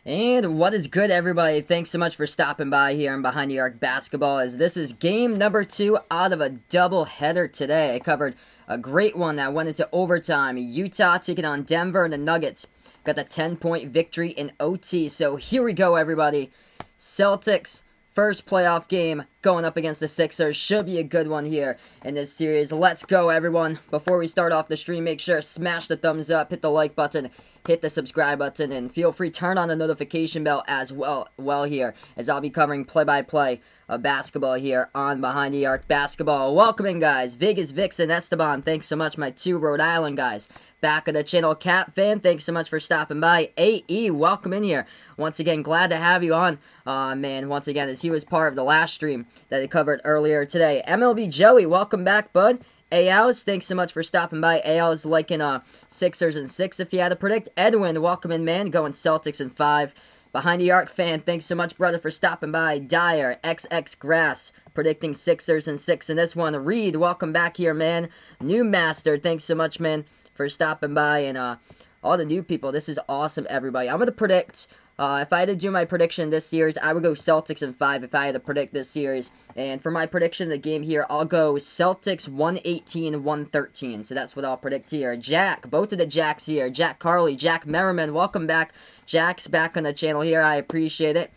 And what is good, everybody? Thanks so much for stopping by here on Behind the Arc Basketball, as this is game number 2 out of a double-header today. I covered a great one that went into overtime. Utah taking on Denver, and the Nuggets got the 10-point victory in OT. So here we go, everybody. Celtics, first playoff game going up against the Sixers. Should be a good one here in this series. Let's go, everyone. Before we start off the stream, make sure to smash the thumbs up, hit the like button, hit the subscribe button, and feel free to turn on the notification bell as well here, as I'll be covering play-by-play of basketball here on Behind the Arc Basketball. Welcome in, guys. Vegas, Vix, and Esteban. Thanks so much, my 2 Rhode Island guys. Back of the channel, Cap Fan. Thanks so much for stopping by. AE, welcome in here. Once again, glad to have you on, man, once again, as he was part of the last stream that I covered earlier today. MLB Joey, welcome back, bud. ALs, thanks so much for stopping by. ALs liking Sixers and 6 if you had to predict. Edwin, welcome in, man, going Celtics in 5. Behind the Arc Fan, thanks so much, brother, for stopping by. Dyer, XX Grass, predicting Sixers and 6 in this one. Reed, welcome back here, man. New Master, thanks so much, man, for stopping by. And all the new people, this is awesome, everybody. I'm going to predict, if I had to do my prediction this series, I would go Celtics in 5 if I had to predict this series. And for my prediction of the game here, I'll go Celtics 118-113. So that's what I'll predict here. Jack, both of the Jacks here. Jack Carley, Jack Merriman, welcome back. Jack's back on the channel here. I appreciate it.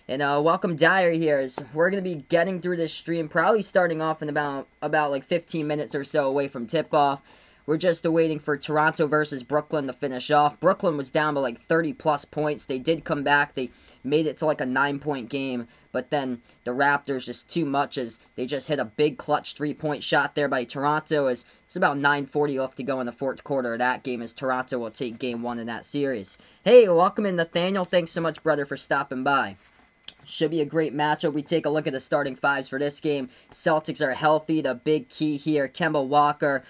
And welcome Dyer here. As we're going to be getting through this stream, probably starting off in about like 15 minutes or so away from tip-off. We're just awaiting for Toronto versus Brooklyn to finish off. Brooklyn was down by like 30-plus points. They did come back. They made it to like a 9-point game. But then the Raptors just too much, as they just hit a big clutch 3-point shot there by Toronto. As it's about 9:40 left to go in the fourth quarter of that game, as Toronto will take game 1 in that series. Hey, welcome in, Nathaniel. Thanks so much, brother, for stopping by. Should be a great matchup. We take a look at the starting 5s for this game. Celtics are healthy. The big key here, Kemba Walker.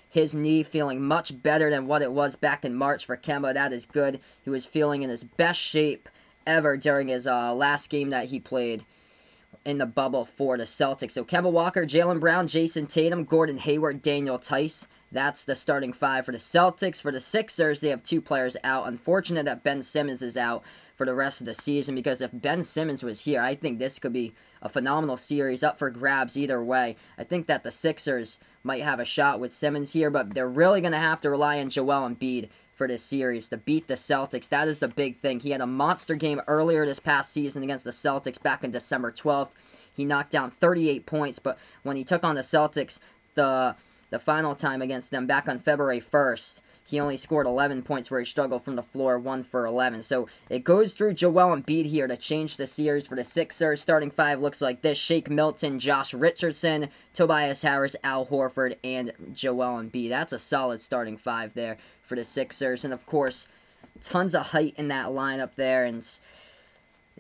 His knee feeling much better than what it was back in March for Kemba. That is good. He was feeling in his best shape ever during his last game that he played in the bubble for the Celtics. So Kemba Walker, Jaylen Brown, Jason Tatum, Gordon Hayward, Daniel Tice. That's the starting 5 for the Celtics. For the Sixers, they have 2 players out. Unfortunate that Ben Simmons is out for the rest of the season, because if Ben Simmons was here, I think this could be a phenomenal series, up for grabs either way. I think that the Sixers might have a shot with Simmons here, but they're really going to have to rely on Joel Embiid for this series to beat the Celtics. That is the big thing. He had a monster game earlier this past season against the Celtics back on December 12th. He knocked down 38 points, but when he took on the Celtics the final time against them back on February 1st, he only scored 11 points, where he struggled from the floor, 1 for 11. So it goes through Joel Embiid here to change the series for the Sixers. Starting 5 looks like this: Shake Milton, Josh Richardson, Tobias Harris, Al Horford, and Joel Embiid. That's a solid starting 5 there for the Sixers. And of course, tons of height in that lineup there, and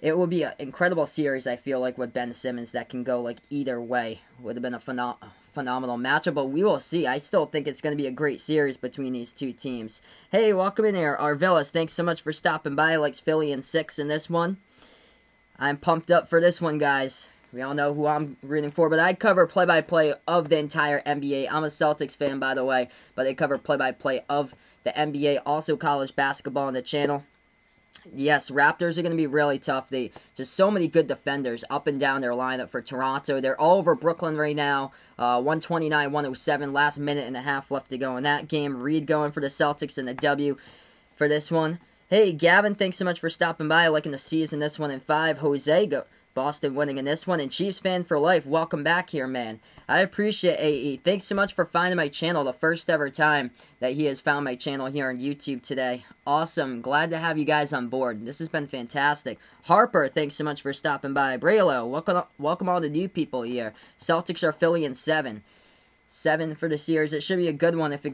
it will be an incredible series, I feel like, with Ben Simmons that can go like either way. Would have been a phenomenal matchup, but we will see. I still think it's going to be a great series between these two teams. Hey, welcome in here, Arvillas. Thanks so much for stopping by. Likes Philly in 6 in this one. I'm pumped up for this one, guys. We all know who I'm rooting for, but I cover play-by-play of the entire NBA. I'm a Celtics fan, by the way, but I cover play-by-play of the NBA, also college basketball on the channel. Yes, Raptors are going to be really tough. They just so many good defenders up and down their lineup for Toronto. They're all over Brooklyn right now. 129-107, last minute and a half left to go in that game. Reed going for the Celtics in the W for this one. Hey, Gavin, thanks so much for stopping by. Liking the season this one in 5. Jose, Boston winning in this one. And Chiefs fan for life, welcome back here, man. I appreciate AE. Thanks so much for finding my channel, the first ever time that he has found my channel here on YouTube today. Awesome. Glad to have you guys on board. This has been fantastic. Harper, thanks so much for stopping by. Braylo, welcome all the new people here. Celtics are Philly in 7. 7 for the series. It should be a good one if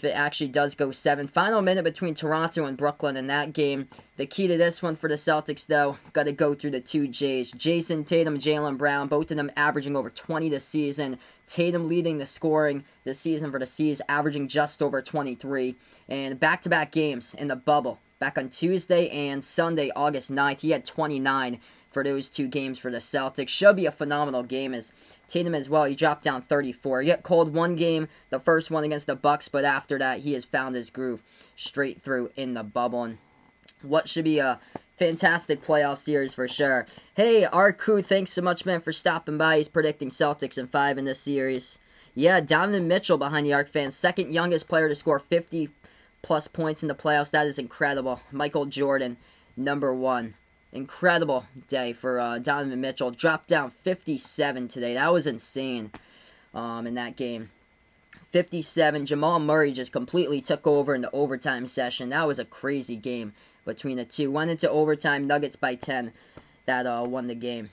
it actually does go 7. Final minute between Toronto and Brooklyn in that game. The key to this one for the Celtics, though, got to go through the 2 J's. Jason Tatum, Jaylen Brown, both of them averaging over 20 this season. Tatum leading the scoring this season for the C's, averaging just over 23. And back-to-back games in the bubble. Back on Tuesday and Sunday, August 9th, he had 29 for those 2 games for the Celtics. Should be a phenomenal game, as Tatum as well, he dropped down 34. He got cold one game, the first one against the Bucks, but after that, he has found his groove straight through in the bubble. And what should be a fantastic playoff series for sure. Hey, Arku, thanks so much, man, for stopping by. He's predicting Celtics in 5 in this series. Yeah, Donovan Mitchell behind the Arc fans. Second youngest player to score 50-plus points in the playoffs. That is incredible. Michael Jordan, number 1. Incredible day for Donovan Mitchell. Dropped down 57 today. That was insane in that game. 57. Jamal Murray just completely took over in the overtime session. That was a crazy game between the two. Went into overtime, Nuggets by 10. That won the game.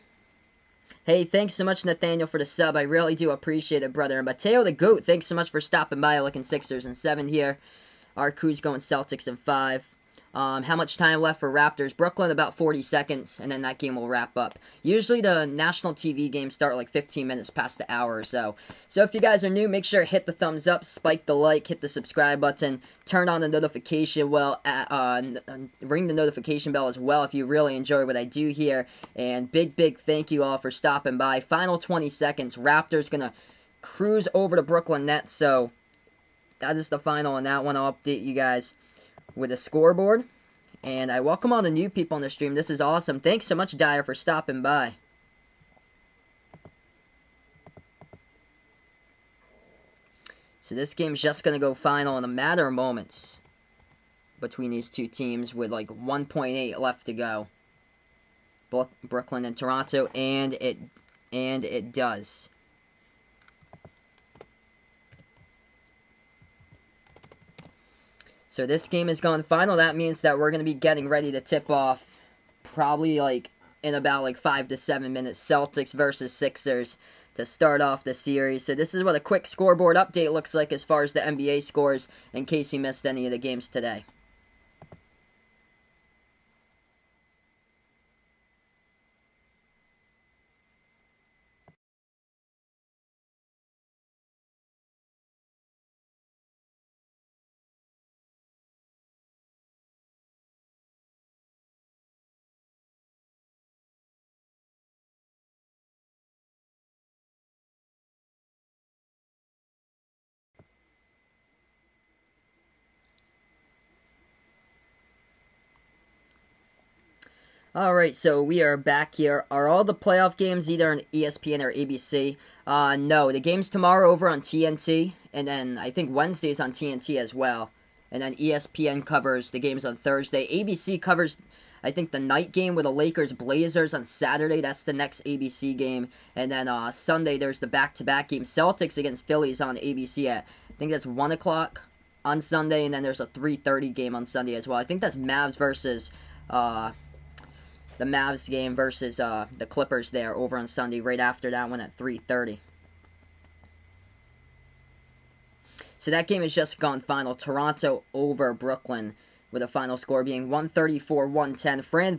Hey, thanks so much, Nathaniel, for the sub. I really do appreciate it, brother. And Mateo the Goat, thanks so much for stopping by. Looking Sixers in 7 here. Arku's going Celtics in 5. How much time left for Raptors? Brooklyn, about 40 seconds, and then that game will wrap up. Usually the national TV games start like 15 minutes past the hour or so. So if you guys are new, make sure to hit the thumbs up, spike the like, hit the subscribe button, turn on the notification bell, ring the notification bell as well if you really enjoy what I do here. And big thank you all for stopping by. Final 20 seconds. Raptors going to cruise over to Brooklyn Nets, so that is the final on that one. I'll update you guys with a scoreboard. And I welcome all the new people on the stream. This is awesome. Thanks so much, Dyer, for stopping by. So this game's just going to go final in a matter of moments between these two teams with like 1.8 left to go. Brooklyn and Toronto, and it does. So this game is going final. That means that we're going to be getting ready to tip off probably like in about like 5 to 7 minutes. Celtics versus Sixers to start off the series. So this is what a quick scoreboard update looks like as far as the NBA scores in case you missed any of the games today. Alright, so we are back here. Are all the playoff games either on ESPN or ABC? No, the game's tomorrow over on TNT, and then I think Wednesday's on TNT as well. And then ESPN covers the games on Thursday. ABC covers, I think, the night game with the Lakers-Blazers on Saturday. That's the next ABC game. And then Sunday, there's the back-to-back game. Celtics against Phillies on ABC at, I think that's 1 o'clock on Sunday, and then there's a 3:30 game on Sunday as well. I think that's Mavs versus the Mavs game versus the Clippers there over on Sunday, right after that one at 3:30. So that game has just gone final. Toronto over Brooklyn with a final score being 134-110. Fred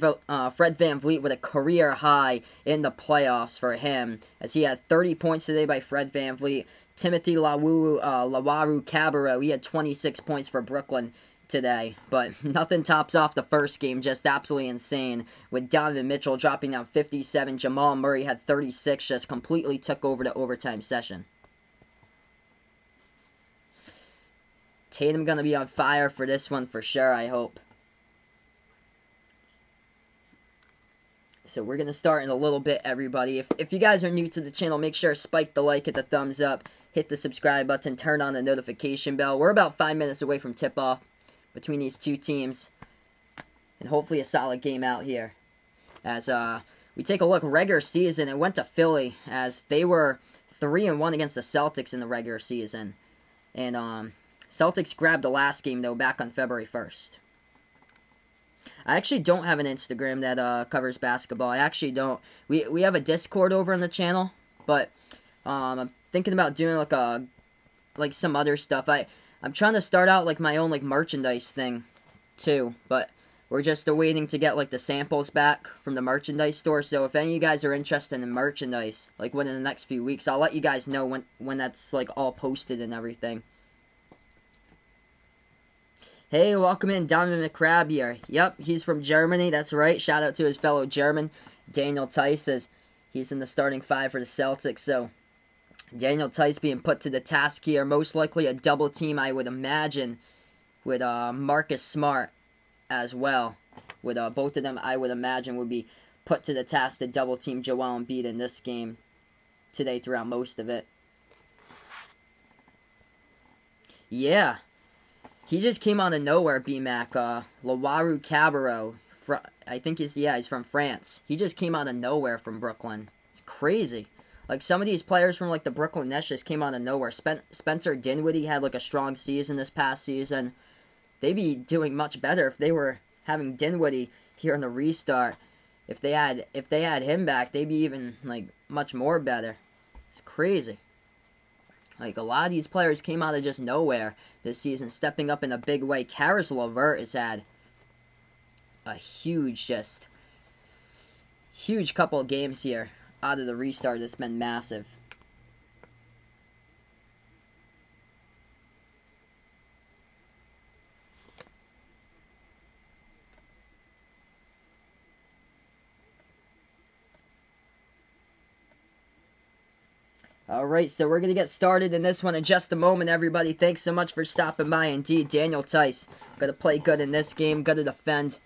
VanVleet with a career high in the playoffs for him, as he had 30 points today by Fred VanVleet. Timothy Lawaru-Cabarrot, he had 26 points for Brooklyn today, but nothing tops off the first game. Just absolutely insane, with Donovan Mitchell dropping down 57. Jamal Murray had 36, just completely took over the overtime session. Tatum gonna be on fire for this one for sure, I hope. So we're gonna start in a little bit, everybody. If you guys are new to the channel, make sure to spike the like, hit the thumbs up, hit the subscribe button, turn on the notification bell. We're about 5 minutes away from tip-off between these two teams, and hopefully a solid game out here. As we take a look, regular season, it went to Philly, as they were 3-1 against the Celtics in the regular season, and Celtics grabbed the last game though back on February 1st. I actually don't have an Instagram that covers basketball. I actually don't. We have a Discord over on the channel, but I'm thinking about doing like some other stuff. I'm trying to start out like my own like merchandise thing too, but we're just waiting to get like the samples back from the merchandise store. So if any of you guys are interested in merchandise, like within the next few weeks, I'll let you guys know when that's like all posted and everything. Hey, welcome in, Donovan McCrabb here. Yep, he's from Germany, that's right. Shout out to his fellow German, Daniel Tice, as he's in the starting 5 for the Celtics. So Daniel Tice being put to the task here. Most likely a double team, I would imagine, with Marcus Smart as well. With both of them, I would imagine, would be put to the task to double team Joel Embiid in this game today throughout most of it. Yeah. He just came out of nowhere, B-Mac. Lawaru Cabarro. I think he's from France. He just came out of nowhere from Brooklyn. It's crazy. Like, some of these players from, like, the Brooklyn Nets just came out of nowhere. Spencer Dinwiddie had, like, a strong season this past season. They'd be doing much better if they were having Dinwiddie here in the restart. If they had him back, they'd be even, like, much more better. It's crazy. Like, a lot of these players came out of just nowhere this season, stepping up in a big way. Karis LeVert has had a huge couple of games here out of the restart that's been massive. Alright, so we're going to get started in this one in just a moment, everybody. Thanks so much for stopping by. Indeed, Daniel Tice going to play good in this game, going to defend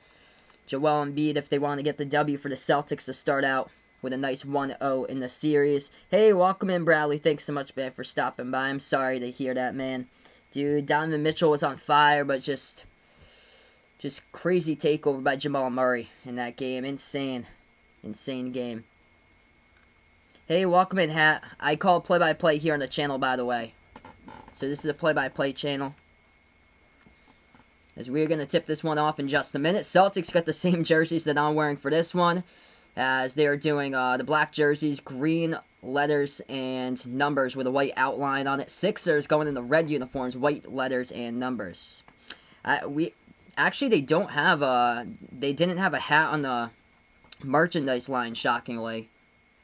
Joel Embiid if they want to get the W for the Celtics to start out with a nice 1-0 in the series. Hey, welcome in, Bradley. Thanks so much, man, for stopping by. I'm sorry to hear that, man. Dude, Donovan Mitchell was on fire, but just crazy takeover by Jamal Murray in that game. Insane game. Hey, welcome in, Hat. I call play-by-play here on the channel, by the way. So this is a play-by-play channel. As we're going to tip this one off in just a minute. Celtics got the same jerseys that I'm wearing for this one. As they are doing the black jerseys, green letters and numbers with a white outline on it. Sixers going in the red uniforms, white letters and numbers. Actually, they didn't have a hat on the merchandise line, shockingly.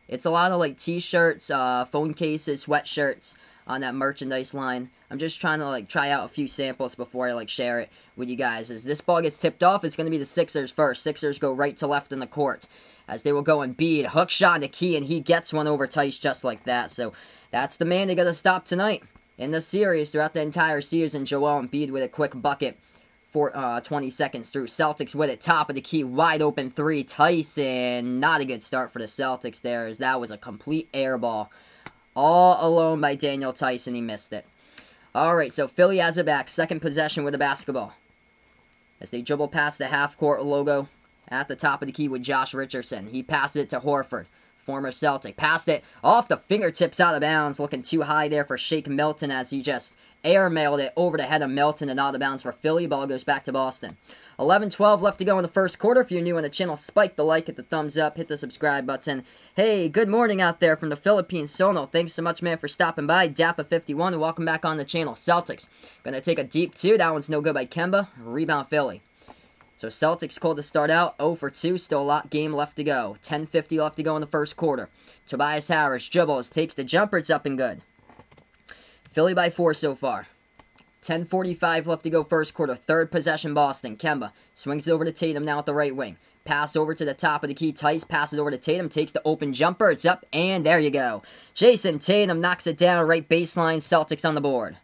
It's a lot of, like, t-shirts, phone cases, sweatshirts on that merchandise line. I'm just trying to, like, try out a few samples before I, like, share it with you guys. As this ball gets tipped off, it's going to be the Sixers first. Sixers go right to left in the court. As they will go Embiid, hook shot in the key, and he gets one over Tice just like that. So that's the man they got to stop tonight. In the series, throughout the entire season, Joel Embiid with a quick bucket. 20 seconds through. Celtics with it. Top of the key. Wide open three. Tyson. Not a good start for the Celtics there, as that was a complete air ball. All alone by Daniel Tyson. He missed it. Alright, so Philly has it back. Second possession with the basketball. As they dribble past the half-court logo at the top of the key with Josh Richardson. He passes it to Horford. Former Celtic. Passed it off the fingertips out of bounds. Looking too high there for Shake Milton as he just airmailed it over the head of Milton and out of bounds for Philly. Ball goes back to Boston. 11-12 left to go in the first quarter. If you're new on the channel, spike the like, hit the thumbs up, hit the subscribe button. Hey, good morning out there from the Philippines, Sono. Thanks so much, man, for stopping by. Dappa51, and welcome back on the channel. Celtics going to take a deep two. That one's no good by Kemba. Rebound Philly. So Celtics called to start out, 0 for 2, still a lot game left to go. 10:50 left to go in the first quarter. Tobias Harris dribbles, takes the jumper, it's up and good. Philly by 4 so far. 10:45 left to go first quarter. Third possession Boston. Kemba swings it over to Tatum now at the right wing. Pass over to the top of the key. Tice passes over to Tatum, takes the open jumper, it's up, and there you go. Jason Tatum knocks it down, right baseline, Celtics on the board.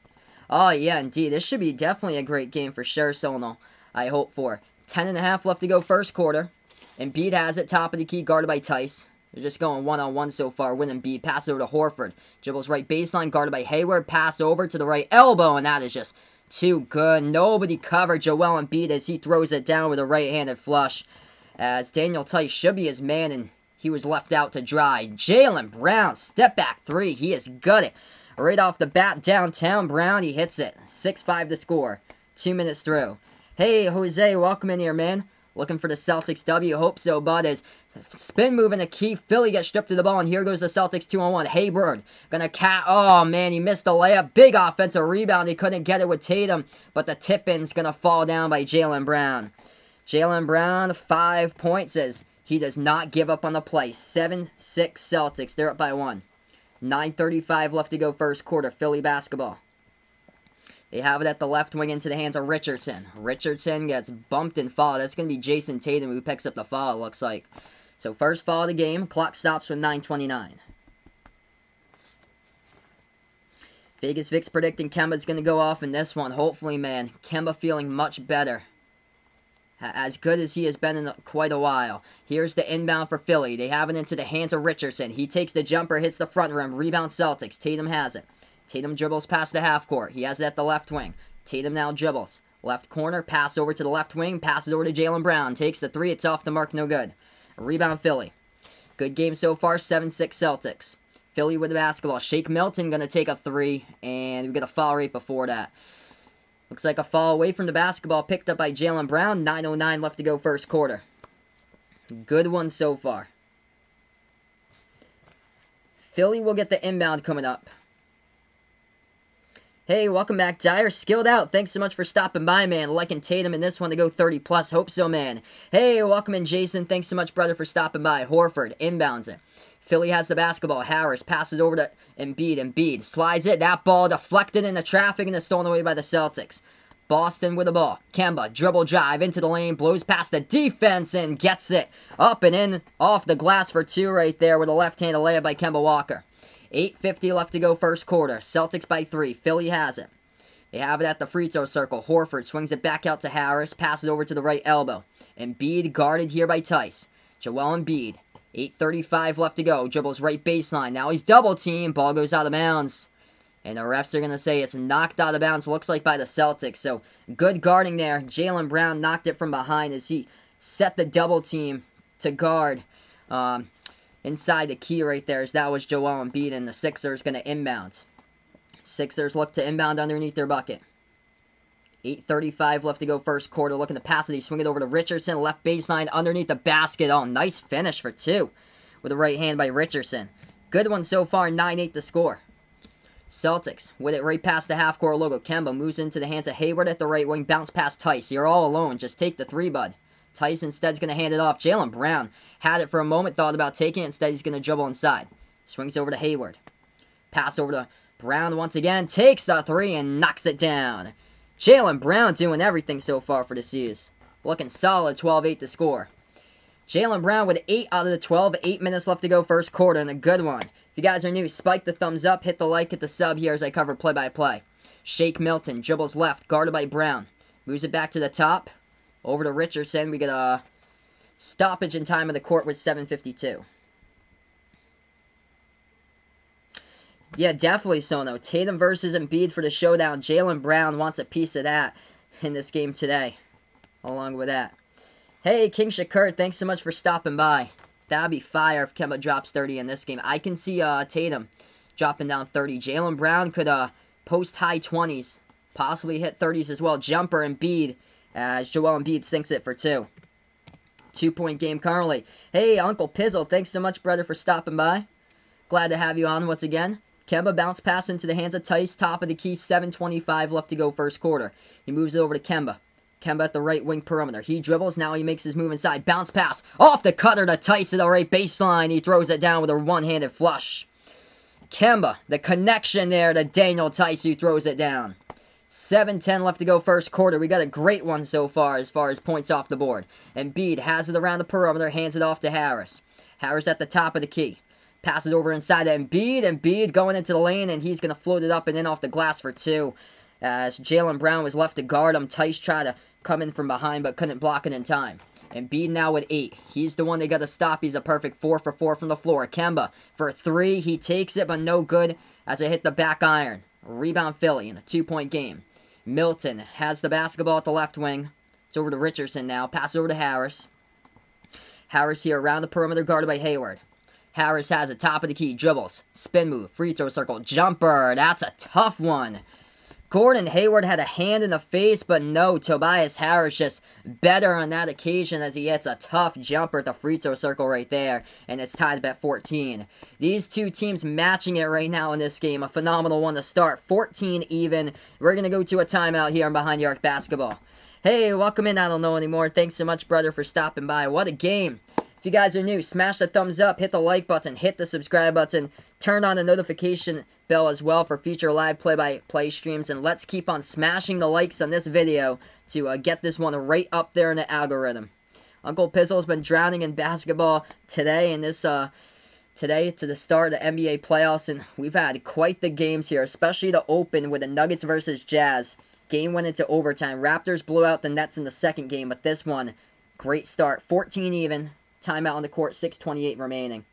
Oh yeah, indeed, this should be definitely a great game for sure, Sono. I hope for. 10.5 left to go first quarter. Embiid has it, top of the key, guarded by Tice. They're just going one-on-one so far with Embiid. Pass over to Horford. Dribbles right baseline, guarded by Hayward. Pass over to the right elbow, and that is just too good. Nobody covered Joel Embiid as he throws it down with a right-handed flush. As Daniel Tice should be his man, and he was left out to dry. Jaylen Brown, step back three. He has got it. Right off the bat, downtown Brown, he hits it. 6-5 to score. 2 minutes through. Hey, Jose, welcome in here, man. Looking for the Celtics W. Hope so, bud. As spin move in the key. Philly gets stripped of the ball, and here goes the Celtics 2-on-1. Hayward gonna oh, man, he missed the layup. Big offensive rebound. He couldn't get it with Tatum, but the tip-in's gonna fall down by Jaylen Brown. Jaylen Brown, 5 points, as he does not give up on the play. 7-6 Celtics. They're up by 1. 9:35 left to go first quarter. Philly basketball. They have it at the left wing into the hands of Richardson. Richardson gets bumped and fouled. That's going to be Jason Tatum who picks up the foul, it looks like. So first foul of the game. Clock stops with 9:29. Vegas Vic's predicting Kemba's going to go off in this one. Hopefully, man. Kemba feeling much better. as good as he has been in quite a while. Here's the inbound for Philly. They have it into the hands of Richardson. He takes the jumper, hits the front rim. Rebound Celtics. Tatum has it. Tatum dribbles past the half court. He has it at the left wing. Tatum now dribbles. Left corner, pass over to the left wing, passes over to Jaylen Brown. Takes the three, it's off the mark, no good. Rebound Philly. Good game so far, 7-6 Celtics. Philly with the basketball. Shake Milton going to take a three, and we get a foul right before that. Looks like a fall away from the basketball picked up by Jaylen Brown. 9:09 left to go first quarter. Good one so far. Philly will get the inbound coming up. Hey, welcome back, Dyer. Skilled out. Thanks so much for stopping by, man. Liking Tatum in this one to go 30 plus. Hope so, man. Hey, welcome in, Jason. Thanks so much, brother, for stopping by. Horford inbounds it. Philly has the basketball. Harris passes over to Embiid. Embiid slides it. That ball deflected into traffic and is stolen away by the Celtics. Boston with the ball. Kemba, dribble drive into the lane, blows past the defense and gets it up and in off the glass for two right there with a left-handed layup by Kemba Walker. 8:50 left to go first quarter. Celtics by 3. Philly has it. They have it at the free throw circle. Horford swings it back out to Harris. Passes over to the right elbow. Embiid guarded here by Tice. Joel Embiid. 8:35 left to go. Dribbles right baseline. Now he's double teamed. Ball goes out of bounds. And the refs are going to say it's knocked out of bounds. Looks like by the Celtics. So good guarding there. Jaylen Brown knocked it from behind as he set the double team to guard. Inside the key right there, as that was Joel Embiid, and the Sixers going to inbound. Sixers look to inbound underneath their bucket. 8:35 left to go first quarter. Looking to pass it. He swing it over to Richardson. Left baseline underneath the basket. Oh, nice finish for two with a right hand by Richardson. Good one so far. 9-8 to score. Celtics with it right past the half-court logo. Kemba moves into the hands of Hayward at the right wing. Bounce past Tice. You're all alone. Just take the three, bud. Tice instead's going to hand it off. Jaylen Brown had it for a moment, thought about taking it. Instead, he's going to dribble inside. Swings over to Hayward. Pass over to Brown once again. Takes the three and knocks it down. Jaylen Brown doing everything so far for the C's. Looking solid, 12-8 to score. Jaylen Brown with 8 out of the 12. 8 minutes left to go first quarter, and a good one. If you guys are new, spike the thumbs up, hit the like, hit the sub here as I cover play-by-play. Shake Milton, dribbles left, guarded by Brown. Moves it back to the top. Over to Richardson. We get a stoppage in time of the court with 7:52. Yeah, definitely so, though. Tatum versus Embiid for the showdown. Jaylen Brown wants a piece of that in this game today. Along with that. Hey, King Shakur, thanks so much for stopping by. That'd be fire if Kemba drops 30 in this game. I can see Tatum dropping down 30. Jaylen Brown could post high 20s. Possibly hit 30s as well. Jumper Embiid. As Joel Embiid sinks it for 2. 2-point game currently. Hey, Uncle Pizzle, thanks so much, brother, for stopping by. Glad to have you on once again. Kemba bounce pass into the hands of Tice. Top of the key, 7:25 left to go first quarter. He moves it over to Kemba. Kemba at the right wing perimeter. He dribbles. Now he makes his move inside. Bounce pass. Off the cutter to Tice at the right baseline. He throws it down with a one-handed flush. Kemba, the connection there to Daniel Tice, who throws it down. 7:10 left to go first quarter. We got a great one so far as points off the board. Embiid has it around the perimeter, hands it off to Harris. Harris at the top of the key. Passes over inside to Embiid. Embiid going into the lane, and he's going to float it up and in off the glass for 2. As Jaylen Brown was left to guard him. Tice tried to come in from behind, but couldn't block it in time. Embiid now with 8. He's the one they got to stop. He's a perfect 4 for 4 from the floor. Kemba for 3. He takes it, but no good as it hit the back iron. Rebound Philly in a 2-point game. Milton has the basketball at the left wing. It's over to Richardson now. Pass over to Harris. Harris here around the perimeter, guarded by Hayward. Harris has it, top of the key, dribbles, spin move, free throw circle, jumper. That's a tough one. Gordon Hayward had a hand in the face, but no, Tobias Harris just better on that occasion as he hits a tough jumper at the free throw circle right there, and it's tied up at 14. These two teams matching it right now in this game, a phenomenal one to start, 14 even. We're going to go to a timeout here on Behind the Arc Basketball. Hey, welcome in, I don't know anymore. Thanks so much, brother, for stopping by. What a game. If you guys are new, smash the thumbs up, hit the like button, hit the subscribe button, turn on the notification bell as well for future live play-by-play streams, and let's keep on smashing the likes on this video to get this one right up there in the algorithm. Uncle Pizzle's been drowning in basketball today to the start of the NBA playoffs, and we've had quite the games here, especially the Open with the Nuggets versus Jazz. Game went into overtime. Raptors blew out the Nets in the second game, but this one, great start. 14 even. Timeout on the court, 6:28 remaining.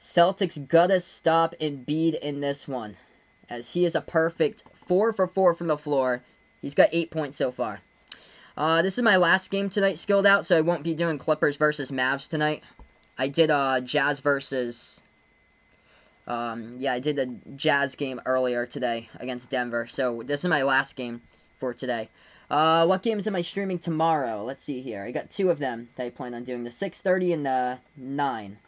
Celtics gotta stop Embiid in this one, as he is a perfect 4 for 4 from the floor. He's got 8 points so far. This is my last game tonight, skilled out, so I won't be doing Clippers versus Mavs tonight. I did Jazz versus... I did the Jazz game earlier today against Denver, so this is my last game for today. What games am I streaming tomorrow? Let's see here. I got 2 of them that I plan on doing, the 6:30 and the 9.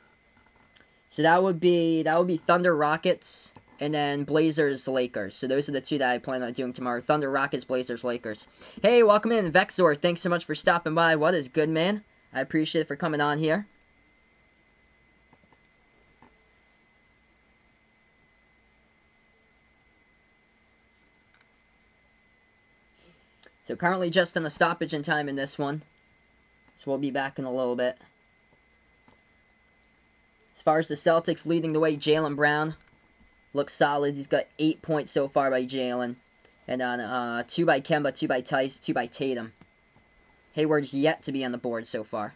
So that would be Thunder Rockets and then Blazers Lakers. So those are the 2 that I plan on doing tomorrow. Thunder Rockets, Blazers Lakers. Hey, welcome in, Vexor. Thanks so much for stopping by. What is good, man? I appreciate it for coming on here. So currently just in the stoppage in time in this one. So we'll be back in a little bit. As far as the Celtics leading the way, Jaylen Brown looks solid. He's got 8 points so far by Jaylen. And on 2 by Kemba, 2 by Tice, 2 by Tatum. Hayward's yet to be on the board so far.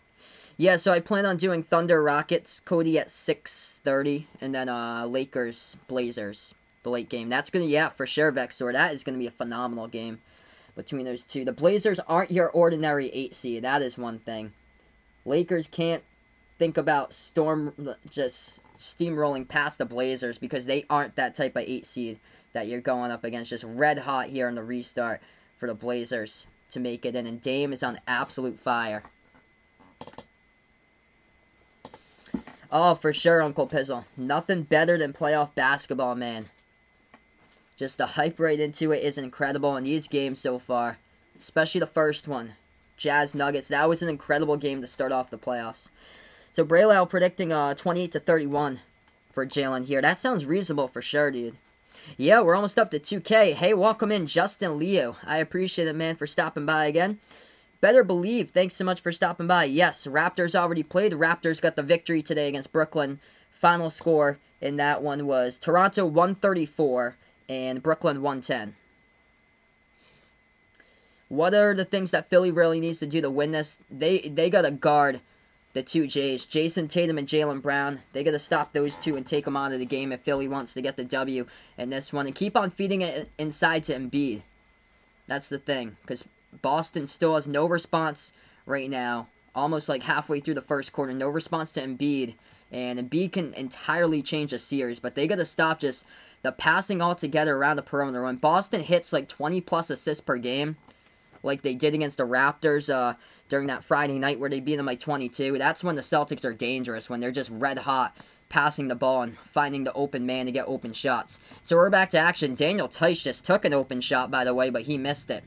Yeah, so I plan on doing Thunder Rockets, Cody at 6:30. And then Lakers Blazers, the late game. That's going to, yeah, for sure, Vexor. That is going to be a phenomenal game between those 2. The Blazers aren't your ordinary 8 seed. That is one thing. Lakers can't think about just steamrolling past the Blazers because they aren't that type of 8 seed that you're going up against. Just red hot here in the restart for the Blazers to make it in. And Dame is on absolute fire. Oh, for sure, Uncle Pizzle. Nothing better than playoff basketball, man. Just the hype right into it is incredible in these games so far. Especially the first one. Jazz Nuggets. That was an incredible game to start off the playoffs. So Braylal predicting 28-31 for Jaylen here. That sounds reasonable for sure, dude. Yeah, we're almost up to 2K. Hey, welcome in, Justin Leo. I appreciate it, man, for stopping by again. Better believe, thanks so much for stopping by. Yes, Raptors already played. The Raptors got the victory today against Brooklyn. Final score in that one was Toronto 134. And Brooklyn 110. What are the things that Philly really needs to do to win this? They got to guard the 2 J's. Jason Tatum and Jaylen Brown. They got to stop those 2 and take them out of the game if Philly wants to get the W in this one. And keep on feeding it inside to Embiid. That's the thing. Because Boston still has no response right now. Almost like halfway through the first quarter. No response to Embiid. And Embiid can entirely change the series. But they got to stop just the passing altogether around the perimeter. When Boston hits like 20-plus assists per game, like they did against the Raptors during that Friday night where they beat them like 22, that's when the Celtics are dangerous, when they're just red hot passing the ball and finding the open man to get open shots. So we're back to action. Daniel Tice just took an open shot, by the way, but he missed it.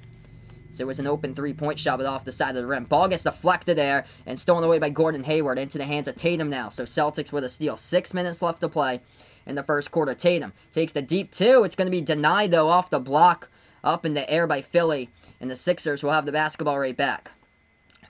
So it was an open 3-point shot, but off the side of the rim. Ball gets deflected there and stolen away by Gordon Hayward into the hands of Tatum now. So Celtics with a steal. 6 minutes left to play in the first quarter. Tatum takes the deep 2. It's going to be denied, though, off the block up in the air by Philly. And the Sixers will have the basketball right back.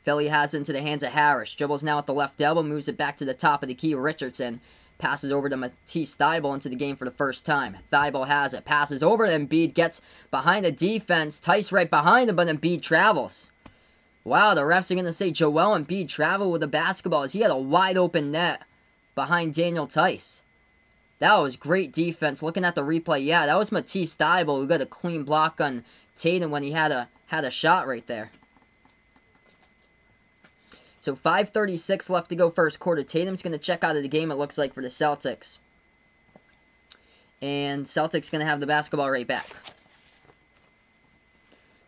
Philly has it into the hands of Harris. Dribbles now at the left elbow. Moves it back to the top of the key. Richardson passes over to Matisse Thybulle into the game for the first time. Thybulle has it. Passes over to Embiid. Gets behind the defense. Tice right behind him, but Embiid travels. Wow, the refs are going to say Joel Embiid traveled with the basketball as he had a wide open net behind Daniel Tice. That was great defense. Looking at the replay, yeah, that was Matisse Thybulle who got a clean block on Tatum when he had a shot right there. So 5:36 left to go first quarter. Tatum's going to check out of the game, it looks like, for the Celtics. And Celtics going to have the basketball right back.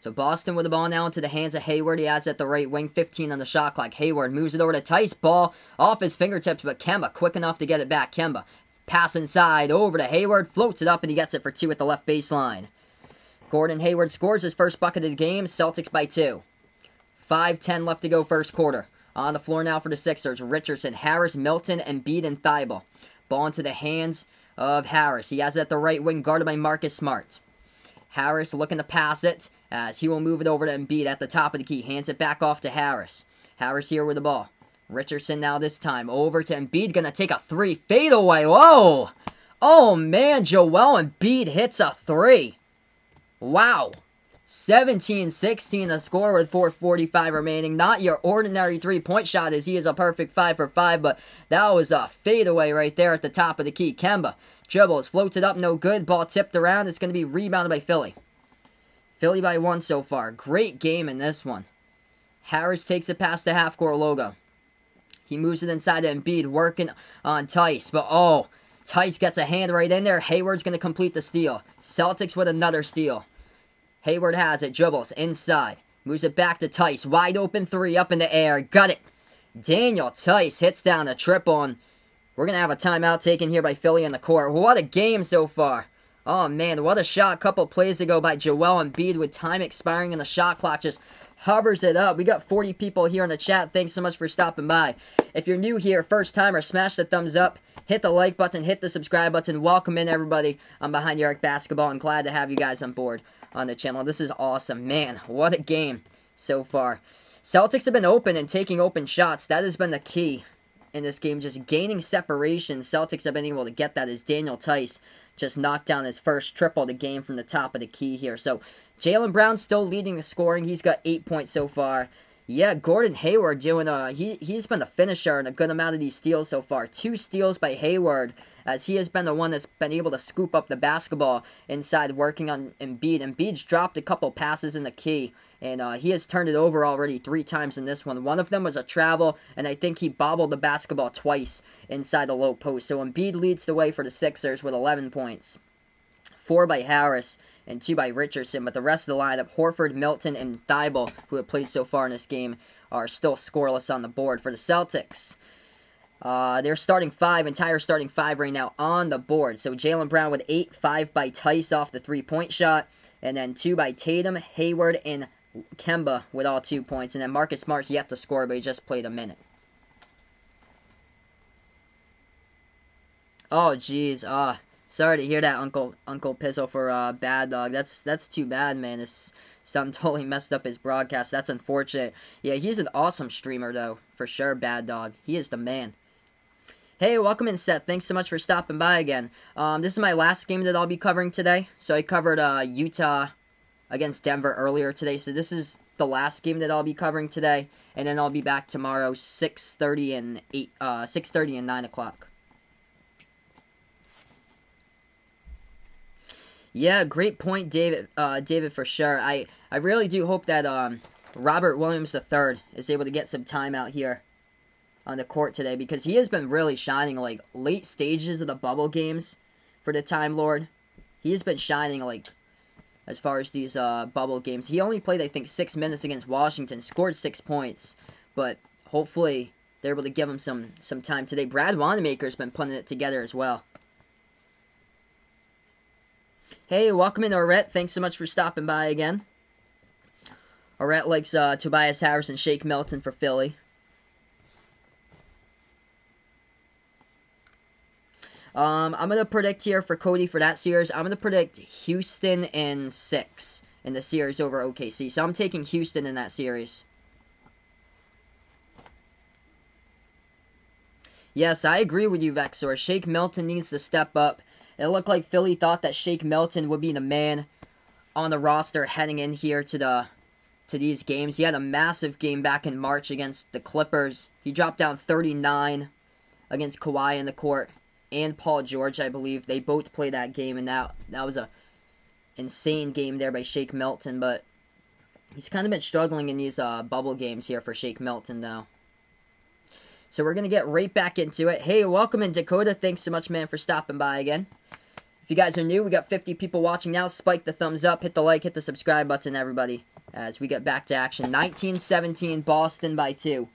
So Boston with the ball now into the hands of Hayward. He has it at the right wing, 15 on the shot clock. Hayward moves it over to Tice. Ball off his fingertips, but Kemba quick enough to get it back. Kemba pass inside over to Hayward. Floats it up, and he gets it for 2 at the left baseline. Gordon Hayward scores his first bucket of the game. Celtics by 2. 5:10 left to go first quarter. On the floor now for the Sixers. Richardson, Harris, Milton, Embiid, and Thybulle. Ball into the hands of Harris. He has it at the right wing, guarded by Marcus Smart. Harris looking to pass it as he will move it over to Embiid at the top of the key. Hands it back off to Harris. Harris here with the ball. Richardson now this time over to Embiid. Going to take a 3 fadeaway. Whoa! Oh, man, Joel Embiid hits a 3. Wow. 17-16 the score with 4:45 remaining. Not your ordinary three-point shot as he is a perfect 5 for 5, but that was a fadeaway right there at the top of the key. Kemba dribbles, floats it up, no good. Ball tipped around. It's going to be rebounded by Philly. Philly by 1 so far. Great game in this one. Harris takes it past the half-court logo. He moves it inside to Embiid, working on Tice, but oh, Tice gets a hand right in there. Hayward's going to complete the steal. Celtics with another steal. Hayward has it, dribbles inside, moves it back to Tice, wide open 3 up in the air, got it. Daniel Tice hits down a triple, and we're going to have a timeout taken here by Philly in the court. What a game so far. Oh man, what a shot a couple plays ago by Joel Embiid with time expiring and the shot clock just hovers it up. We got 40 people here in the chat. Thanks so much for stopping by. If you're new here, first timer, smash the thumbs up, hit the like button, hit the subscribe button. Welcome in everybody. I'm Behind the Arc Basketball and glad to have you guys on board on the channel. This is awesome. Man, what a game so far. Celtics have been open and taking open shots. That has been the key in this game, just gaining separation. Celtics have been able to get that as Daniel Tice just knocked down his first triple of the game from the top of the key here. So Jaylen Brown still leading the scoring. He's got 8 points so far. Yeah, Gordon Hayward doing he's been a finisher in a good amount of these steals so far. 2 steals by Hayward, as he has been the one that's been able to scoop up the basketball inside, working on Embiid. Embiid's dropped a couple passes in the key, and he has turned it over already 3 times in this one. One of them was a travel, and I think he bobbled the basketball twice inside the low post. So Embiid leads the way for the Sixers with 11 points. 4 by Harris and 2 by Richardson, but the rest of the lineup, Horford, Milton, and Thibault, who have played so far in this game, are still scoreless on the board for the Celtics. They're starting 5, entire starting 5 right now on the board. So Jaylen Brown with 8, 5 by Tice off the 3-point shot, and then 2 by Tatum, Hayward, and Kemba with all 2 points. And then Marcus Smart's yet to score, but he just played a minute. Oh, jeez. Sorry to hear that, Uncle Pizzle, for Bad Dog. That's too bad, man. This something totally messed up his broadcast. That's unfortunate. Yeah, he's an awesome streamer, though, for sure, Bad Dog. He is the man. Hey, welcome in, Seth. Thanks so much for stopping by again. This is my last game that I'll be covering today. So I covered Utah against Denver earlier today. So this is the last game that I'll be covering today, and then I'll be back tomorrow 6:30 and 9 o'clock. Yeah, great point, David. David, for sure. I really do hope that Robert Williams III is able to get some time out here on the court today, because he has been really shining, like, late stages of the bubble games for the Time Lord. He has been shining, like, as far as these bubble games. He only played, I think, 6 minutes against Washington, scored 6 points, but hopefully they're able to give him some time today. Brad Wanamaker's been putting it together as well. Hey, welcome in, Orette. Thanks so much for stopping by again. Orette likes Tobias Harris and Shake Milton for Philly. I'm going to predict here for Cody for that series. I'm going to predict Houston in 6 in the series over OKC. So I'm taking Houston in that series. Yes, I agree with you, Vexor. Shake Milton needs to step up. It looked like Philly thought that Shake Milton would be the man on the roster heading in here to these games. He had a massive game back in March against the Clippers. He dropped down 39 against Kawhi in the court and Paul George, I believe. They both played that game, and that was a insane game there by Shake Milton. But he's kind of been struggling in these bubble games here for Shake Milton, though. So we're going to get right back into it. Hey, welcome in, Dakota. Thanks so much, man, for stopping by again. If you guys are new, we got 50 people watching now. Spike the thumbs up, hit the like, hit the subscribe button, everybody, as we get back to action. 19-17, Boston by 2,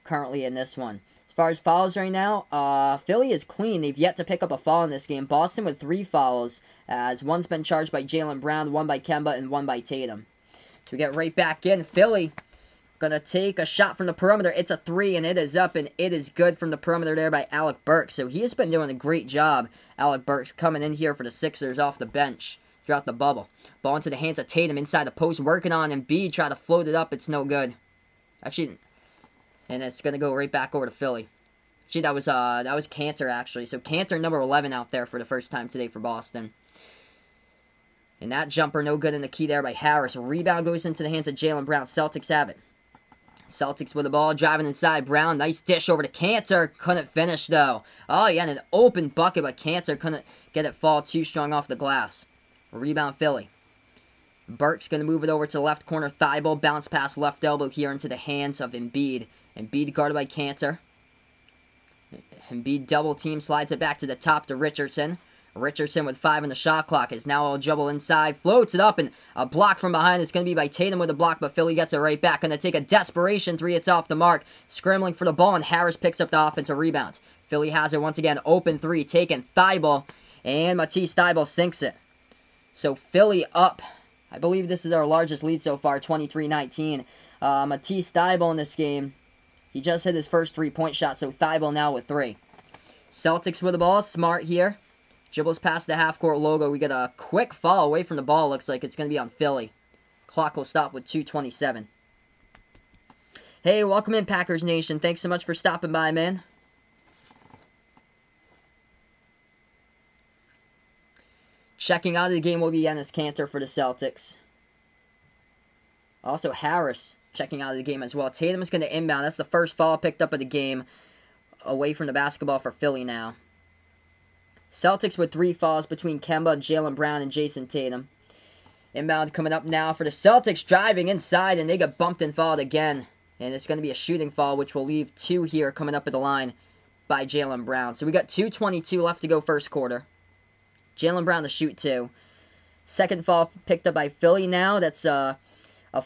currently in this one. As far as fouls right now, Philly is clean. They've yet to pick up a foul in this game. Boston with 3 fouls, as one's been charged by Jaylen Brown, 1 by Kemba, and 1 by Tatum. So we get right back in. Philly gonna take a shot from the perimeter. It's a 3, and it is up, and it is good from the perimeter there by Alec Burks. So he has been doing a great job. Alec Burks coming in here for the Sixers off the bench throughout the bubble. Ball into the hands of Tatum inside the post, working on Embiid. Try to float it up. It's no good. Actually, and it's gonna go right back over to Philly. Gee, that was Cantor, actually. So Cantor, number 11 out there for the first time today for Boston. And that jumper, no good in the key there by Harris. A rebound goes into the hands of Jaylen Brown. Celtics have it. Celtics with the ball, driving inside. Brown, nice dish over to Cantor. Couldn't finish, though. Oh, he had an open bucket, but Cantor couldn't get it fall too strong off the glass. Rebound, Philly. Burke's going to move it over to the left corner. Thibault, bounce pass left elbow here into the hands of Embiid. Embiid guarded by Cantor. Embiid double team, slides it back to the top to Richardson. Richardson with 5 on the shot clock is now all juggle inside, floats it up, and a block from behind. It's going to be by Tatum with a block, but Philly gets it right back. Going to take a desperation 3. It's off the mark. Scrambling for the ball, and Harris picks up the offensive rebound. Philly has it once again. Open 3 taken. Thibault, and Matisse Thibault sinks it. So Philly up. I believe this is our largest lead so far, 23-19. Matisse Thibault in this game, he just hit his first 3-point shot, so Thibault now with 3. Celtics with the ball. Smart here. Dribbles past the half-court logo. We get a quick foul away from the ball. Looks like it's going to be on Philly. Clock will stop with 2:27. Hey, welcome in, Packers Nation. Thanks so much for stopping by, man. Checking out of the game will be Enes Kanter for the Celtics. Also, Harris checking out of the game as well. Tatum is going to inbound. That's the first foul picked up of the game. Away from the basketball for Philly now. Celtics with 3 fouls between Kemba, Jaylen Brown, and Jason Tatum. Inbound coming up now for the Celtics, driving inside, and they get bumped and fouled again. And it's going to be a shooting foul, which will leave 2 here coming up at the line by Jaylen Brown. So we got 2:22 left to go first quarter. Jaylen Brown to shoot 2. Second foul picked up by Philly now. That's a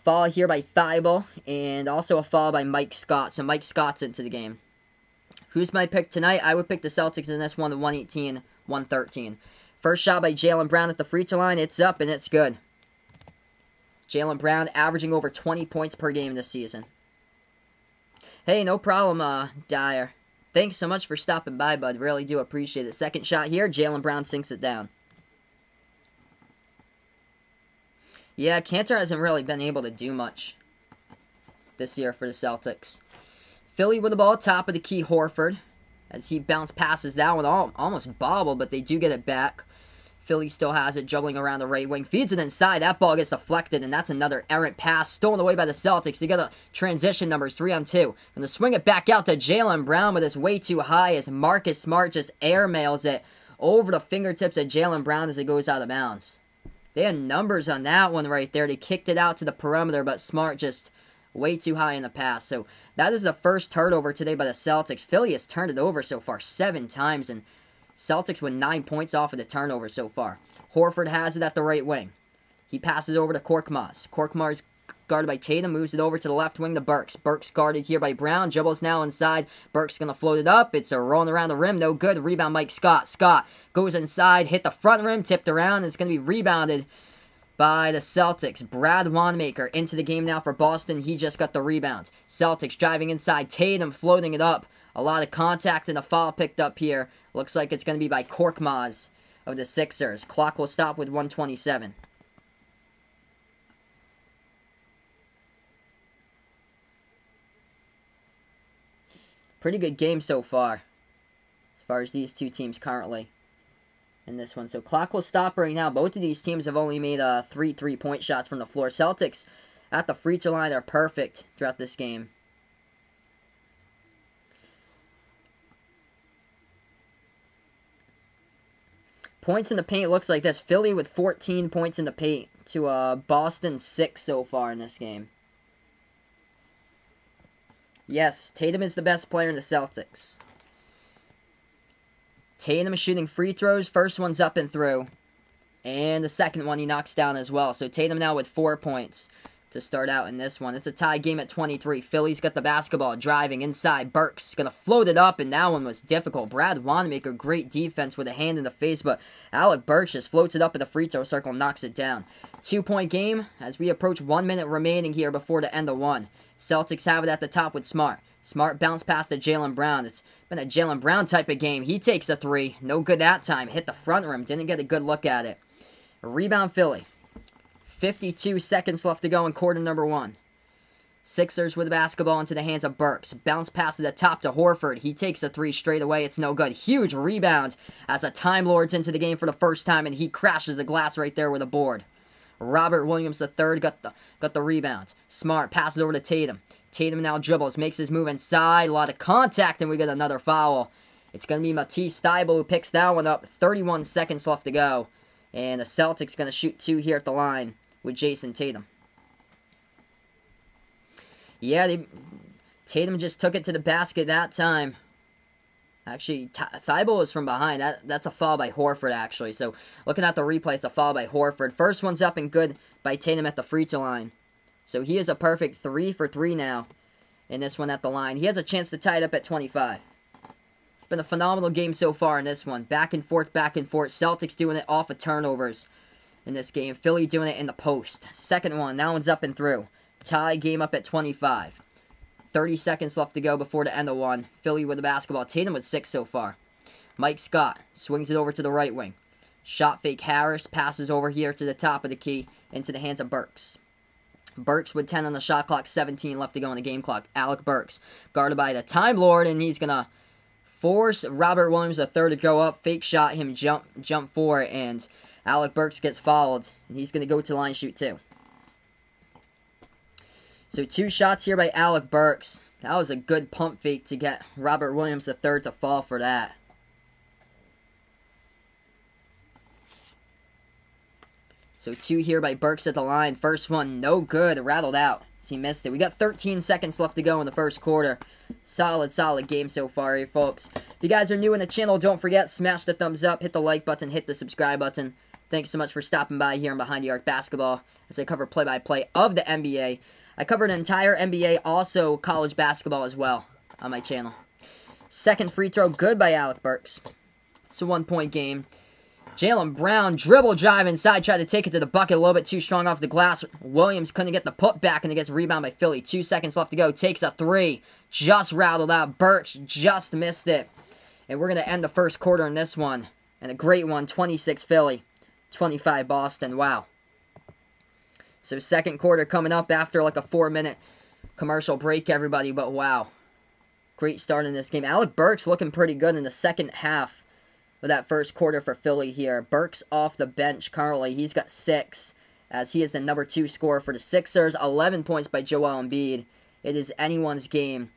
foul here by Thibault, and also a foul by Mike Scott. So Mike Scott's into the game. Who's my pick tonight? I would pick the Celtics in this one, 118-113. First shot by Jaylen Brown at the free throw line. It's up, and it's good. Jaylen Brown averaging over 20 points per game this season. Hey, no problem, Dyer. Thanks so much for stopping by, bud. Really do appreciate it. Second shot here. Jaylen Brown sinks it down. Yeah, Cantor hasn't really been able to do much this year for the Celtics. Philly with the ball, top of the key, Horford. As he bounce passes that one, almost bobbled, but they do get it back. Philly still has it, juggling around the right wing. Feeds it inside. That ball gets deflected, and that's another errant pass stolen away by the Celtics. They got the transition numbers, 3-on-2. And to swing it back out to Jaylen Brown, but it's way too high as Marcus Smart just airmails it over the fingertips of Jaylen Brown as it goes out of bounds. They had numbers on that one right there. They kicked it out to the perimeter, but Smart just way too high in the pass. So that is the first turnover today by the Celtics. Philly has turned it over so far 7 times, and Celtics with 9 points off of the turnover so far. Horford has it at the right wing. He passes over to Korkmaz. Korkmaz guarded by Tatum, moves it over to the left wing to Burks. Burks guarded here by Brown. Dribbles now inside. Burks going to float it up. It's a rolling around the rim. No good. Rebound Mike Scott. Scott goes inside, hit the front rim, tipped around. It's going to be rebounded by the Celtics. Brad Wanamaker into the game now for Boston. He just got the rebounds. Celtics driving inside. Tatum floating it up. A lot of contact and a foul picked up here. Looks like it's going to be by Korkmaz of the Sixers. Clock will stop with 1:27. Pretty good game so far as these two teams currently in this one. So clock will stop right now. Both of these teams have only made 3 3-point shots from the floor. Celtics at the free throw line are perfect throughout this game. Points in the paint looks like this. Philly with 14 points in the paint to Boston 6 so far in this game. Yes, Tatum is the best player in the Celtics. Tatum is shooting free throws. First one's up and through. And the second one he knocks down as well. So Tatum now with 4 points to start out in this one. It's a tie game at 23. Philly's got the basketball, driving inside. Burks going to float it up, and that one was difficult. Brad Wanamaker, great defense with a hand in the face, but Alec Burks just floats it up in the free throw circle, knocks it down. 2-point game as we approach 1 minute remaining here before the end of one. Celtics have it at the top with Smart. Smart bounce pass to Jaylen Brown. It's been a Jaylen Brown type of game. He takes a 3. No good that time. Hit the front rim. Didn't get a good look at it. Rebound Philly. 52 seconds left to go in quarter number 1. Sixers with the basketball into the hands of Burks. Bounce pass to the top to Horford. He takes a three straight away. It's no good. Huge rebound as a Time Lord's into the game for the first time, and he crashes the glass right there with a board. Robert Williams III got the rebound. Smart passes over to Tatum. Tatum now dribbles, makes his move inside. A lot of contact, and we get another foul. It's going to be Matisse Thybulle who picks that one up. 31 seconds left to go. And the Celtics going to shoot 2 here at the line with Jason Tatum. Yeah, Tatum just took it to the basket that time. Actually, Thybulle is from behind. That's a foul by Horford, actually. So, looking at the replay, it's a foul by Horford. First one's up and good by Tatum at the free throw line. So, he is a perfect 3 for 3 now in this one at the line. He has a chance to tie it up at 25. It's been a phenomenal game so far in this one. Back and forth, back and forth. Celtics doing it off of turnovers in this game. Philly doing it in the post. Second one, that one's up and through. Tie, game up at 25. 30 seconds left to go before the end of one. Philly with the basketball. Tatum with 6 so far. Mike Scott swings it over to the right wing. Shot fake Harris. Passes over here to the top of the key into the hands of Burks. Burks with 10 on the shot clock. 17 left to go on the game clock. Alec Burks guarded by the Time Lord, and he's going to force Robert Williams III to go up. Fake shot him jump for it, and Alec Burks gets fouled, and he's going to go to the line shoot 2. So 2 shots here by Alec Burks. That was a good pump fake to get Robert Williams III to fall for that. So 2 here by Burks at the line. First one, no good. Rattled out. He missed it. We got 13 seconds left to go in the first quarter. Solid game so far here, folks. If you guys are new in the channel, don't forget, smash the thumbs up, hit the like button, hit the subscribe button. Thanks so much for stopping by here on Behind the Arc Basketball as I cover play-by-play of the NBA. I covered an entire NBA, also college basketball as well on my channel. Second free throw, good by Alec Burks. It's a 1-point game. Jaylen Brown, dribble drive inside, tried to take it to the bucket, a little bit too strong off the glass. Williams couldn't get the putback, and it gets rebounded by Philly. 2 seconds left to go, takes a 3. Just rattled out. Burks just missed it. And we're going to end the first quarter in this one. And a great one, 26 Philly, 25 Boston. Wow. So second quarter coming up after like a 4-minute commercial break, everybody. But wow, great start in this game. Alec Burks looking pretty good in the second half of that first quarter for Philly here. Burks off the bench currently. He's got 6 as he is the number 2 scorer for the Sixers. 11 points by Joel Embiid. It is anyone's game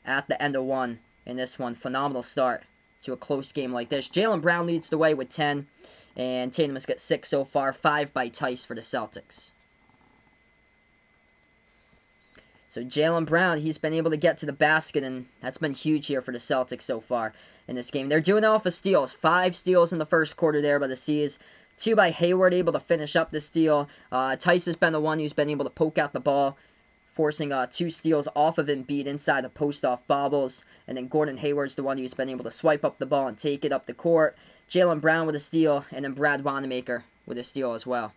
at the end of one in this one. Phenomenal start to a close game like this. Jaylen Brown leads the way with 10. And Tatum has got 6 so far. 5 by Tice for the Celtics. So Jaylen Brown, he's been able to get to the basket, and that's been huge here for the Celtics so far in this game. They're doing it off of steals. 5 steals in the first quarter there by the C's. 2 by Hayward, able to finish up the steal. Tice has been the one who's been able to poke out the ball, forcing 2 steals off of Embiid inside the post-off bobbles. And then Gordon Hayward's the one who's been able to swipe up the ball and take it up the court. Jaylen Brown with a steal, and then Brad Wanamaker with a steal as well.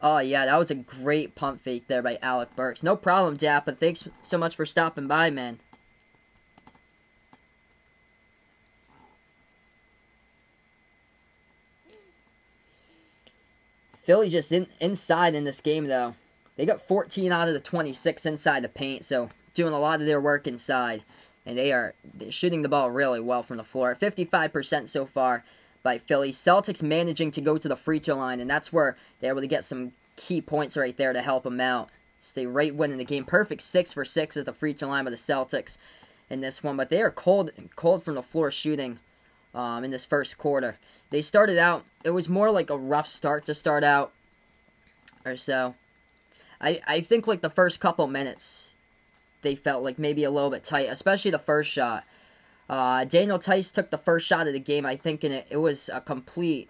Oh, yeah, that was a great pump fake there by Alec Burks. No problem, Dap, but thanks so much for stopping by, man. Philly just inside in this game, though. They got 14 out of the 26 inside the paint, so doing a lot of their work inside. And they're shooting the ball really well from the floor. 55% so far by Philly. Celtics managing to go to the free throw line, and that's where they're able to get some key points right there to help them out. Stay right winning the game. Perfect 6 for 6 at the free throw line by the Celtics in this one, but they are cold from the floor shooting in this first quarter. They started out, it was more like a rough start to start out or so. I think like the first couple minutes they felt like maybe a little bit tight, especially the first shot. Daniel Tice took the first shot of the game, I think, and it was a complete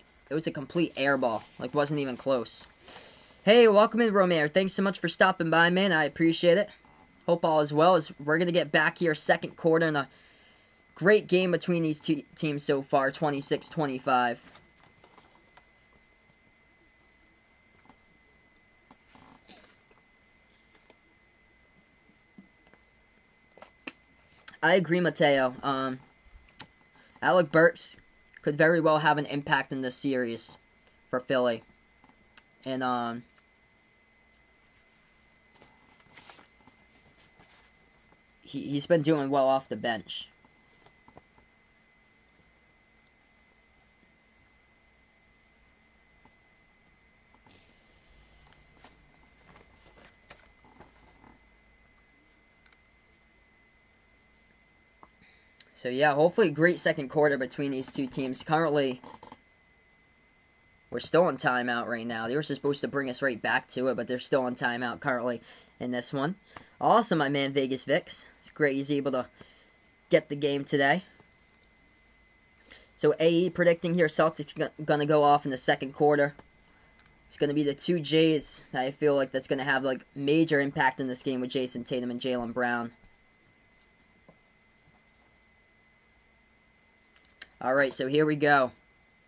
air ball. Like, wasn't even close. Hey, welcome in, Romare. Thanks so much for stopping by, man. I appreciate it. Hope all is well, as we're going to get back here second quarter in a great game between these two teams so far, 26-25. I agree, Mateo. Alec Burks could very well have an impact in this series for Philly. And he's been doing well off the bench. So yeah, hopefully great second quarter between these two teams. Currently, we're still on timeout right now. They were supposed to bring us right back to it, but they're still on timeout currently in this one. Awesome, my man Vegas Vix. It's great he's able to get the game today. So AE predicting here, Celtics going to go off in the second quarter. It's going to be the two Jays that I feel like that's going to have like major impact in this game with Jason Tatum and Jaylen Brown. Alright, so here we go.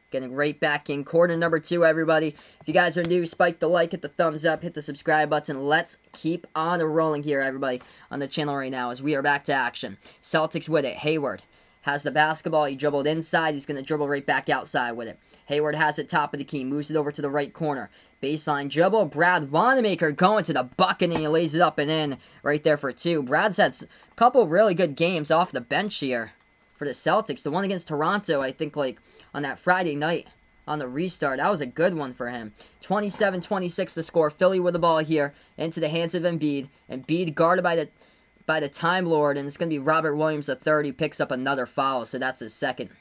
Getting right back in quarter number 2, everybody. If you guys are new, spike the like, hit the thumbs up, hit the subscribe button. Let's keep on rolling here, everybody, on the channel right now as we are back to action. Celtics with it. Hayward has the basketball. He dribbled inside. He's going to dribble right back outside with it. Hayward has it top of the key. Moves it over to the right corner. Baseline dribble. Brad Wanamaker going to the bucket, and he lays it up and in right there for 2. Brad's had a couple really good games off the bench here for the Celtics. The one against Toronto, I think, like, on that Friday night on the restart, that was a good one for him. 27-26 the score. Philly with the ball here into the hands of Embiid. Embiid guarded by the Time Lord, and it's going to be Robert Williams III who picks up another foul, so that's his second.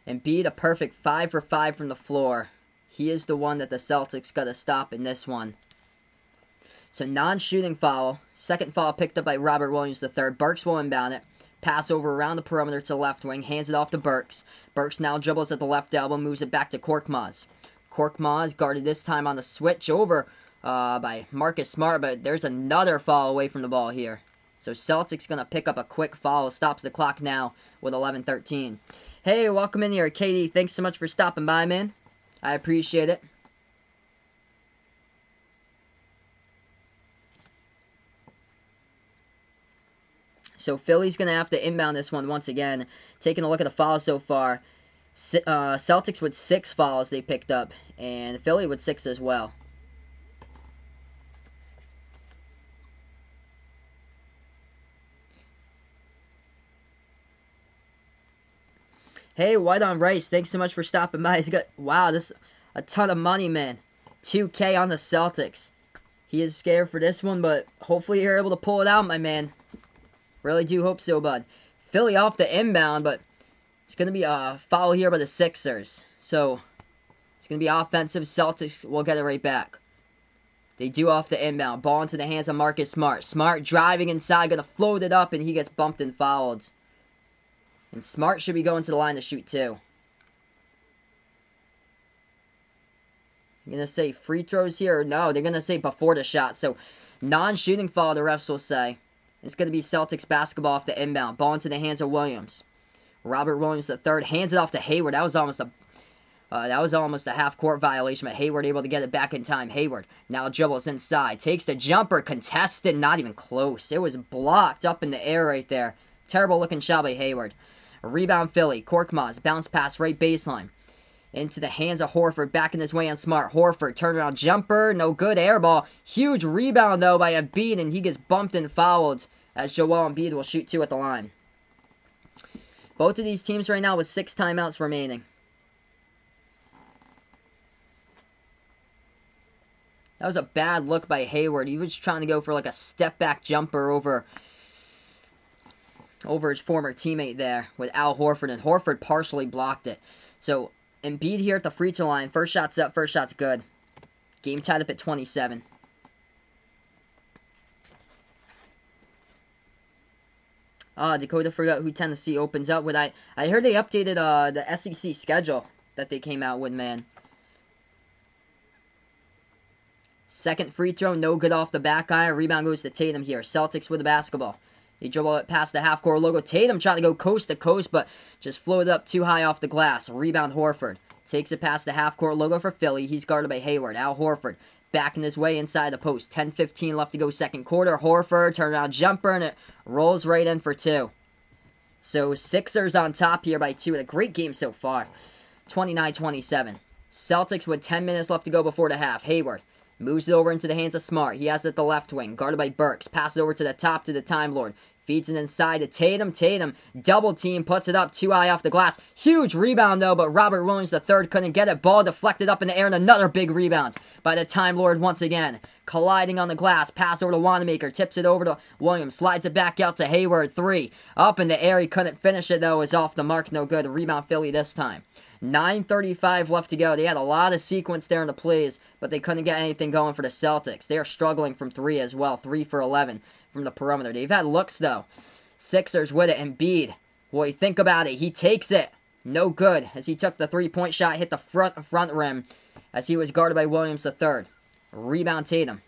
Embiid, a perfect 5 for 5 from the floor. He is the one that the Celtics got to stop in this one. So non-shooting foul. Second foul picked up by Robert Williams III. Burks will inbound it. Pass over around the perimeter to the left wing. Hands it off to Burks. Burks now dribbles at the left elbow. Moves it back to Korkmaz. Korkmaz guarded this time on the switch over by Marcus Smart. But there's another foul away from the ball here. So Celtics going to pick up a quick foul. Stops the clock now with 11-13. Hey, welcome in here, Katie. Thanks so much for stopping by, man. I appreciate it. So Philly's going to have to inbound this one once again. Taking a look at the fouls so far. Celtics with 6 fouls they picked up. And Philly with 6 as well. Hey, White on Rice. Thanks so much for stopping by. He's got, wow, this is a ton of money, man. 2K on the Celtics. He is scared for this one, but hopefully you're able to pull it out, my man. Really do hope so, bud. Philly off the inbound, but it's going to be a foul here by the Sixers. So, it's going to be offensive. Celtics will get it right back. They do off the inbound. Ball into the hands of Marcus Smart. Smart driving inside, going to float it up, and he gets bumped and fouled. And Smart should be going to the line to shoot, too. I'm going to say free throws here. No, they're going to say before the shot. So, non-shooting foul, the refs will say. It's going to be Celtics basketball off the inbound. Ball into the hands of Williams. Robert Williams III hands it off to Hayward. That was almost a half-court violation, but Hayward able to get it back in time. Hayward now dribbles inside. Takes the jumper. Contested. Not even close. It was blocked up in the air right there. Terrible-looking shot by Hayward. A rebound Philly. Korkmaz. Bounce pass right baseline. Into the hands of Horford. Backing his way on Smart. Horford. Turnaround jumper. No good. Air ball. Huge rebound, though, by Embiid, and he gets bumped and fouled as Joel Embiid will shoot 2 at the line. Both of these teams right now with 6 timeouts remaining. That was a bad look by Hayward. He was trying to go for like a step-back jumper over his former teammate there with Al Horford, and Horford partially blocked it. So, Embiid here at the free throw line. First shot's up, first shot's good. Game tied up at 27. Dakota forgot who Tennessee opens up with. I heard they updated the SEC schedule that they came out with, man. Second free throw, no good off the back iron. Rebound goes to Tatum here. Celtics with the basketball. They dribble it past the half-court logo. Tatum trying to go coast to coast, but just floated up too high off the glass. Rebound Horford. Takes it past the half-court logo for Philly. He's guarded by Hayward. Al Horford backing his way inside the post. 10-15 left to go second quarter. Horford, turnaround jumper, and it rolls right in for 2. So Sixers on top here by 2. A great game so far. 29-27. Celtics with 10 minutes left to go before the half. Hayward Moves it over into the hands of Smart. He has it at the left wing, guarded by Burks. Passes over to the top to the Time Lord. Feeds it inside to Tatum. Tatum, double team, puts it up too high off the glass. Huge rebound, though, but Robert Williams III couldn't get it. Ball deflected up in the air, and another big rebound by the Time Lord once again. Colliding on the glass. Pass over to Wanamaker. Tips it over to Williams. Slides it back out to Hayward. 3. Up in the air. He couldn't finish it, though. Is off the mark. No good. Rebound Philly this time. 9:35 left to go. They had a lot of sequence there in the plays, but they couldn't get anything going for the Celtics. They are struggling from 3 as well. 3 for 11 from the perimeter. They've had looks, though. Sixers with it. Embiid. Boy, think about it. He takes it. No good, as he took the three-point shot, hit the front rim, as he was guarded by Williams III. Rebound Tatum.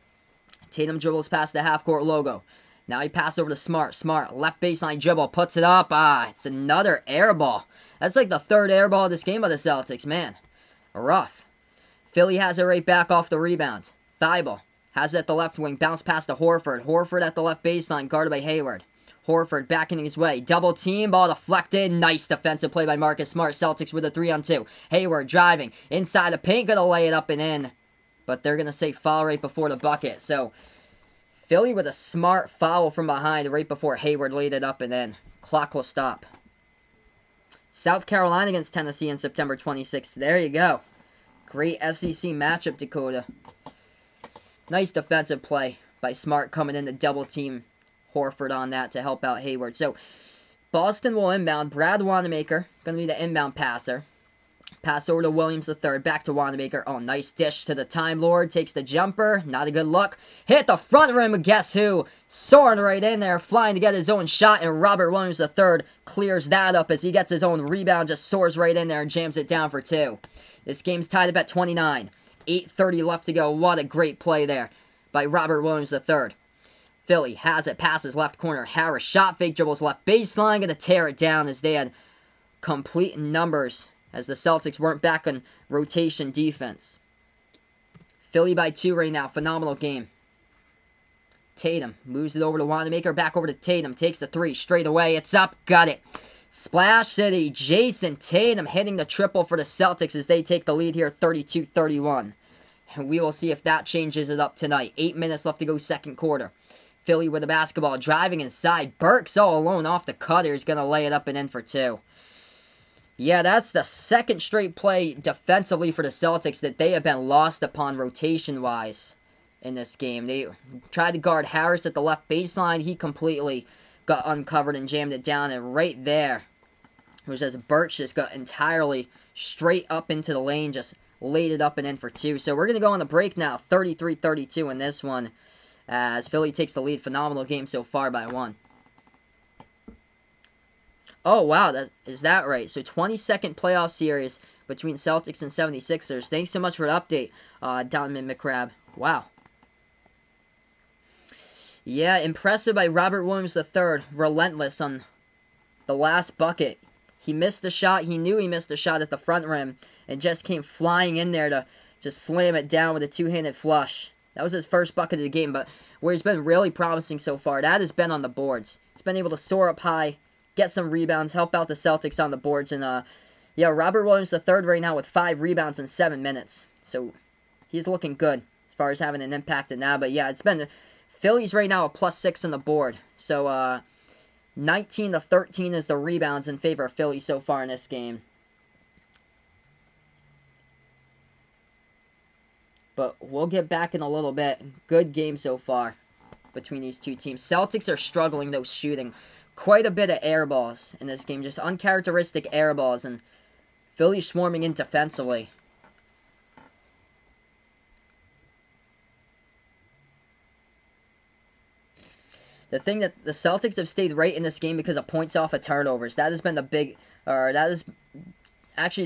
Tatum dribbles past the half-court logo. Now he passes over to Smart. Smart, left baseline dribble, puts it up. It's another air ball. That's like the third air ball of this game by the Celtics, man. Rough. Philly has it right back off the rebound. Thibault has it at the left wing, bounce past to Horford. Horford at the left baseline, guarded by Hayward. Horford backing his way. Double team, ball deflected. Nice defensive play by Marcus Smart. Celtics with a 3-on-2. Hayward driving inside the paint, gonna lay it up and in. But they're gonna say foul right before the bucket. So Philly with a smart foul from behind right before Hayward laid it up and in. Clock will stop. South Carolina against Tennessee on September 26th. There you go. Great SEC matchup, Dakota. Nice defensive play by Smart coming in to double team Horford on that to help out Hayward. So Boston will inbound. Brad Wanamaker going to be the inbound passer. Pass over to Williams III. Back to Wanamaker. Oh, nice dish to the Time Lord. Takes the jumper. Not a good look. Hit the front rim. Guess who? Soaring right in there. Flying to get his own shot. And Robert Williams III clears that up as he gets his own rebound. Just soars right in there and jams it down for 2. This game's tied up at 29. 8:30 left to go. What a great play there by Robert Williams III. Philly has it. Passes left corner. Harris shot fake, dribbles left baseline. Going to tear it down as they had complete numbers as the Celtics weren't back on rotation defense. Philly by 2 right now. Phenomenal game. Tatum moves it over to Wanamaker. Back over to Tatum. Takes the 3 straight away. It's up. Got it. Splash City. Jason Tatum hitting the triple for the Celtics as they take the lead here 32-31. And we will see if that changes it up tonight. 8 minutes left to go second quarter. Philly with the basketball. Driving inside. Burks all alone off the cutter. Is going to lay it up and in for 2. Yeah, that's the second straight play defensively for the Celtics that they have been lost upon rotation-wise in this game. They tried to guard Harris at the left baseline. He completely got uncovered and jammed it down. And right there, it was just Burks just got entirely straight up into the lane, just laid it up and in for 2. So we're going to go on the break now, 33-32 in this one, as Philly takes the lead. Phenomenal game so far by 1. Oh, wow, is that right? So 22nd playoff series between Celtics and 76ers. Thanks so much for the update, Donovan McCrabb. Wow. Yeah, impressive by Robert Williams III. Relentless on the last bucket. He missed the shot. He knew he missed the shot at the front rim and just came flying in there to just slam it down with a two-handed flush. That was his first bucket of the game, but where he's been really promising so far, that has been on the boards. He's been able to soar up high, get some rebounds, help out the Celtics on the boards. And, yeah, Robert Williams III right now with 5 rebounds in 7 minutes. So he's looking good as far as having an impact in that. But, yeah, it's been Phillies right now a +6 on the board. So 19-13 is the rebounds in favor of Philly so far in this game. But we'll get back in a little bit. Good game so far between these two teams. Celtics are struggling, though, shooting quite a bit of air balls in this game. Just uncharacteristic air balls. And Philly swarming in defensively. The thing that the Celtics have stayed right in this game because of points off of turnovers. That has been the big, it's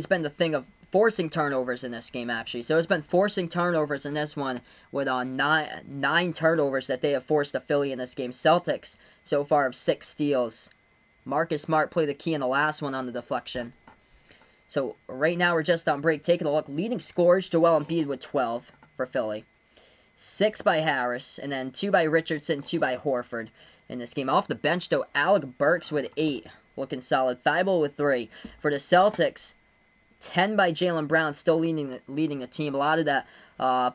been the thing of forcing turnovers in this game, actually. So it's been forcing turnovers in this one with 9 turnovers that they have forced the Philly in this game. Celtics so far have 6 steals. Marcus Smart played the key in the last one on the deflection. So right now we're just on break. Taking a look. Leading scorers, Joel Embiid with 12 for Philly. 6 by Harris, and then 2 by Richardson, 2 by Horford in this game. Off the bench, though, Alec Burks with 8, looking solid. Thibault with 3. For the Celtics, 10 by Jaylen Brown, still leading the team. A lot of that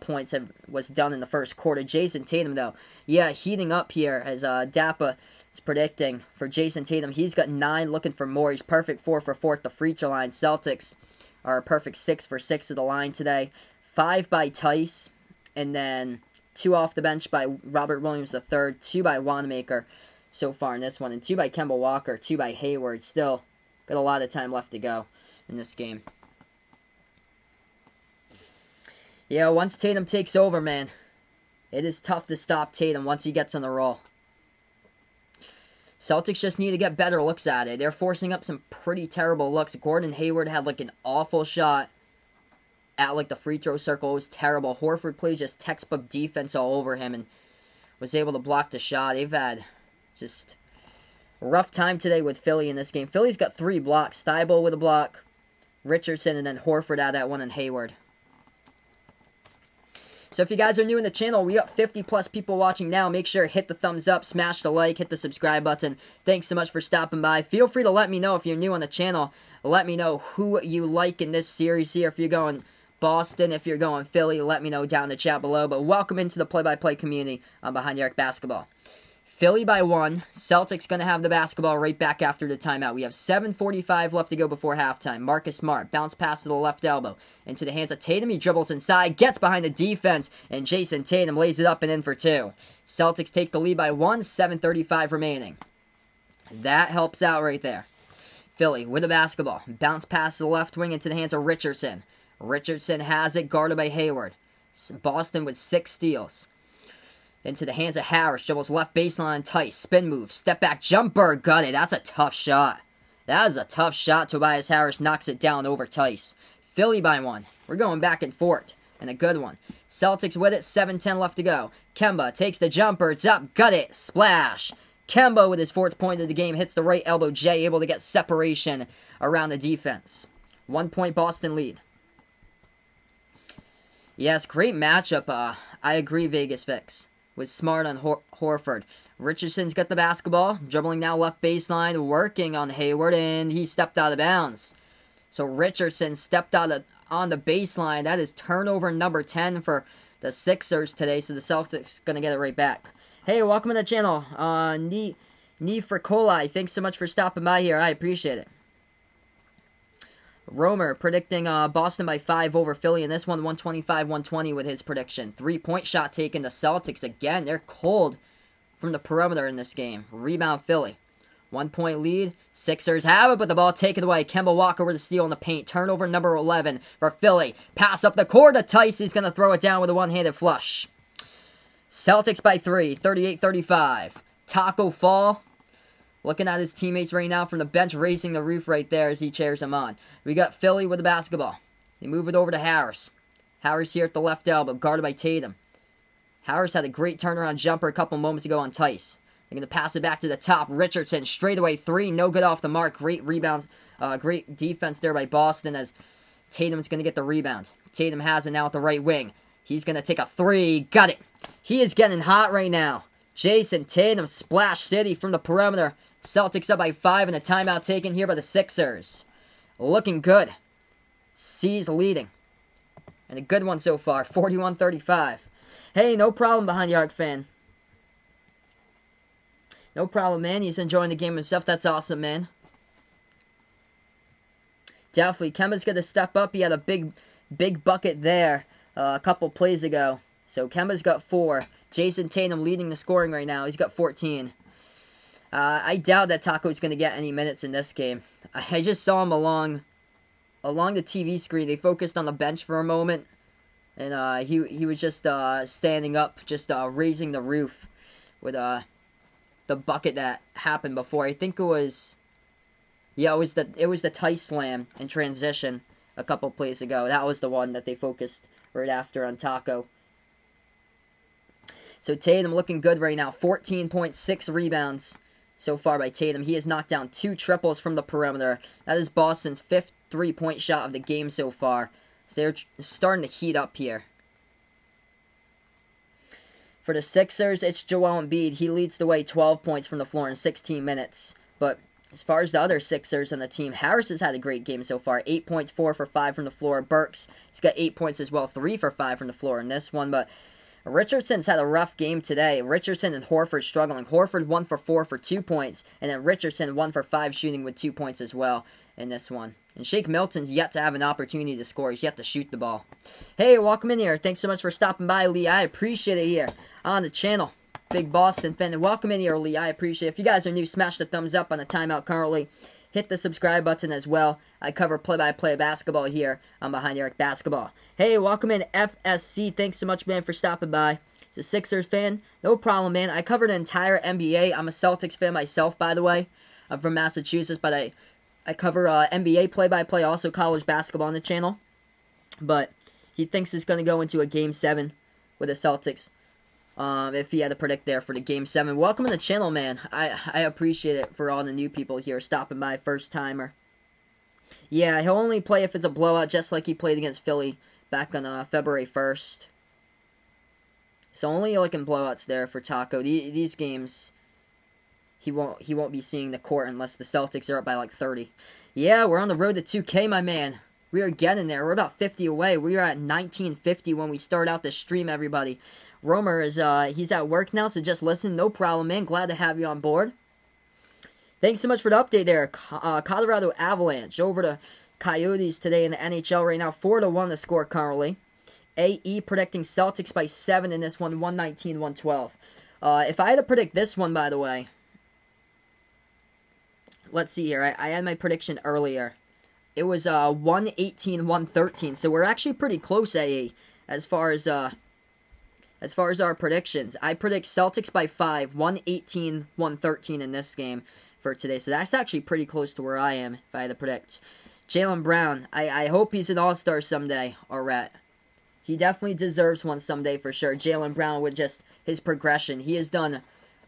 points was done in the first quarter. Jason Tatum, though, yeah, heating up here as Dappa is predicting for Jason Tatum. He's got 9, looking for more. He's perfect 4 for 4 at the free throw line. Celtics are a perfect 6 for 6 at the line today. 5 by Tice, and then 2 off the bench by Robert Williams III, 2 by Wanamaker so far in this one, and 2 by Kemba Walker, 2 by Hayward. Still got a lot of time left to go in this game. Yeah, once Tatum takes over, man, it is tough to stop Tatum once he gets on the roll. Celtics just need to get better looks at it. They're forcing up some pretty terrible looks. Gordon Hayward had like an awful shot at like the free throw circle. It was terrible. Horford played just textbook defense all over him and was able to block the shot. They've had just a rough time today with Philly in this game. Philly's got 3 blocks. Thibault with a block, Richardson, and then Horford out at one, and Hayward. So if you guys are new in the channel, we got 50 plus people watching now. Make sure to hit the thumbs up, smash the like, hit the subscribe button. Thanks so much for stopping by. Feel free to let me know if you're new on the channel. Let me know who you like in this series here. If you're going Boston, if you're going Philly, let me know down in the chat below. But welcome into the play-by-play community on Behind the Arc Basketball. Philly by 1. Celtics going to have the basketball right back after the timeout. We have 7:45 left to go before halftime. Marcus Smart, bounce pass to the left elbow. Into the hands of Tatum. He dribbles inside, gets behind the defense, and Jason Tatum lays it up and in for 2. Celtics take the lead by 1, 7:35 remaining. That helps out right there. Philly with the basketball. Bounce pass to the left wing into the hands of Richardson. Richardson has it, guarded by Hayward. Boston with 6 steals. Into the hands of Harris. Dribbles left baseline, tight. Spin move. Step back jumper. Got it. That's a tough shot. That is a tough shot. Tobias Harris knocks it down over Tice. Philly by 1. We're going back and forth. And a good one. Celtics with it. 7:10 left to go. Kemba takes the jumper. It's up. Got it. Splash. Kemba with his 4th point of the game. Hits the right elbow. Jay able to get separation around the defense. 1 point Boston lead. Yes, great matchup. I agree, Vegas Fix. With Smart on Horford. Richardson's got the basketball. Dribbling now left baseline. Working on Hayward. And he stepped out of bounds. So Richardson stepped out on the baseline. That is turnover number 10 for the Sixers today. So the Celtics going to get it right back. Hey, welcome to the channel. Need for Coli. Thanks so much for stopping by here. I appreciate it. Romer predicting Boston by 5 over Philly in this one, 125-120 with his prediction. 3-point shot taken. The Celtics, again, they're cold from the perimeter in this game. Rebound Philly. 1 point lead. Sixers have it, but the ball taken away. Kemba Walker with a steal in the paint. Turnover number 11 for Philly. Pass up the court to Tice. He's going to throw it down with a one-handed flush. Celtics by 3, 38-35. Taco Fall. Looking at his teammates right now from the bench, raising the roof right there as he cheers him on. We got Philly with the basketball. They move it over to Harris. Harris here at the left elbow, guarded by Tatum. Harris had a great turnaround jumper a couple moments ago on Tice. They're going to pass it back to the top. Richardson, straightaway 3, no good off the mark. Great rebounds, great defense there by Boston as Tatum's going to get the rebounds. Tatum has it now at the right wing. He's going to take a 3. Got it. He is getting hot right now. Jason Tatum, Splash City from the perimeter. Celtics up by 5 and a timeout taken here by the Sixers. Looking good. C's leading. And a good one so far, 41-35. Hey, no problem, Behind the Arc fan. No problem, man. He's enjoying the game himself. That's awesome, man. Definitely. Kemba's going to step up. He had a big bucket there a couple plays ago. So Kemba's got 4. Jason Tatum leading the scoring right now. He's got 14. I doubt that Taco's going to get any minutes in this game. I just saw him along the TV screen. They focused on the bench for a moment. And he was just standing up, just raising the roof with the bucket that happened before. I think it was... Yeah, it was the Tice slam in transition a couple plays ago. That was the one that they focused right after on Taco. So Tatum looking good right now. 14.6 rebounds so far by Tatum. He has knocked down 2 triples from the perimeter. That is Boston's 5th 3-point shot of the game so far. So they're starting to heat up here. For the Sixers, it's Joel Embiid. He leads the way, 12 points from the floor in 16 minutes. But As far as the other Sixers on the team, Harris has had a great game so far. 8 points, 4 for 5 from the floor. Burks, he's got 8 points as well, 3 for 5 from the floor in this one. But Richardson's had a rough game today. Richardson and Horford struggling. Horford 1 for 4 for 2 points. And then Richardson 1 for 5 shooting with 2 points as well in this one. And Shake Milton's yet to have an opportunity to score. He's yet to shoot the ball. Hey, welcome in here. Thanks so much for stopping by, Lee. I appreciate it here on the channel. Big Boston fan. And welcome in here, Lee. I appreciate it. If you guys are new, smash the thumbs up on the timeout currently. Hit the subscribe button as well. I cover play-by-play basketball here on Behind the Arc Basketball. Hey, welcome in, FSC. Thanks so much, man, for stopping by. As a Sixers fan, no problem, man. I covered an entire NBA. I'm a Celtics fan myself, by the way. I'm from Massachusetts, but I cover NBA play-by-play, also college basketball on the channel. But he thinks it's going to go into a Game 7 with the Celtics. If he had to predict there for the Game 7. Welcome to the channel, man. I appreciate it for all the new people here stopping by, first timer. Yeah, he'll only play if it's a blowout, just like he played against Philly back on February 1st. So only like in blowouts there for Taco. These games, he won't be seeing the court unless the Celtics are up by like 30. Yeah, we're on the road to 2K, my man. We are getting there. We're about 50 away. We are at 1950 when we start out the stream, everybody. Romer is, he's at work now, so just listen. No problem, man. Glad to have you on board. Thanks so much for the update there. Colorado Avalanche over to Coyotes today in the NHL right now. 4-1 the score currently. AE predicting Celtics by 7 in this one, 119-112. If I had to predict this one, by the way, let's see here. I had my prediction earlier. It was 118-113, so we're actually pretty close, AE, as far as our predictions. I predict Celtics by 5, 118-113 in this game for today. So that's actually pretty close to where I am if I had to predict. Jaylen Brown, I hope he's an all-star someday, or Rhett. He definitely deserves one someday for sure. Jaylen Brown with just his progression. He has done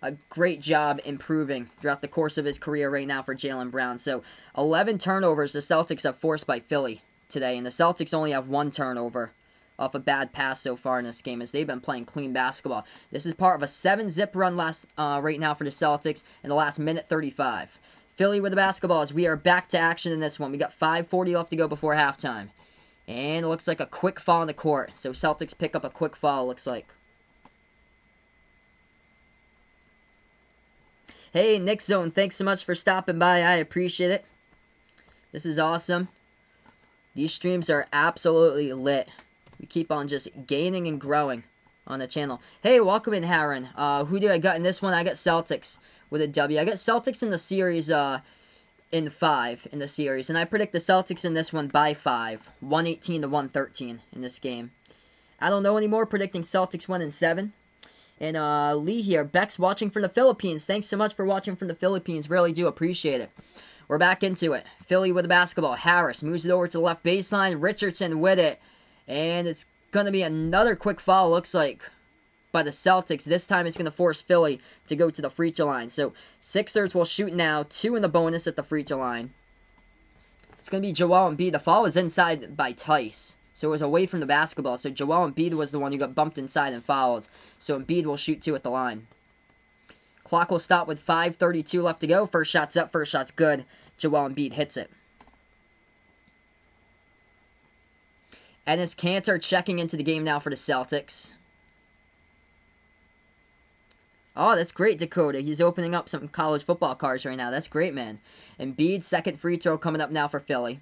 a great job improving throughout the course of his career right now for Jaylen Brown. So 11 turnovers the Celtics have forced by Philly today. And the Celtics only have 1 turnover off a bad pass so far in this game as they've been playing clean basketball. This is part of a 7-zip run right now for the Celtics in the last minute 35. Philly with the basketball as we are back to action in this one. We got 5:40 left to go before halftime. And it looks like a quick fall in the court. So Celtics pick up a quick fall, looks like. Hey, Nick Zone, thanks so much for stopping by. I appreciate it. This is awesome. These streams are absolutely lit. We keep on just gaining and growing on the channel. Hey, welcome in, Harren. Who do I got in this one? I got Celtics with a W. I got Celtics in the series in 5 in the series. And I predict the Celtics in this one by 5. 118-113 in this game. I don't know anymore. Predicting Celtics 1 in 7. And Lee here. Beck's watching from the Philippines. Thanks so much for watching from the Philippines. Really do appreciate it. We're back into it. Philly with the basketball. Harris moves it over to the left baseline. Richardson with it. And it's going to be another quick foul, looks like, by the Celtics. This time it's going to force Philly to go to the free throw line. So Sixers will shoot now. 2 in the bonus at the free throw line. It's going to be Joel Embiid. The foul was inside by Tice. So it was away from the basketball. So Joel Embiid was the one who got bumped inside and fouled. So Embiid will shoot 2 at the line. Clock will stop with 5:32 left to go. First shot's up. First shot's good. Joel Embiid hits it. Enes Kanter checking into the game now for the Celtics. Oh, that's great, Dakota. He's opening up some college football cards right now. That's great, man. Embiid, second free throw coming up now for Philly.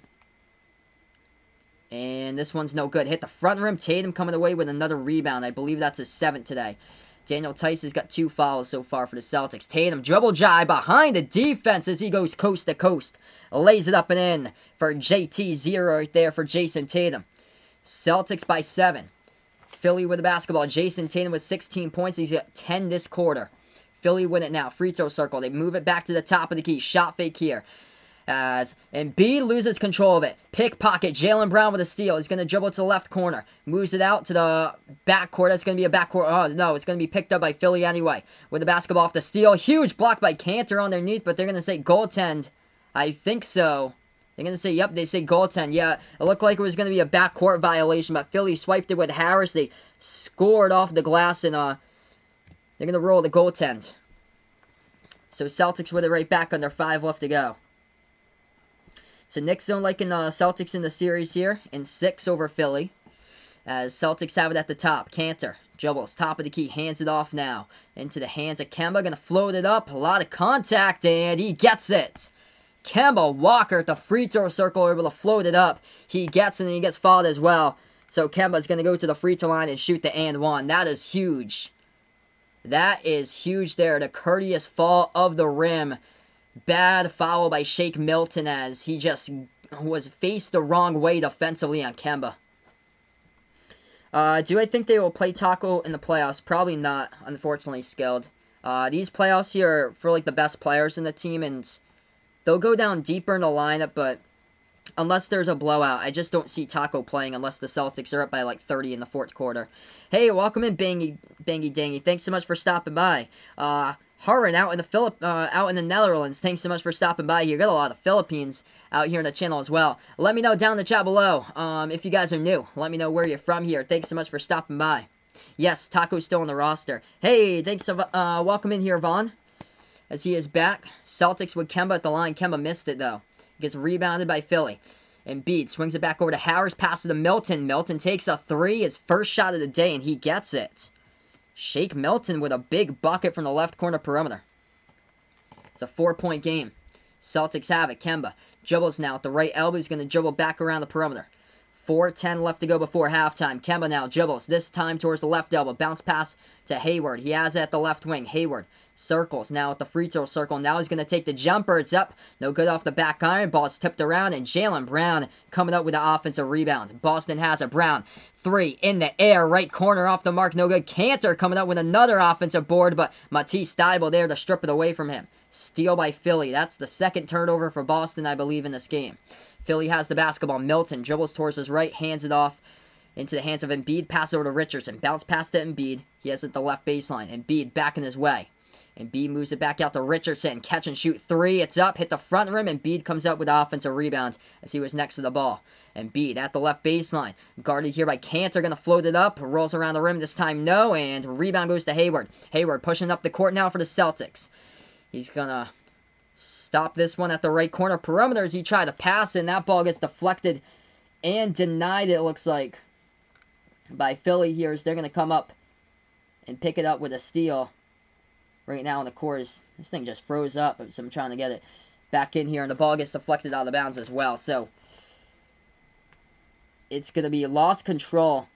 And this one's no good. Hit the front rim. Tatum coming away with another rebound. I believe that's his 7th today. Daniel Tice has got 2 fouls so far for the Celtics. Tatum dribble drive behind the defense as he goes coast to coast. Lays it up and in for JT. 0 right there for Jason Tatum. Celtics by 7. Philly with the basketball. Jason Tatum with 16 points. He's got 10 this quarter. Philly win it now. Free throw circle. They move it back to the top of the key. Shot fake here. As Embiid loses control of it. Pickpocket. Jaylen Brown with a steal. He's going to dribble to the left corner. Moves it out to the backcourt. That's going to be a backcourt. Oh, no. It's going to be picked up by Philly anyway. With the basketball off the steal. Huge block by Kanter underneath, but they're going to say goaltend. I think so. They're going to say, yep, they say goaltend. Yeah, it looked like it was going to be a backcourt violation, but Philly swiped it with Harris. They scored off the glass, and they're going to roll the goaltend. So Celtics with it right back under 5 left to go. So Knicks don't liking Celtics in the series here in 6 over Philly. As Celtics have it at the top. Cantor dribbles, top of the key, hands it off now. Into the hands of Kemba, gonna float it up. A lot of contact, and he gets it. Kemba Walker at the free throw circle, able to float it up. He gets it, and he gets fouled as well. So Kemba's gonna go to the free throw line and shoot the and one. That is huge. That is huge there. The courteous fall of the rim. Bad foul by Shake Milton as he just was faced the wrong way defensively on Kemba. Do I think they will play Taco in the playoffs? Probably not, unfortunately, Skilled. These playoffs here are for like the best players in the team, and they'll go down deeper in the lineup, but unless there's a blowout, I just don't see Taco playing unless the Celtics are up by like 30 in the fourth quarter. Hey, welcome in, Bangy Dangy. Thanks so much for stopping by. Harren out in the Netherlands. Thanks so much for stopping by here. Got a lot of Philippines out here in the channel as well. Let me know down in the chat below if you guys are new. Let me know where you're from here. Thanks so much for stopping by. Yes, Taco's still on the roster. Hey, thanks for welcome in here, Vaughn. As he is back. Celtics with Kemba at the line. Kemba missed it though. Gets rebounded by Philly. Embiid swings it back over to Harris. Passes to Milton. Milton takes a 3. His first shot of the day, and he gets it. Shake Milton with a big bucket from the left corner perimeter. It's a 4-point game. Celtics have it. Kemba dribbles now at the right elbow. He's going to dribble back around the perimeter. 4:10 left to go before halftime. Kemba now dribbles. This time towards the left elbow. Bounce pass to Hayward. He has it at the left wing. Hayward circles now at the free throw circle. Now he's going to take the jumper. It's up. No good off the back iron. Ball's tipped around. And Jaylen Brown coming up with the offensive rebound. Boston has it. Brown. 3 in the air. Right corner off the mark. No good. Cantor coming up with another offensive board. But Matisse Thybulle there to strip it away from him. Steal by Philly. That's the second turnover for Boston, I believe, in this game. Philly has the basketball. Milton dribbles towards his right. Hands it off into the hands of Embiid. Pass over to Richardson. Bounce pass to Embiid. He has it at the left baseline. Embiid back in his way. Embiid moves it back out to Richardson. Catch and shoot 3. It's up. Hit the front rim. Embiid comes up with the offensive rebound as he was next to the ball. Embiid at the left baseline. Guarded here by Cantor. Going to float it up. Rolls around the rim. This time no. And rebound goes to Hayward. Hayward pushing up the court now for the Celtics. He's going to stop this one at the right corner perimeter as he tried to pass it. And that ball gets deflected and denied, it looks like, by Philly here as they're going to come up and pick it up with a steal. Right now in the court, this thing just froze up, so I'm trying to get it back in here, and the ball gets deflected out of bounds as well. So it's going to be lost control.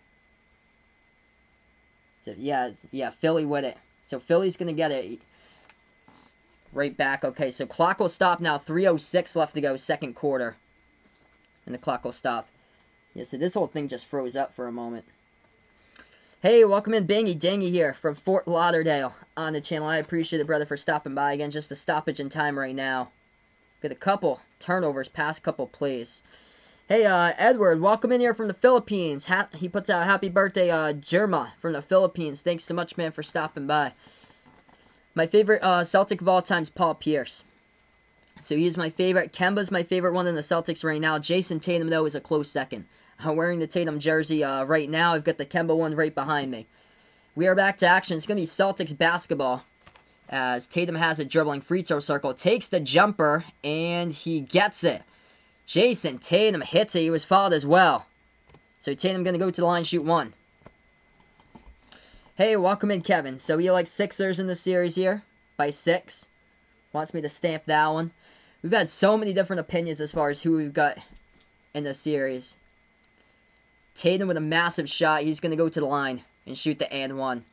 So yeah, Philly with it. So Philly's going to get it right back. Okay, so clock will stop now. 3:06 left to go, second quarter, and the clock will stop. Yeah, so this whole thing just froze up for a moment. Hey, welcome in, Bangy Dangy here from Fort Lauderdale on the channel. I appreciate it, brother, for stopping by again. Just a stoppage in time right now. Got a couple turnovers, past couple plays. Hey, Edward, welcome in here from the Philippines. He puts out happy birthday, Jerma from the Philippines. Thanks so much, man, for stopping by. My favorite Celtic of all time is Paul Pierce. So he's my favorite. Kemba's my favorite one in the Celtics right now. Jason Tatum, though, is a close second. I'm wearing the Tatum jersey right now. I've got the Kemba one right behind me. We are back to action. It's going to be Celtics basketball as Tatum has it dribbling free throw circle. Takes the jumper, and he gets it. Jason Tatum hits it. He was fouled as well. So Tatum going to go to the line, shoot 1. Hey, welcome in, Kevin. So you like Sixers in the series here by 6. Wants me to stamp that one. We've had so many different opinions as far as who we've got in the series. Tatum with a massive shot. He's going to go to the line and shoot the and one.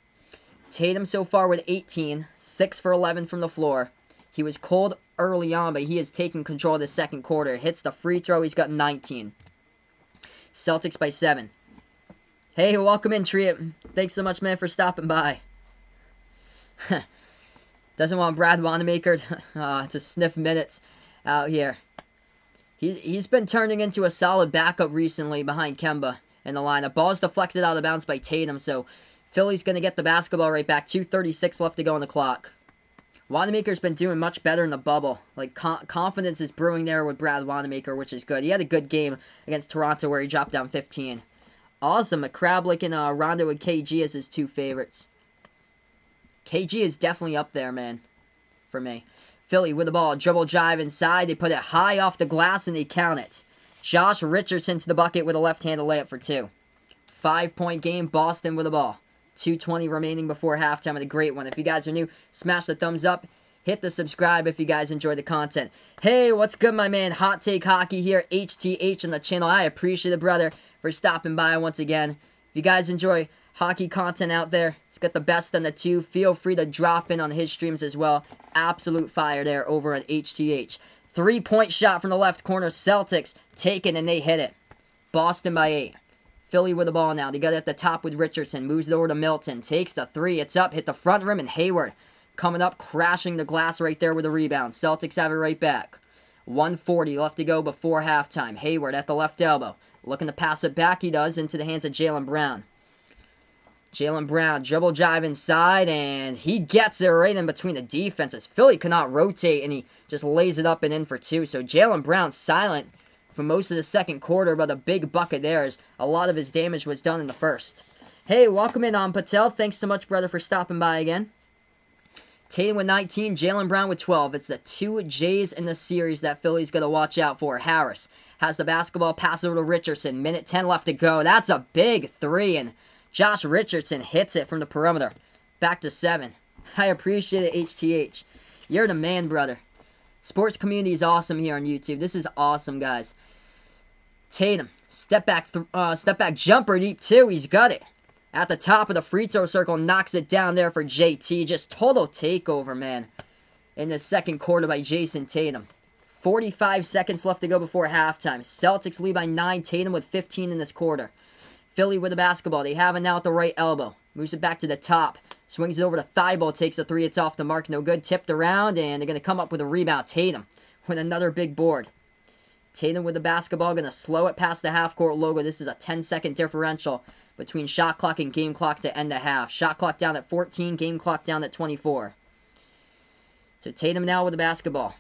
Tatum so far with 18, 6 for 11 from the floor. He was cold early on, but he has taken control of the second quarter. Hits the free throw. He's got 19. Celtics by 7. Hey, welcome in, Tripp. Thanks so much, man, for stopping by. Doesn't want Brad Wanamaker to sniff minutes out here. He's been turning into a solid backup recently behind Kemba in the lineup. Ball's deflected out of bounds by Tatum, so Philly's going to get the basketball right back. 2:36 left to go on the clock. Wanamaker's been doing much better in the bubble. Like, confidence is brewing there with Brad Wanamaker, which is good. He had a good game against Toronto where he dropped down 15. Awesome. McCrabblick and Rondo and KG as his 2 favorites. KG is definitely up there, man. for me. Philly with the ball, dribble drive inside. They put it high off the glass and they count it. Josh Richardson to the bucket with a left-handed layup for 2. 5-point game, Boston with the ball. 2:20 remaining before halftime, and a great one. If you guys are new, smash the thumbs up. Hit the subscribe if you guys enjoy the content. Hey, what's good, my man? Hot Take Hockey here, HTH on the channel. I appreciate it, brother, for stopping by once again. If you guys enjoy hockey content out there, it's got the best on the two. Feel free to drop in on his streams as well. Absolute fire there over on HTH. 3-point shot from the left corner. Celtics take it, and they hit it. Boston by 8. Philly with the ball now. They got it at the top with Richardson. Moves it over to Milton. Takes the 3. It's up. Hit the front rim, and Hayward coming up, crashing the glass right there with a rebound. Celtics have it right back. 1:40 left to go before halftime. Hayward at the left elbow. Looking to pass it back, he does, into the hands of Jaylen Brown. Jaylen Brown, dribble drive inside, and he gets it right in between the defenses. Philly cannot rotate, and he just lays it up and in for 2. So Jaylen Brown silent for most of the second quarter, but a big bucket there as a lot of his damage was done in the first. Hey, welcome in on Patel. Thanks so much, brother, for stopping by again. Tatum with 19, Jaylen Brown with 12. It's the 2 J's in the series that Philly's going to watch out for. Harris has the basketball, pass over to Richardson. Minute 10 left to go. That's a big 3, and Josh Richardson hits it from the perimeter. Back to 7. I appreciate it, HTH. You're the man, brother. Sports community is awesome here on YouTube. This is awesome, guys. Tatum, step back jumper deep, too. He's got it. At the top of the free throw circle, knocks it down there for JT. Just total takeover, man, in the second quarter by Jason Tatum. 45 seconds left to go before halftime. Celtics lead by 9. Tatum with 15 in this quarter. Philly with the basketball. They have it now at the right elbow. Moves it back to the top. Swings it over to Thibault. Takes a 3. It's off the mark. No good. Tipped around, and they're going to come up with a rebound. Tatum with another big board. Tatum with the basketball. Going to slow it past the half-court logo. This is a 10-second differential between shot clock and game clock to end the half. Shot clock down at 14. Game clock down at 24. So Tatum now with the basketball.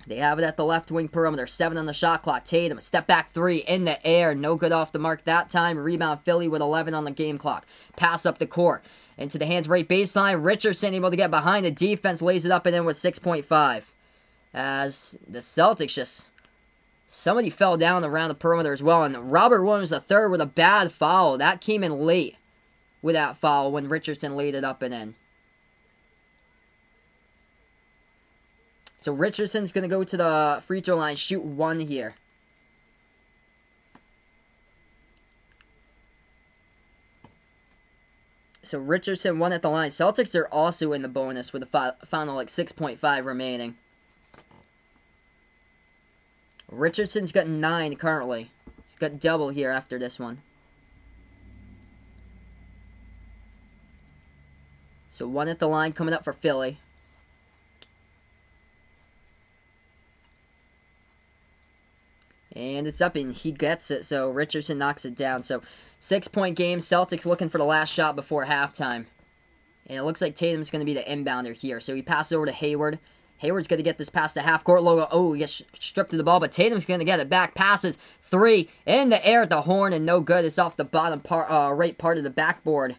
They have it at the left wing perimeter. 7 on the shot clock. Tatum, step back 3 in the air. No good off the mark that time. Rebound Philly with 11 on the game clock. Pass up the court. Into the hands right baseline. Richardson able to get behind the defense. Lays it up and in with 6.5. As the Celtics just... Somebody fell down around the perimeter as well. And Robert Williams III with a bad foul. That came in late with that foul when Richardson laid it up and in. So Richardson's going to go to the free throw line, shoot 1 here. So Richardson 1 at the line. Celtics are also in the bonus with a final like 6.5 remaining. Richardson's got 9 currently. He's got double here after this one. So 1 at the line coming up for Philly. And it's up, and he gets it, so Richardson knocks it down. So, 6-point game. Celtics looking for the last shot before halftime. And it looks like Tatum's going to be the inbounder here. So, he passes over to Hayward. Hayward's going to get this past the half-court logo. Oh, he gets stripped of the ball, but Tatum's going to get it back. Passes 3 in the air at the horn, and no good. It's off the bottom part, right part of the backboard,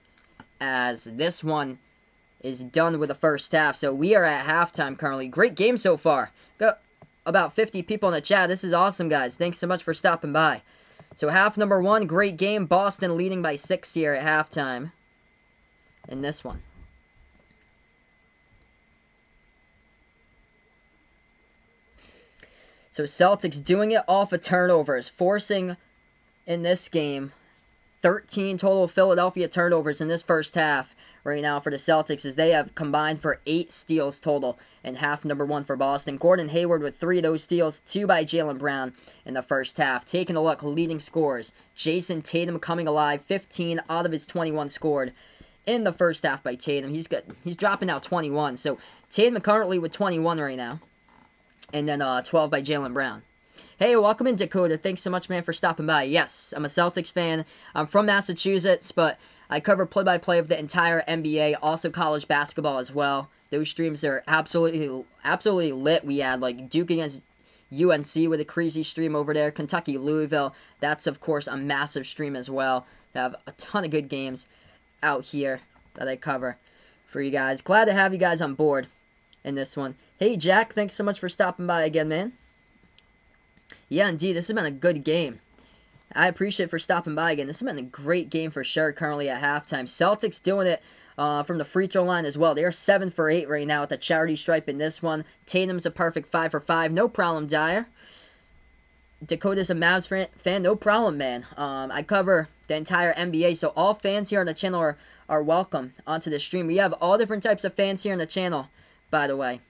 as this one is done with the first half. So, we are at halftime currently. Great game so far. Go. About 50 people in the chat. This is awesome, guys. Thanks so much for stopping by. So half number 1, great game. Boston leading by 6 here at halftime in this one. So Celtics doing it off of turnovers, forcing in this game 13 total Philadelphia turnovers in this first half. Right now for the Celtics, as they have combined for 8 steals total in half number 1 for Boston. Gordon Hayward with 3 of those steals, 2 by Jaylen Brown in the first half. Taking a look, leading scorers. Jason Tatum coming alive, 15 out of his 21 scored in the first half by Tatum. He's dropping now 21. So Tatum currently with 21 right now. And then 12 by Jaylen Brown. Hey, welcome in, Dakota. Thanks so much, man, for stopping by. Yes, I'm a Celtics fan. I'm from Massachusetts, but I cover play-by-play of the entire NBA, also college basketball as well. Those streams are absolutely lit. We had like Duke against UNC with a crazy stream over there. Kentucky, Louisville. That's, of course, a massive stream as well. They have a ton of good games out here that I cover for you guys. Glad to have you guys on board. in this one. Hey, Jack, thanks so much for stopping by again, man. Yeah, indeed, this has been a good game. I appreciate it for stopping by again. This has been a great game for sure currently at halftime. Celtics doing it from the free throw line as well. They are 7 for 8 right now with the charity stripe in this one. Tatum's a perfect 5 for 5. No problem, Dyer. Dakota's a Mavs fan. No problem, man. I cover the entire NBA, so all fans here on the channel are welcome onto the stream. We have all different types of fans here on the channel, by the way.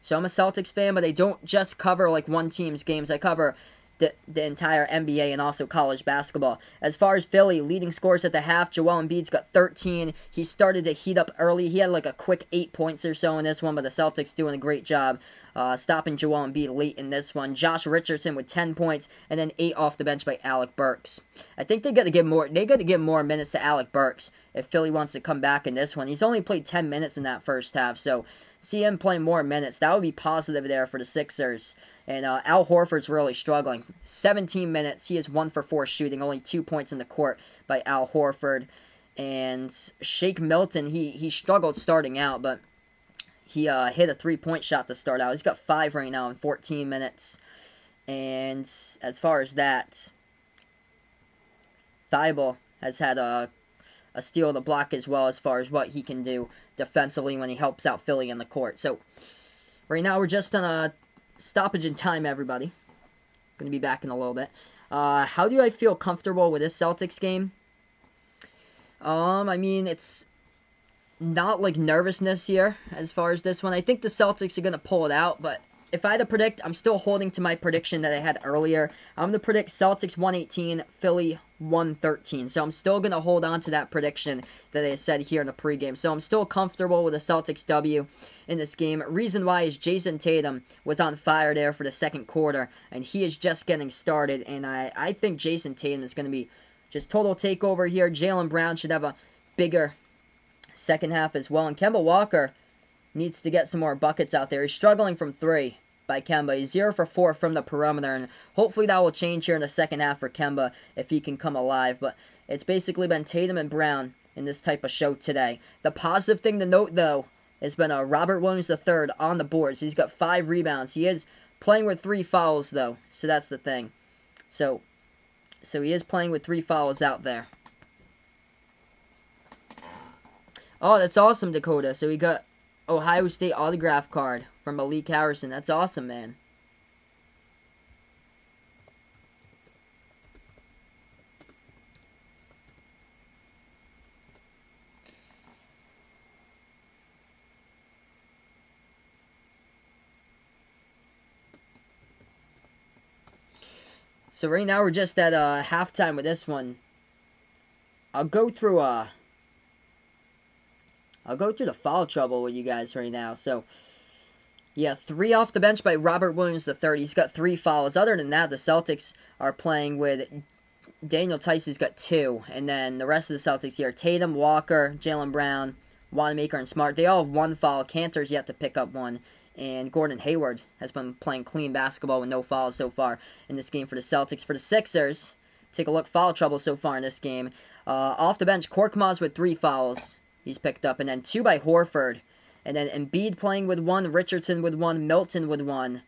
So I'm a Celtics fan, but I don't just cover like one team's games. I cover the entire NBA and also college basketball. As far as Philly, leading scores at the half, Joel Embiid's got 13. He started to heat up early. He had like a quick 8 points or so in this one, but the Celtics doing a great job stopping Joel Embiid late in this one. Josh Richardson with 10 points and then 8 off the bench by Alec Burks. I think they got to give more minutes to Alec Burks if Philly wants to come back in this one. He's only played 10 minutes in that first half, so see him playing more minutes. That would be positive there for the Sixers. And Al Horford's really struggling. 17 minutes. He is 1 for 4 shooting. Only 2 points in the court by Al Horford. And Shake Milton, he struggled starting out, but he hit a 3-point shot to start out. He's got 5 right now in 14 minutes. And as far as that, Thibault has had a steal of the block as well as far as what he can do defensively when he helps out Philly in the court. So right now we're just on a stoppage in time, everybody. Going to be back in a little bit. How do I feel comfortable with this Celtics game? I mean, it's not like nervousness here as far as this one. I think the Celtics are going to pull it out, but if I had to predict, I'm still holding to my prediction that I had earlier. I'm going to predict Celtics 118, Philly 113. So I'm still going to hold on to that prediction that I said here in the pregame. So I'm still comfortable with a Celtics W in this game. Reason why is Jason Tatum was on fire there for the second quarter, and he is just getting started. And I think Jason Tatum is going to be just total takeover here. Jaylen Brown should have a bigger second half as well. And Kemba Walker needs to get some more buckets out there. He's struggling from 3 by Kemba. He's 0 for 4 from the perimeter, and hopefully that will change here in the second half for Kemba if he can come alive. But it's basically been Tatum and Brown in this type of show today. The positive thing to note, though, has been Robert Williams III on the boards. He's got 5 rebounds. He is playing with 3 fouls, though, so that's the thing. So he is playing with 3 fouls out there. Oh, that's awesome, Dakota. So we got Ohio State autograph card from Malik Harrison. That's awesome, man. So right now we're just at halftime with this one. I'll go through the foul trouble with you guys right now. So, yeah, 3 off the bench by Robert Williams III. He's got 3 fouls. Other than that, the Celtics are playing with Daniel Tice, who's got 2. And then the rest of the Celtics here, Tatum, Walker, Jaylen Brown, Wanamaker, and Smart. They all have 1 foul. Cantor's yet to pick up 1. And Gordon Hayward has been playing clean basketball with no fouls so far in this game for the Celtics. For the Sixers, take a look, foul trouble so far in this game. Off the bench, Korkmaz with 3 fouls. He's picked up, and then 2 by Horford, and then Embiid playing with 1, Richardson with 1, Milton with 1,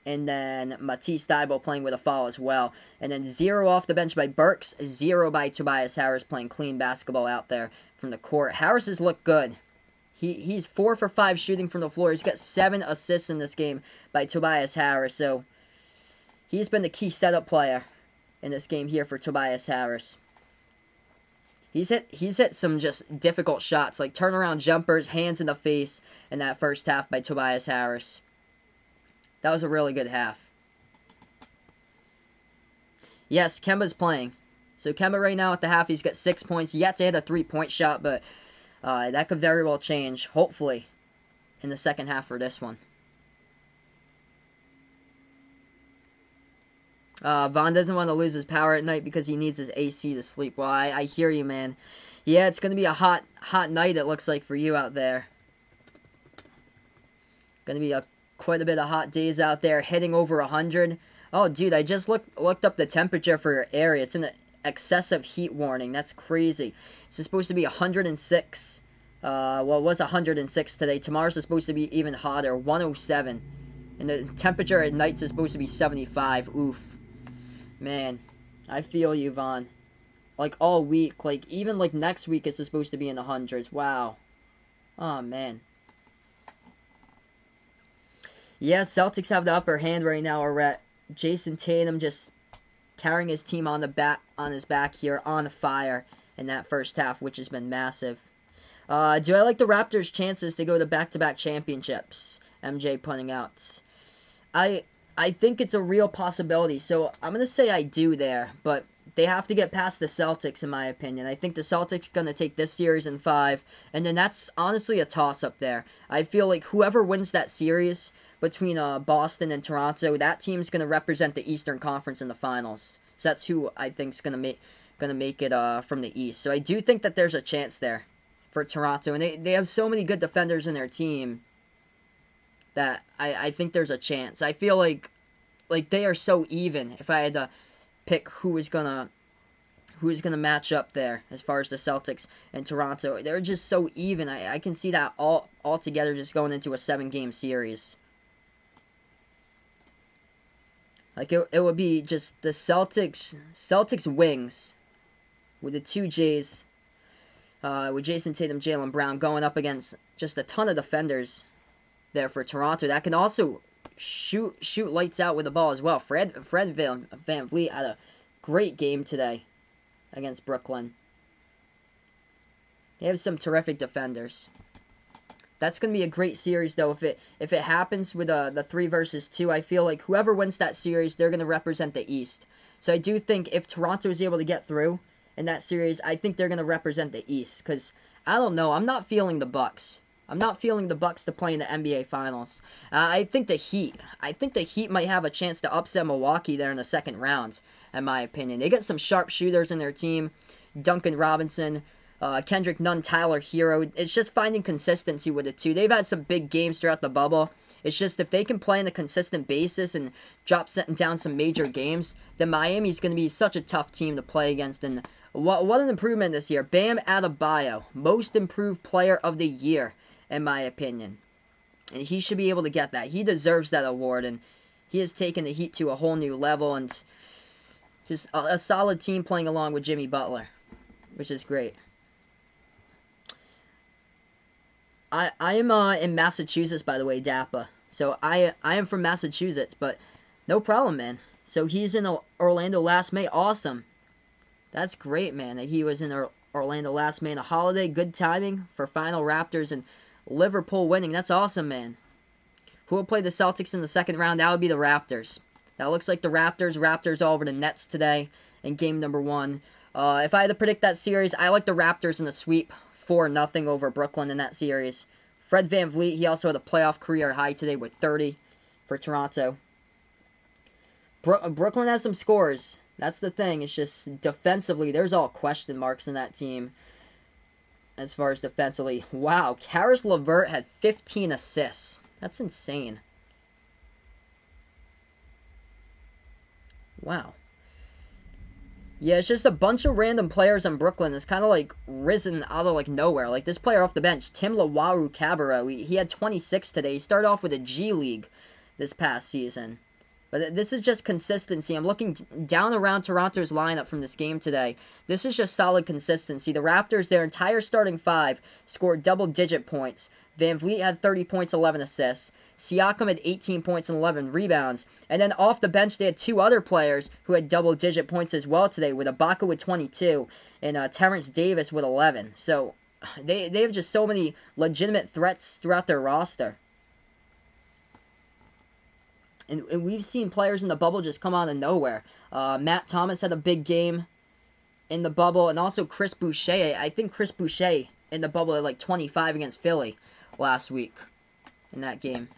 and then Matisse Thybulle playing with a foul as well, and then 0 off the bench by Burks, 0 by Tobias Harris playing clean basketball out there from the court. Harris has looked good. He's 4 for 5 shooting from the floor. He's got 7 assists in this game by Tobias Harris, so he's been the key setup player in this game here for Tobias Harris. He's hit some just difficult shots, like turnaround jumpers, hands in the face in that first half by Tobias Harris. That was a really good half. Yes, Kemba's playing. So Kemba right now at the half, he's got 6 points. Yet to hit a 3-point shot, but that could very well change, hopefully, in the second half for this one. Vaughn doesn't want to lose his power at night because he needs his AC to sleep. Well, I hear you, man. Yeah, it's going to be a hot night, it looks like, for you out there. Going to be quite a bit of hot days out there, hitting over 100. Oh, dude, I just looked up the temperature for your area. It's in an excessive heat warning. That's crazy. It's supposed to be 106 Well, it was 106 today. Tomorrow's supposed to be even hotter, 107. And the temperature at nights is supposed to be 75. Oof. Man, I feel you, Vaughn. Like, all week. Like, even, like, next week it's supposed to be in the hundreds. Wow. Oh, man. Yeah, Celtics have the upper hand right now. Jason Tatum just carrying his team on his back here, on fire in that first half, which has been massive. Do I like the Raptors' chances to go to back-to-back championships? MJ pointing out. I think it's a real possibility, so I'm going to say I do there, but they have to get past the Celtics, in my opinion. I think the Celtics are going to take this series in 5, and then that's honestly a toss-up there. I feel like whoever wins that series between Boston and Toronto, that team's going to represent the Eastern Conference in the finals. So that's who I think is going to make it from the East. So I do think that there's a chance there for Toronto, and they have so many good defenders in their team that I think there's a chance. I feel like they are so even. If I had to pick who is gonna match up there as far as the Celtics and Toronto, they're just so even. I can see that all together just going into a 7-game series. Like it would be just the Celtics wings with the 2 J's, with Jason Tatum, Jaylen Brown going up against just a ton of defenders there for Toronto that can also shoot lights out with the ball as well. Fred VanVleet had a great game today against Brooklyn. They have some terrific defenders. That's going to be a great series, though. If it happens with the 3 versus 2, I feel like whoever wins that series, they're going to represent the East. So I do think if Toronto is able to get through in that series, I think they're going to represent the East. Because, I don't know, I'm not feeling the Bucks. I'm not feeling the Bucks to play in the NBA Finals. I think the Heat might have a chance to upset Milwaukee there in the second round, in my opinion. They got some sharp shooters in their team. Duncan Robinson, Kendrick Nunn, Tyler Hero. It's just finding consistency with it, too. They've had some big games throughout the bubble. It's just if they can play on a consistent basis and drop down some major games, then Miami's going to be such a tough team to play against. And what an improvement this year. Bam Adebayo, most improved player of the year, in my opinion. And he should be able to get that. He deserves that award, and he has taken the Heat to a whole new level, and just a solid team playing along with Jimmy Butler, which is great. I am in Massachusetts, by the way, Dappa. So I am from Massachusetts, but no problem, man. So he's in Orlando last May. Awesome. That's great, man, that he was in Orlando last May. And a holiday, good timing for final Raptors and Liverpool winning. That's awesome, man. Who will play the Celtics in the second round? That would be the Raptors. That looks like the Raptors. Raptors all over the Nets today in game number 1. If I had to predict that series, I like the Raptors in the sweep. 4-0 over Brooklyn in that series. Fred VanVleet, he also had a playoff career high today with 30 for Toronto. Brooklyn has some scores. That's the thing. It's just defensively, there's all question marks in that team. As far as defensively. Wow, Karis LeVert had 15 assists. That's insane. Wow. Yeah, it's just a bunch of random players in Brooklyn. It's kind of like risen out of like nowhere. Like this player off the bench, Tim Lawaru Cabarro. He had 26 today. He started off with a G League this past season. But this is just consistency. I'm looking down around Toronto's lineup from this game today. This is just solid consistency. The Raptors, their entire starting 5, scored double-digit points. VanVleet had 30 points, 11 assists. Siakam had 18 points and 11 rebounds. And then off the bench, they had 2 other players who had double-digit points as well today, with Ibaka with 22 and Terrence Davis with 11. So they have just so many legitimate threats throughout their roster. And we've seen players in the bubble just come out of nowhere. Matt Thomas had a big game in the bubble, and also Chris Boucher. I think Chris Boucher in the bubble had like 25 against Philly last week in that game.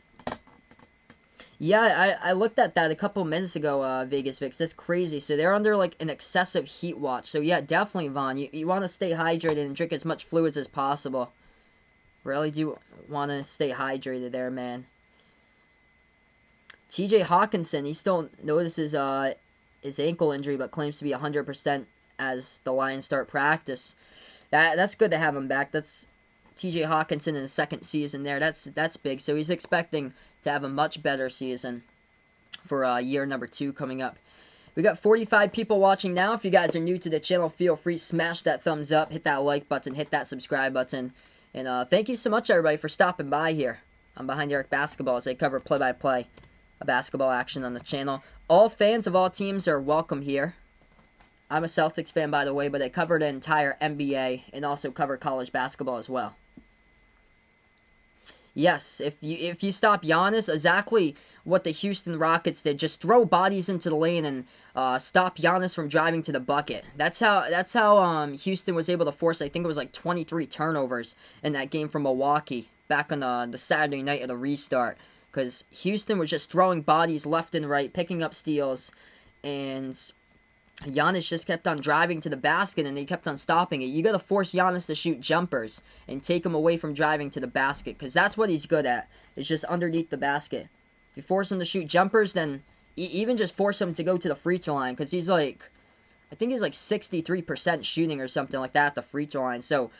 Yeah, I looked at that a couple minutes ago, Vegas Vix. That's crazy. So they're under like an excessive heat watch. So yeah, definitely, Vaughn. You want to stay hydrated and drink as much fluids as possible. Really do want to stay hydrated there, man. TJ Hawkinson, he still notices his ankle injury, but claims to be 100% as the Lions start practice. That's good to have him back. That's TJ Hawkinson in the second season there. That's big. So he's expecting to have a much better season for year number 2 coming up. We got 45 people watching now. If you guys are new to the channel, feel free to smash that thumbs up, hit that like button, hit that subscribe button. And thank you so much, everybody, for stopping by here on Behind the Arc Basketball as they cover play-by-play basketball action on the channel. All fans of all teams are welcome here. I'm a Celtics fan, by the way, but I cover the entire NBA and also cover college basketball as well. Yes, if you stop Giannis, exactly what the Houston Rockets did, just throw bodies into the lane and stop Giannis from driving to the bucket. That's how Houston was able to force, I think it was like 23 turnovers in that game from Milwaukee back on the Saturday night of the restart, because Houston was just throwing bodies left and right, picking up steals, and Giannis just kept on driving to the basket, and they kept on stopping it. You got to force Giannis to shoot jumpers and take him away from driving to the basket, because that's what he's good at. It's just underneath the basket. If you force him to shoot jumpers, then even just force him to go to the free throw line, because he's like, I think he's like 63% shooting or something like that at the free throw line. So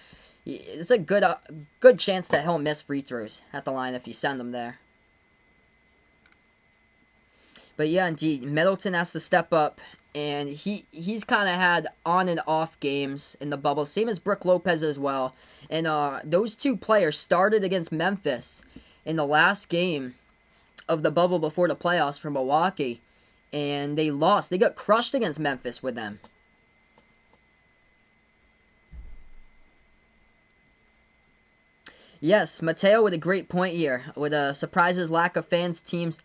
it's a good chance that he'll miss free throws at the line if you send him there. But yeah, indeed, Middleton has to step up. And he's kind of had on and off games in the bubble, same as Brook Lopez as well. And those two players started against Memphis in the last game of the bubble before the playoffs for Milwaukee, and they lost. They got crushed against Memphis with them. Yes, Mateo with a great point here. With surprises, lack of fans, teams,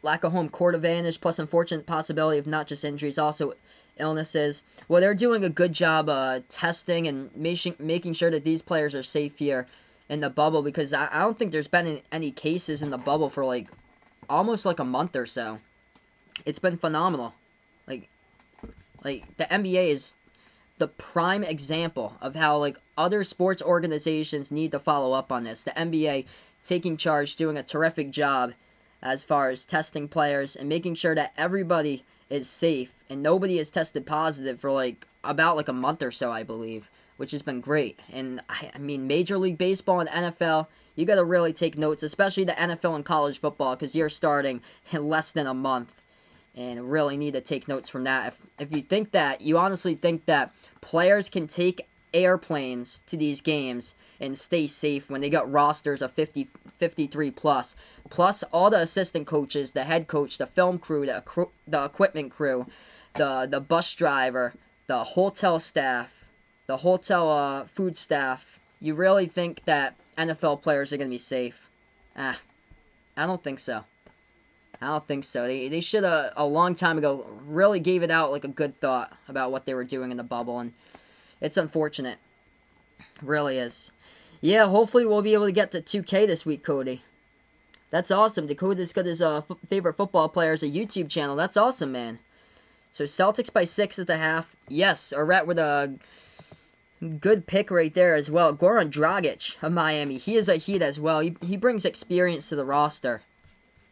lack of home court advantage, plus unfortunate possibility of not just injuries, also illnesses. Well, they're doing a good job testing and making sure that these players are safe here in the bubble, because I don't think there's been any cases in the bubble for like almost like a month or so. It's been phenomenal. Like the NBA is the prime example of how like other sports organizations need to follow up on this. The NBA taking charge, doing a terrific job as far as testing players and making sure that everybody is safe and nobody has tested positive for like about like a month or so, I believe, which has been great. And I mean, Major League Baseball and NFL, you got to really take notes, especially the NFL and college football, because you're starting in less than a month and really need to take notes from that. If you think that, you honestly think that players can take airplanes to these games and stay safe when they got rosters of 53 plus all the assistant coaches, the head coach, the film crew, the equipment crew, the bus driver, the hotel staff, the hotel food staff. You really think that NFL players are going to be safe? I don't think so. I don't think so. They should have, a long time ago, really gave it out like a good thought about what they were doing in the bubble, and it's unfortunate. It really is. Yeah, hopefully we'll be able to get to 2K this week, Cody. That's awesome. Dakota's got his favorite football player as a YouTube channel. That's awesome, man. So Celtics by 6 at the half. Yes, Arrett with a good pick right there as well. Goran Dragic of Miami. He is a Heat as well. He brings experience to the roster.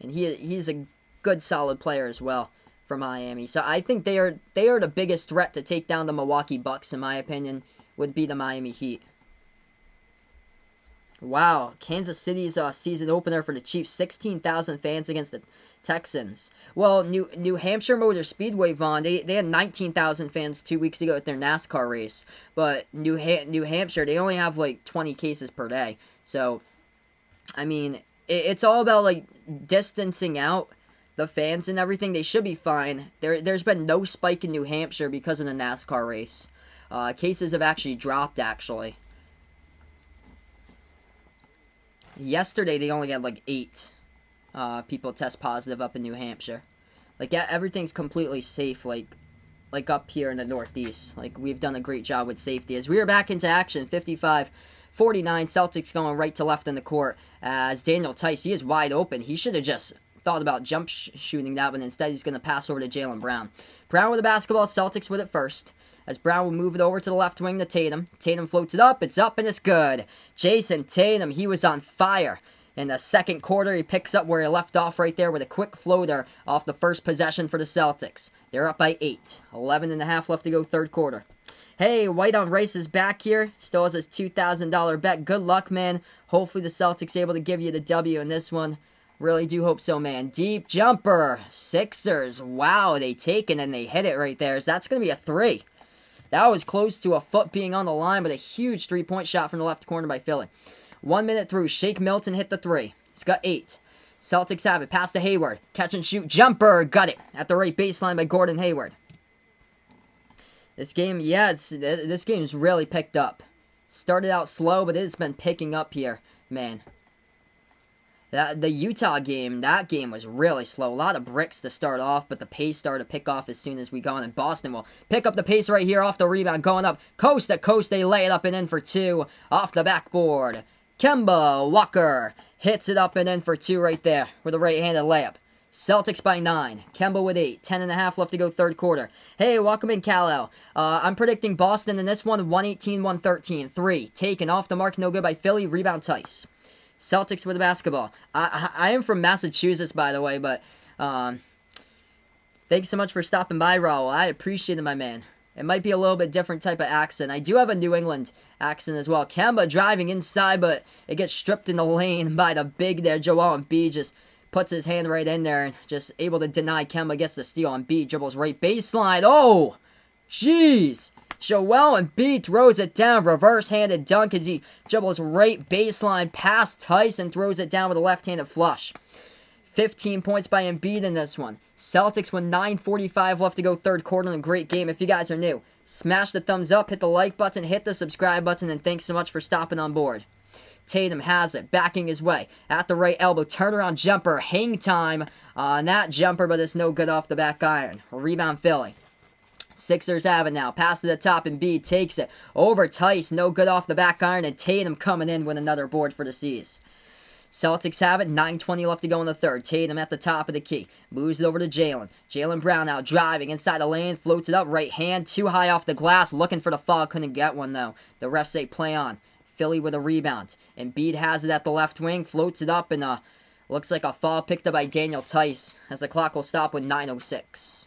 And he's a good, solid player as well for Miami. So I think they are the biggest threat to take down the Milwaukee Bucks, in my opinion, would be the Miami Heat. Wow, Kansas City's season opener for the Chiefs, 16,000 fans against the Texans. Well, New Hampshire Motor Speedway, Vaughn, they had 19,000 fans 2 weeks ago at their NASCAR race. But New Hampshire, they only have like 20 cases per day. So, I mean, it's all about like distancing out the fans and everything. They should be fine. There's been no spike in New Hampshire because of the NASCAR race. Cases have actually dropped, actually. Yesterday, they only had like 8 people test positive up in New Hampshire. Like, yeah, everything's completely safe, like up here in the Northeast. Like, we've done a great job with safety. As we are back into action, 55-49, Celtics going right to left in the court. As Daniel Tice, he is wide open. He should have just thought about jump shooting that, but instead he's going to pass over to Jaylen Brown. Brown with the basketball, Celtics with it first. As Brown will move it over to the left wing to Tatum. Tatum floats it up, and it's good. Jason Tatum, he was on fire. In the second quarter, he picks up where he left off right there with a quick floater off the first possession for the Celtics. They're up by 8. 11 and a half left to go third quarter. Hey, White on Rice is back here. Still has his $2,000 bet. Good luck, man. Hopefully the Celtics able to give you the W in this one. Really do hope so, man. Deep jumper. Sixers. Wow, they take it and they hit it right there. So that's going to be a 3. That was close to a foot being on the line, but a huge three-point shot from the left corner by Philly. 1 minute through. Shake Milton hit the 3. He's got 8. Celtics have it. Pass to Hayward. Catch and shoot. Jumper. Got it. At the right baseline by Gordon Hayward. This game, yeah, this game's really picked up. Started out slow, but it's been picking up here, man. The Utah game, that game was really slow. A lot of bricks to start off, but the pace started to pick off as soon as we got in. Boston will pick up the pace right here off the rebound, going up coast to coast. They lay it up and in for 2 off the backboard. Kemba Walker hits it up and in for 2 right there with a right-handed layup. Celtics by 9. Kemba with 8. 10.5 left to go third quarter. Hey, welcome in, Cal-El. I'm predicting Boston in this one, 118-113. 3. Taken off the mark, no good by Philly. Rebound Tice. Celtics with the basketball. I am from Massachusetts, by the way, but thanks so much for stopping by, Raul. I appreciate it, my man. It might be a little bit different type of accent. I do have a New England accent as well. Kemba driving inside, but it gets stripped in the lane by the big there. Joel Embiid just puts his hand right in there and just able to deny. Kemba gets the steal. Embiid dribbles right baseline. Oh, jeez. Joel Embiid throws it down. Reverse-handed dunk as he dribbles right baseline past Tyson. Throws it down with a left-handed flush. 15 points by Embiid in this one. Celtics with 9:45 left to go third quarter in a great game. If you guys are new, smash the thumbs up, hit the like button, hit the subscribe button, and thanks so much for stopping on board. Tatum has it, backing his way, at the right elbow, turnaround jumper, hang time on that jumper, but it's no good off the back iron. Rebound Philly. Sixers have it now, pass to the top, Embiid takes it, over Tice, no good off the back iron, and Tatum coming in with another board for the C's. Celtics have it, 9:20 left to go in the third. Tatum at the top of the key, moves it over to Jaylen. Jaylen Brown now driving inside the lane, floats it up, right hand, too high off the glass, looking for the foul, couldn't get one though. The refs say play on. Philly with a rebound. Embiid has it at the left wing, floats it up, and looks like a foul picked up by Daniel Tice as the clock will stop with 9:06.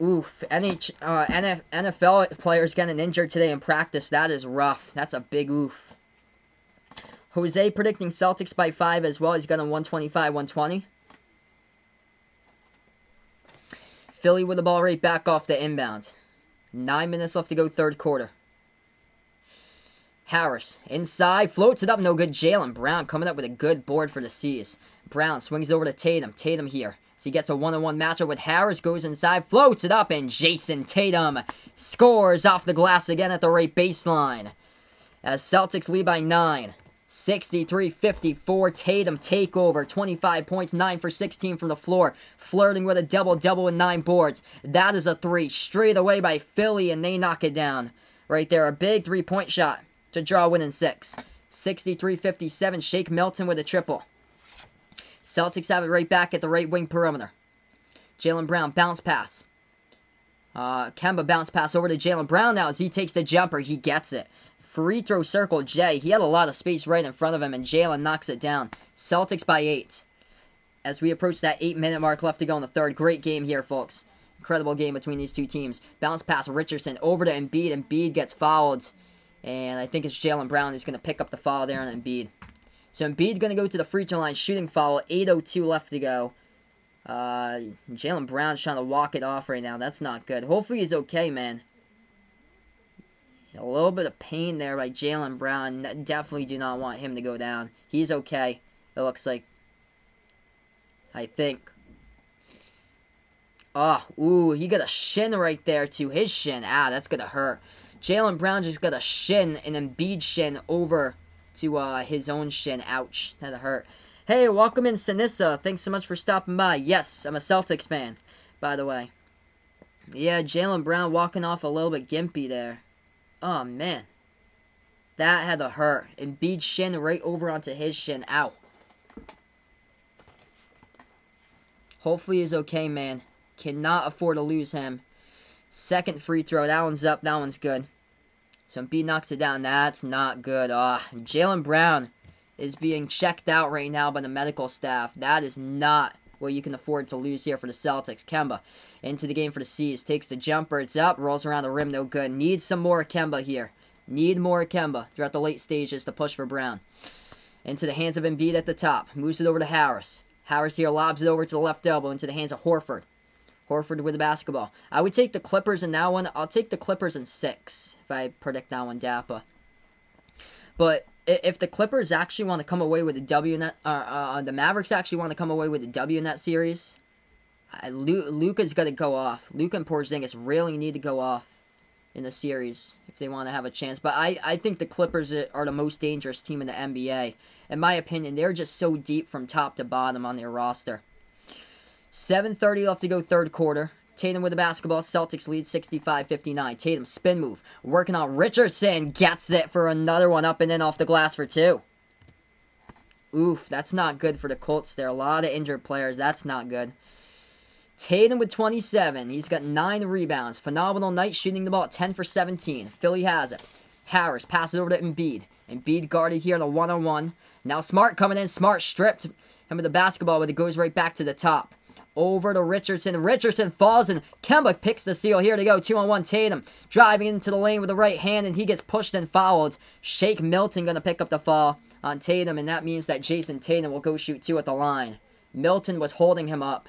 Oof, NFL players getting injured today in practice. That is rough. That's a big oof. Jose predicting Celtics by 5 as well. He's got a 125-120. Philly with the ball right back off the inbound. 9 minutes left to go third quarter. Harris, inside, floats it up, no good. Jaylen Brown coming up with a good board for the C's. Brown swings it over to Tatum. Tatum here. As he gets a one-on-one matchup with Harris, goes inside, floats it up, and Jason Tatum scores off the glass again at the right baseline. As Celtics lead by 9. 63-54, Tatum takeover, 25 points, 9 for 16 from the floor, flirting with a double-double with 9 boards. That is a 3 straight away by Philly, and they knock it down. Right there, a big 3-point shot to draw a win in 6. 63-57, Shake Milton with a triple. Celtics have it right back at the right wing perimeter. Jaylen Brown, bounce pass. Kemba bounce pass over to Jaylen Brown now as he takes the jumper. He gets it. Free throw circle Jay. He had a lot of space right in front of him, and Jaylen knocks it down. Celtics by 8. As we approach that 8-minute mark left to go in the third. Great game here, folks. Incredible game between these two teams. Bounce pass Richardson over to Embiid. Embiid gets fouled. And I think it's Jaylen Brown who's going to pick up the foul there on Embiid. So Embiid going to go to the free throw line, shooting foul. 8:02 left to go. Jaylen Brown's trying to walk it off right now. That's not good. Hopefully he's okay, man. A little bit of pain there by Jaylen Brown. Definitely do not want him to go down. He's okay, it looks like. I think. Ooh, he got a shin right there to his shin. That's going to hurt. Jaylen Brown just got a shin, an Embiid shin over to his own shin. Ouch. That hurt. Hey, welcome in, Sinissa. Thanks so much for stopping by. Yes, I'm a Celtics fan, by the way. Yeah, Jaylen Brown walking off a little bit gimpy there. Oh, man. That had to hurt. Embiid shin right over onto his shin. Ow. Hopefully he's okay, man. Cannot afford to lose him. Second free throw. That one's up. That one's good. So Embiid knocks it down. That's not good. Jaylen Brown is being checked out right now by the medical staff. That is not what you can afford to lose here for the Celtics. Kemba into the game for the C's. Takes the jumper. It's up. Rolls around the rim. No good. Need some more Kemba here. Need more Kemba throughout the late stages to push for Brown. Into the hands of Embiid at the top. Moves it over to Harris. Harris here lobs it over to the left elbow into the hands of Horford. Horford with the basketball. I would take the Clippers in that one. I'll take the Clippers in 6 if I predict that one, Dappa. But if the Clippers actually want to come away with a W in that, the Mavericks actually want to come away with a W in that series, Luka's got to go off. Luka and Porzingis really need to go off in the series if they want to have a chance. But I think the Clippers are the most dangerous team in the NBA. In my opinion, they're just so deep from top to bottom on their roster. 7:30 left to go third quarter. Tatum with the basketball. Celtics lead 65-59. Tatum spin move. Working on Richardson. Gets it for another one. Up and in off the glass for 2. Oof, that's not good for the Colts there. A lot of injured players. That's not good. Tatum with 27. He's got 9 rebounds. Phenomenal night shooting the ball at 10 for 17. Philly has it. Harris passes over to Embiid. Embiid guarded here in a one-on-one. Now Smart coming in. Smart stripped him with the basketball, but it goes right back to the top. Over to Richardson. Richardson falls, and Kemba picks the steal. Here to go. 2-on-1 Tatum. Driving into the lane with the right hand, and he gets pushed and fouled. Shake Milton going to pick up the fall on Tatum, and that means that Jason Tatum will go shoot 2 at the line. Milton was holding him up.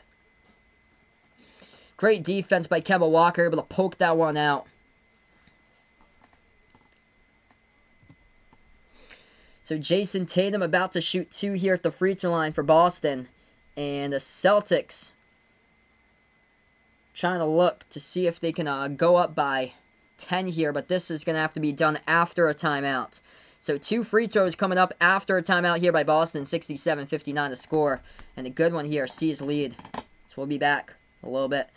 Great defense by Kemba Walker, able to poke that one out. So Jason Tatum about to shoot 2 here at the free throw line for Boston. And the Celtics trying to look to see if they can go up by 10 here. But this is going to have to be done after a timeout. So 2 free throws coming up after a timeout here by Boston. 67-59 to score. And a good one here. C's lead. So we'll be back a little bit.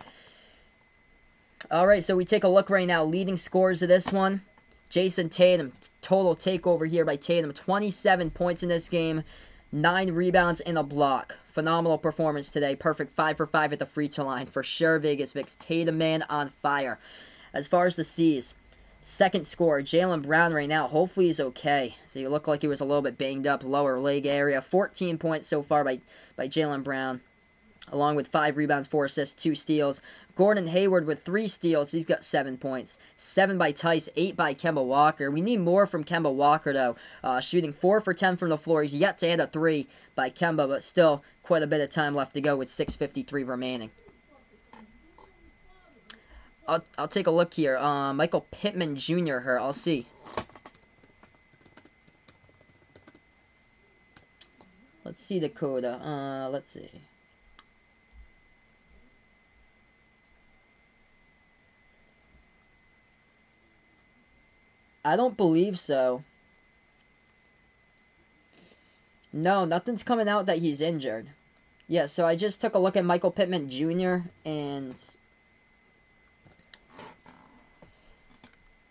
Alright, so we take a look right now. Leading scores of this one. Jason Tatum. Total takeover here by Tatum. 27 points in this game. 9 rebounds and a block. Phenomenal performance today. Perfect 5 for 5 at the free throw line. For sure, Vegas Vicks. Tatum man on fire. As far as the C's, second scorer, Jaylen Brown right now. Hopefully he's okay. So he looked like he was a little bit banged up. Lower leg area. 14 points so far by Jaylen Brown. Along with 5 rebounds, 4 assists, 2 steals. Gordon Hayward with 3 steals. He's got 7 points. 7 by Tice, 8 by Kemba Walker. We need more from Kemba Walker, though. Shooting 4 for 10 from the floor. He's yet to hit a 3 by Kemba, but still quite a bit of time left to go with 6:53 remaining. I'll take a look here. Michael Pittman Jr. here. I'll see. Let's see Dakota. Let's see. I don't believe so. No, nothing's coming out that he's injured. Yeah, so I just took a look at Michael Pittman Jr. and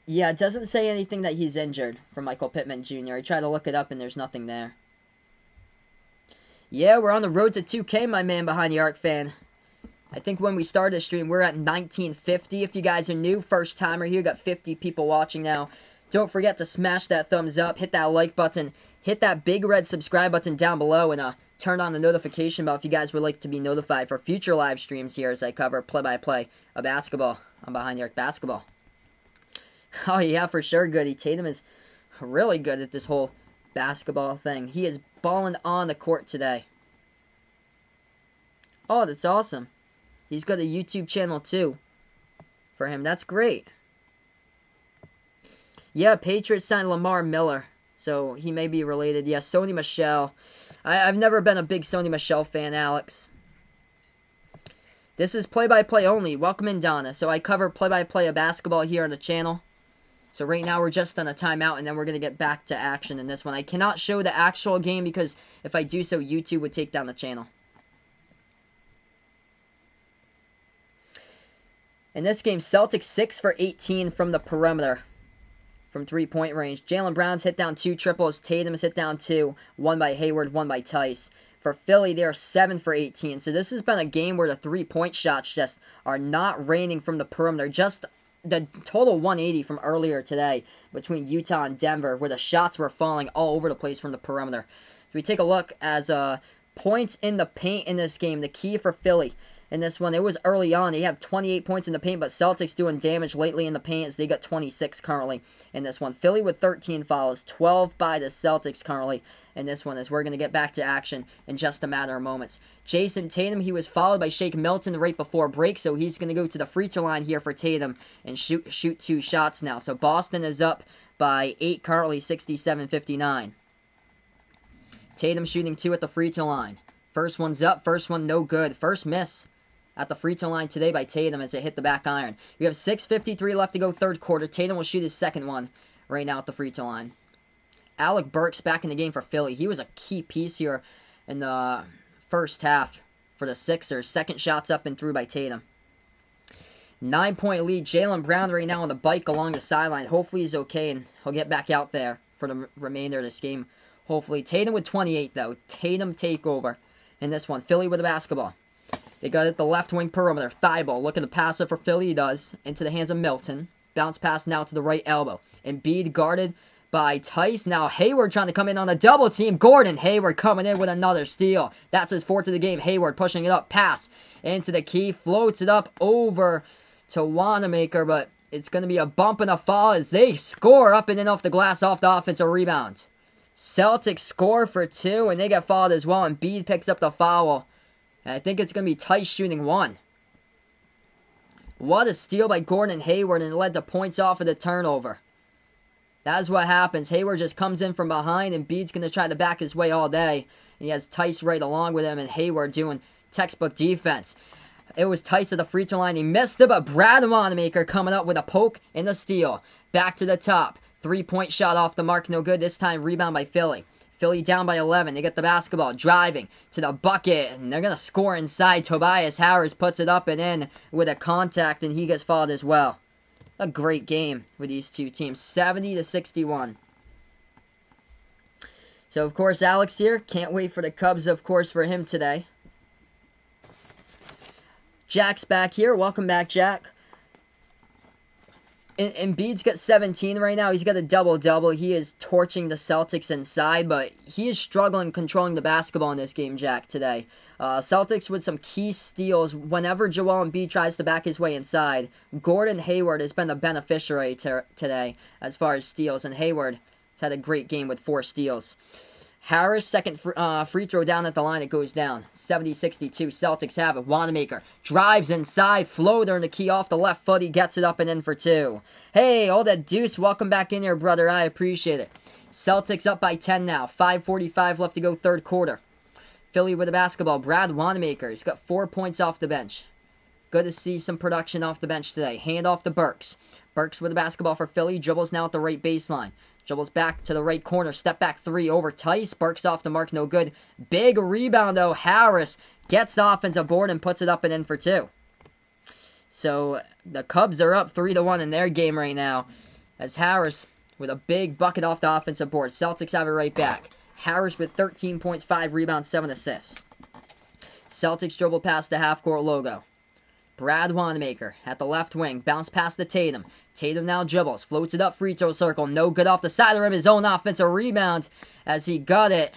yeah, it doesn't say anything that he's injured for Michael Pittman Jr. I tried to look it up and there's nothing there. Yeah, we're on the road to 2K, my man behind the arc fan. I think when we started the stream, we're at 1950. If you guys are new, first timer here, got 50 people watching now. Don't forget to smash that thumbs up, hit that like button, hit that big red subscribe button down below, and turn on the notification bell if you guys would like to be notified for future live streams here as I cover play-by-play of basketball on Behind the Arc Basketball. Oh yeah, for sure, Goody. Tatum is really good at this whole basketball thing. He is balling on the court today. Oh, that's awesome. He's got a YouTube channel too for him. That's great. Yeah, Patriots signed Lamar Miller, so he may be related. Yeah, Sony Michel. I've never been a big Sony Michel fan, Alex. This is play-by-play only. Welcome in, Donna. So I cover play-by-play of basketball here on the channel. So right now we're just on a timeout, and then we're going to get back to action in this one. I cannot show the actual game because if I do so, YouTube would take down the channel. In this game, Celtics 6 for 18 from the perimeter. From 3-point range. Jaylen Brown's hit down 2 triples. Tatum's hit down 2. 1 by Hayward, 1 by Tice. For Philly, they're 7 for 18. So this has been a game where the 3-point shots just are not raining from the perimeter. Just the total 180 from earlier today between Utah and Denver, where the shots were falling all over the place from the perimeter. So we take a look as points in the paint in this game. The key for Philly in this one. It was early on. They have 28 points in the paint, but Celtics doing damage lately in the paint as they got 26 currently in this one. Philly with 13 fouls, 12 by the Celtics currently in this one, as we're going to get back to action in just a matter of moments. Jason Tatum, he was followed by Shake Milton right before break, so he's going to go to the free throw line here for Tatum and shoot 2 shots now. So Boston is up by 8 currently, 67-59. Tatum shooting 2 at the free throw line. First one's up, first one no good. First miss at the free throw line today by Tatum as it hit the back iron. We have 6:53 left to go third quarter. Tatum will shoot his second one right now at the free throw line. Alec Burks back in the game for Philly. He was a key piece here in the first half for the Sixers. Second shot's up and through by Tatum. 9-point lead. Jaylen Brown right now on the bike along the sideline. Hopefully he's okay and he'll get back out there for the remainder of this game. Hopefully. Tatum with 28 though. Tatum takeover in this one. Philly with the basketball. They got it at the left wing perimeter. Thibault looking to pass it for Philly. He does. Into the hands of Milton. Bounce pass now to the right elbow. Embiid guarded by Tice. Now Hayward trying to come in on a double team. Gordon Hayward coming in with another steal. That's his 4th of the game. Hayward pushing it up. Pass into the key. Floats it up over to Wanamaker. But it's going to be a bump and a fall as they score up and in off the glass off the offensive rebound. Celtics score for 2 and they get fouled as well. And Embiid picks up the foul. And I think it's going to be Tice shooting 1. What a steal by Gordon Hayward, and it led to points off of the turnover. That's what happens. Hayward just comes in from behind, and Embiid's going to try to back his way all day. And he has Tice right along with him, and Hayward doing textbook defense. It was Tice at the free throw line. He missed it, but Brad Wanamaker coming up with a poke and a steal. Back to the top. 3-point shot off the mark, no good. This time rebound by Philly. Philly down by 11. They get the basketball, driving to the bucket, and they're going to score inside. Tobias Harris puts it up and in with a contact, and he gets fouled as well. A great game with these two teams, 70-61. So, of course, Alex here. Can't wait for the Cubs, of course, for him today. Jack's back here. Welcome back, Jack. Embiid's got 17 right now. He's got a double-double. He is torching the Celtics inside, but he is struggling controlling the basketball in this game, Jack, today. Celtics with some key steals. Whenever Joel Embiid tries to back his way inside, Gordon Hayward has been the beneficiary today as far as steals, and Hayward has had a great game with 4 steals. Harris, second free throw down at the line. It goes down. 70-62. Celtics have it. Wanamaker drives inside. Floater in the key off the left foot. He gets it up and in for 2. Hey, all that Deuce. Welcome back in here, brother. I appreciate it. Celtics up by 10 now. 5:45 left to go third quarter. Philly with the basketball. Brad Wanamaker. He's got 4 points off the bench. Good to see some production off the bench today. Hand off to Burks. Burks with the basketball for Philly. Dribbles now at the right baseline. Dribbles back to the right corner. Step back 3 over Tice. Burks off the mark. No good. Big rebound, though. Harris gets the offensive board and puts it up and in for 2. So the Cubs are up 3-1 in their game right now. As Harris with a big bucket off the offensive board. Celtics have it right back. Harris with 13 points, 5 rebounds, 7 assists. Celtics dribble past the half-court logo. Brad Wanamaker at the left wing. Bounce past the Tatum. Tatum now dribbles. Floats it up free throw circle. No good off the side of the rim. His own offensive rebound as he got it.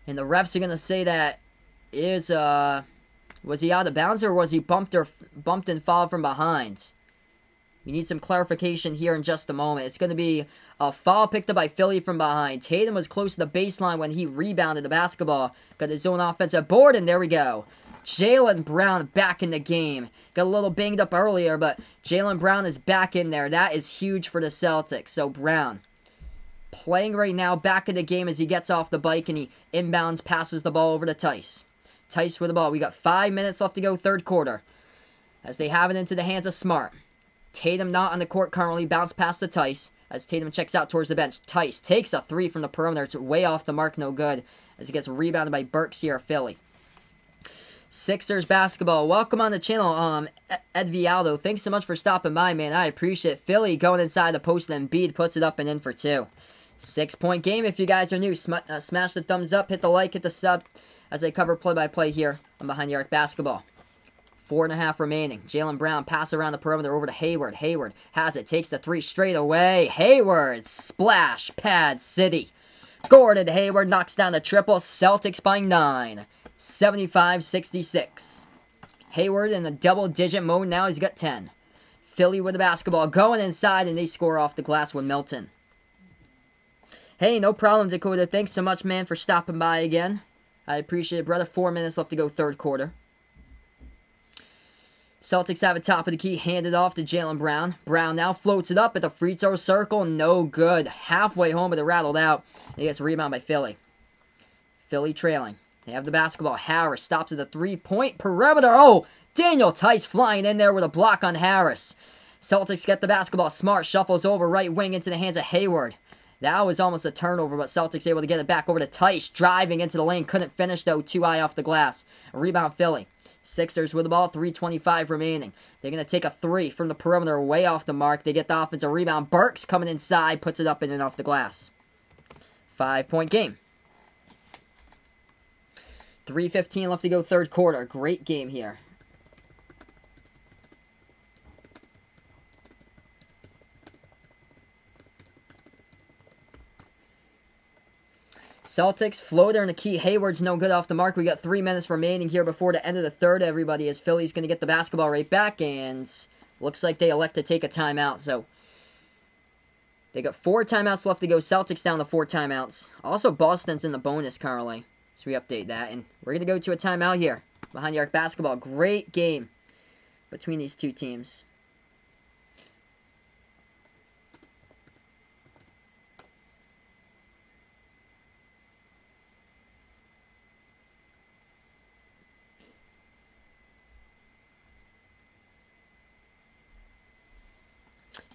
And the refs are going to say that is, was he out of bounds or was he bumped and fouled from behind? We need some clarification here in just a moment. It's going to be a foul picked up by Philly from behind. Tatum was close to the baseline when he rebounded the basketball. Got his own offensive board, and there we go. Jaylen Brown back in the game. Got a little banged up earlier, but Jaylen Brown is back in there. That is huge for the Celtics. So Brown playing right now, back in the game as he gets off the bike and he inbounds, passes the ball over to Tice. Tice with the ball. We got 5 minutes left to go third quarter as they have it into the hands of Smart. Tatum not on the court currently. Bounce past the Tice as Tatum checks out towards the bench. Tice takes a 3 from the perimeter. It's way off the mark, no good, as he gets rebounded by Burks here, Philly. Sixers basketball. Welcome on the channel, Ed Vialdo. Thanks so much for stopping by, man. I appreciate it. Philly going inside the post, and Embiid puts it up and in for 2. 6-point game. If you guys are new, smash the thumbs up, hit the like, hit the sub, as I cover play-by-play here on Behind the Arc Basketball. 4.5 remaining. Jaylen Brown pass around the perimeter over to Hayward. Hayward has it. Takes the 3 straight away. Hayward. Splash pad city Gordon Hayward knocks down the triple. Celtics by 9. 75-66. Hayward in a double-digit mode now. He's got 10. Philly with the basketball going inside, and they score off the glass with Milton. Hey, no problem, Dakota. Thanks so much, man, for stopping by again. I appreciate it, brother. 4 minutes left to go, third quarter. Celtics have it top of the key, handed off to Jaylen Brown. Brown now floats it up at the free throw circle. No good. Halfway home, but it rattled out. He gets a rebound by Philly. Philly trailing. They have the basketball. Harris stops at the three-point perimeter. Oh, Daniel Tice flying in there with a block on Harris. Celtics get the basketball. Smart shuffles over right wing into the hands of Hayward. That was almost a turnover, but Celtics able to get it back over to Tice. Driving into the lane. Couldn't finish, though. Too high off the glass. A rebound, Philly. Sixers with the ball, 3:25 remaining. They're going to take a three from the perimeter, way off the mark. They get the offensive rebound. Burks coming inside, puts it up in and off the glass. 5-point game. 3:15 left to go, third quarter. Great game here. Celtics, floater in the key. Hayward's no good off the mark. We got 3 minutes remaining here before the end of the third, everybody, as Philly's going to get the basketball right back, and looks like they elect to take a timeout. So they got 4 timeouts left to go. Celtics down to 4 timeouts. Also, Boston's in the bonus currently, so we update that. And we're going to go to a timeout here. Behind the arc basketball. Great game between these two teams.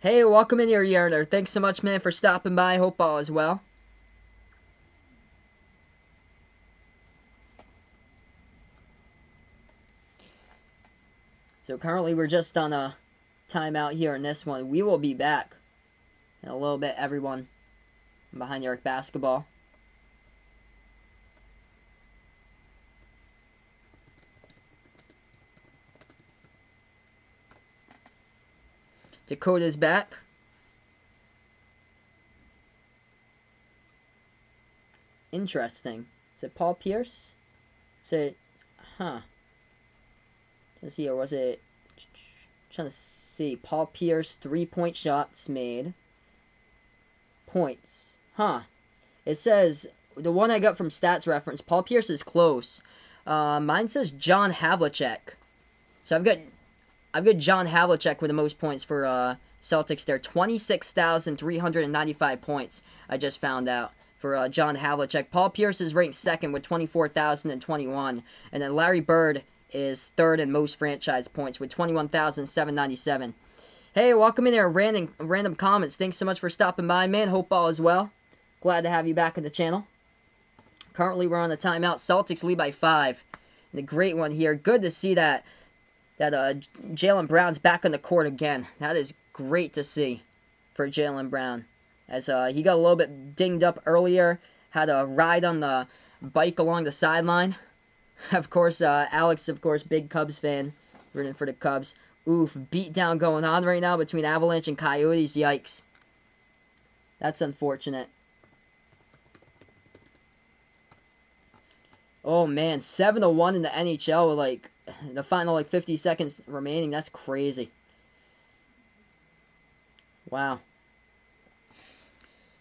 Hey, welcome in here, Yerner. Thanks so much, man, for stopping by. Hope all is well. So currently we're just on a timeout here in this one. We will be back in a little bit, everyone. Behind the arc basketball. Dakota's back. Interesting. Is it Paul Pierce? Is it... Let's see, or was it... Trying to see. Paul Pierce, 3-point shots made. Points. It says... The one I got from Stats Reference, Paul Pierce is close. Mine says John Havlicek. So I've got John Havlicek with the most points for Celtics there. 26,395 points, I just found out, for John Havlicek. Paul Pierce is ranked second with 24,021. And then Larry Bird is third in most franchise points with 21,797. Hey, welcome in there. Random comments. Thanks so much for stopping by, man. Hope all is well. Glad to have you back in the channel. Currently, we're on the timeout. Celtics lead by 5. And a great one here. Good to see that Jaylen Brown's back on the court again. That is great to see for Jaylen Brown. As he got a little bit dinged up earlier. Had a ride on the bike along the sideline. Of course, Alex, big Cubs fan. Rooting for the Cubs. Oof, beatdown going on right now between Avalanche and Coyotes. Yikes. That's unfortunate. Oh, man. 7-1 in the NHL with, the final 50 seconds remaining. That's crazy. Wow.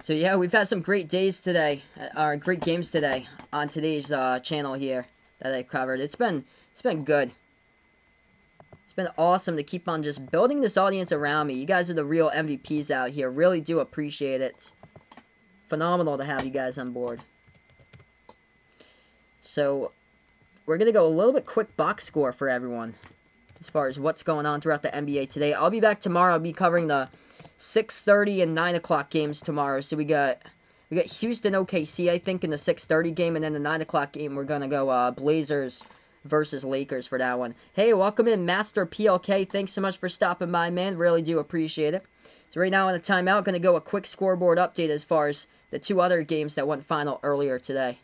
So yeah, we've had some great days today, great games today on today's channel here that I covered. It's been good. It's been awesome to keep on just building this audience around me. You guys are the real MVPs out here. Really do appreciate it. Phenomenal to have you guys on board. So we're going to go a little bit quick box score for everyone as far as what's going on throughout the NBA today. I'll be back tomorrow. I'll be covering the 6:30 and 9 o'clock games tomorrow. So we got Houston OKC, I think, in the 6:30 game, and then the 9 o'clock game we're going to go Blazers versus Lakers for that one. Hey, welcome in, Master PLK. Thanks so much for stopping by, man. Really do appreciate it. So right now on the timeout, going to go a quick scoreboard update as far as the 2 other games that went final earlier today.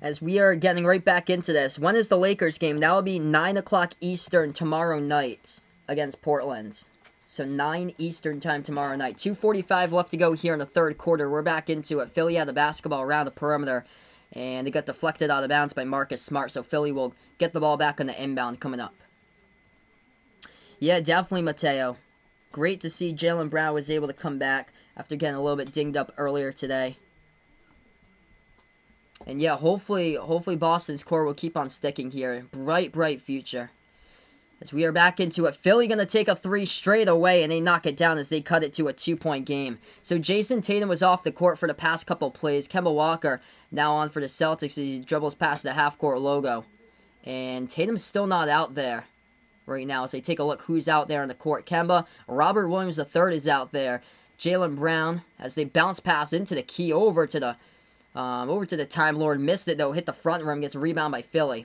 as we are getting right back into this. When is the Lakers game? That will be 9 o'clock Eastern tomorrow night against Portland. So 9 Eastern time tomorrow night. 2:45 left to go here in the third quarter. We're back into it. Philly had the basketball around the perimeter, and they got deflected out of bounds by Marcus Smart. So Philly will get the ball back on the inbound coming up. Yeah, definitely, Mateo. Great to see Jaylen Brown was able to come back after getting a little bit dinged up earlier today. And yeah, hopefully Boston's core will keep on sticking here. Bright future. As we are back into it, Philly going to take a 3 straight away, and they knock it down as they cut it to a 2-point game. So Jason Tatum was off the court for the past couple plays. Kemba Walker now on for the Celtics as he dribbles past the half-court logo. And Tatum's still not out there right now as they take a look who's out there on the court. Kemba, Robert Williams III is out there. Jaylen Brown as they bounce pass into the key over to the Time Lord. Missed it though, hit the front rim, gets a rebound by Philly.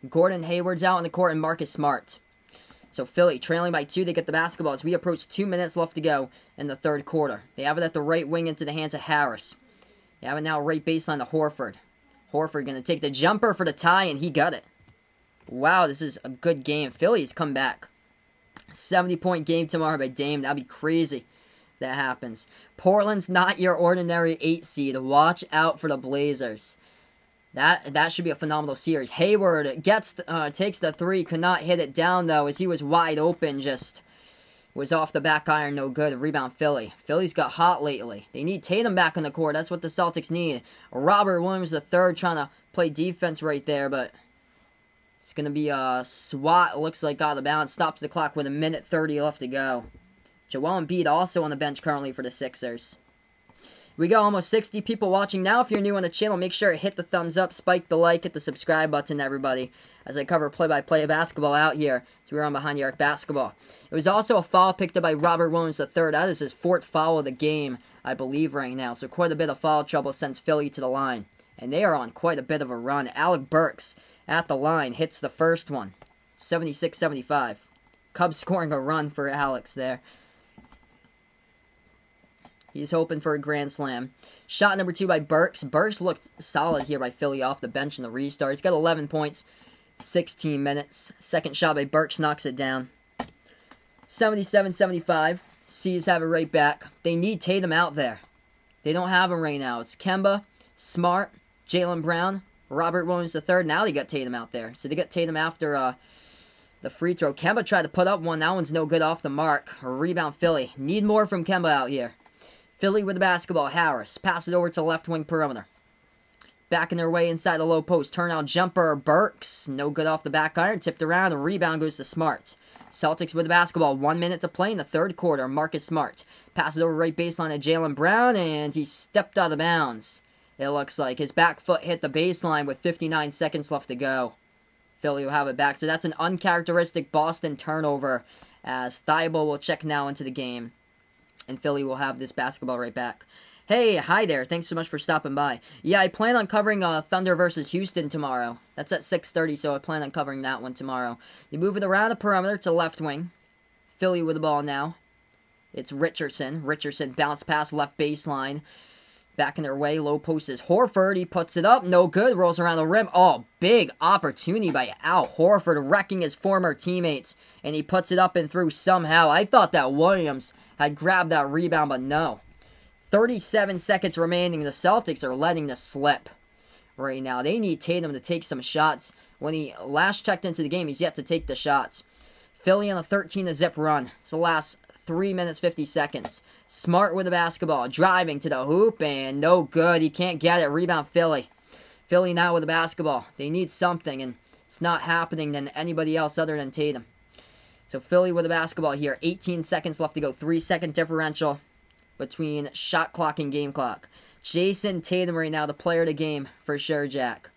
Gordon Hayward's out on the court and Marcus Smart. So Philly trailing by 2, they get the basketball as we approach 2 minutes left to go in the third quarter. They have it at the right wing into the hands of Harris. They have it now right baseline to Horford. Horford going to take the jumper for the tie, and he got it. Wow, this is a good game. Philly's come back. 70-point game tomorrow by Dame. That'd be crazy if that happens. Portland's not your ordinary 8 seed. Watch out for the Blazers. That should be a phenomenal series. Hayward takes the 3, could not hit it down though as he was wide open, just was off the back iron, no good. Rebound Philly. Philly's got hot lately. They need Tatum back on the court. That's what the Celtics need. Robert Williams III trying to play defense right there, but it's going to be a swat, looks like, out of bounds. Stops the clock with 1:30 left to go. Joel Embiid also on the bench currently for the Sixers. We got almost 60 people watching now. If you're new on the channel, make sure to hit the thumbs up, spike the like, hit the subscribe button, everybody, as I cover play-by-play basketball out here. So we're on Behind the Arc Basketball. It was also a foul picked up by Robert Williams III. That is his 4th foul of the game, I believe, right now. So quite a bit of foul trouble sends Philly to the line. And they are on quite a bit of a run. Alec Burks at the line hits the first one. 76-75. Cubs scoring a run for Alex there. He's hoping for a grand slam. Shot number 2 by Burks. Burks looked solid here by Philly off the bench in the restart. He's got 11 points, 16 minutes. Second shot by Burks knocks it down. 77-75. C's have it right back. They need Tatum out there. They don't have him right now. It's Kemba, Smart, Jaylen Brown, Robert Williams III. Now they got Tatum out there. So they got Tatum after the free throw. Kemba tried to put up one. That one's no good off the mark. Rebound Philly. Need more from Kemba out here. Philly with the basketball. Harris. Pass it over to left wing perimeter. Backing their way inside the low post. Turnout jumper. Burks. No good off the back iron. Tipped around. The rebound goes to Smart. Celtics with the basketball. 1 minute to play in the third quarter. Marcus Smart. Pass it over right baseline to Jaylen Brown. And he stepped out of bounds. It looks like his back foot hit the baseline with 59 seconds left to go. Philly will have it back. So that's an uncharacteristic Boston turnover as Thibault will check now into the game. And Philly will have this basketball right back. Hey, hi there. Thanks so much for stopping by. Yeah, I plan on covering Thunder versus Houston tomorrow. That's at 6:30, so I plan on covering that one tomorrow. They move it around the perimeter to left wing. Philly with the ball now. It's Richardson. Richardson bounce pass left baseline. Back in their way. Low post is Horford. He puts it up. No good. Rolls around the rim. Oh, big opportunity by Al Horford, wrecking his former teammates. And he puts it up and through somehow. I thought that Williams had grabbed that rebound, but no. 37 seconds remaining. The Celtics are letting this slip right now. They need Tatum to take some shots. When he last checked into the game, he's yet to take the shots. Philly on a 13-0 run. It's the last 3 minutes, 50 seconds. Smart with the basketball. Driving to the hoop, and no good. He can't get it. Rebound Philly. Philly now with the basketball. They need something, and it's not happening than anybody else other than Tatum. So Philly with the basketball here. 18 seconds left to go. 3-second differential between shot clock and game clock. Jason Tatum right now, the player of the game for sure, Jack.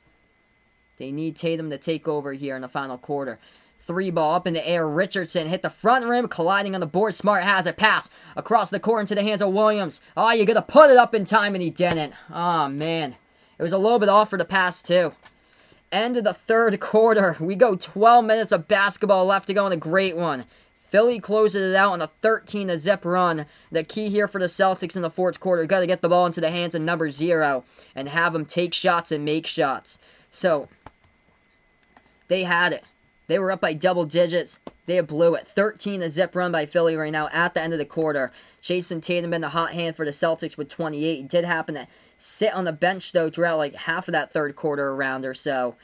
They need Tatum to take over here in the final quarter. 3 ball up in the air. Richardson hit the front rim, colliding on the board. Smart has it. Pass across the court into the hands of Williams. Oh, you got to put it up in time, and he didn't. Oh, man. It was a little bit off for the pass, too. End of the third quarter. We go 12 minutes of basketball left to go in a great one. Philly closes it out on a 13-0 run. The key here for the Celtics in the fourth quarter, got to get the ball into the hands of number 0 and have them take shots and make shots. So, they had it. They were up by double digits. They blew it. 13-0 run by Philly right now at the end of the quarter. Jason Tatum been the hot hand for the Celtics with 28. He did happen to sit on the bench, though, throughout like half of that third quarter around or so.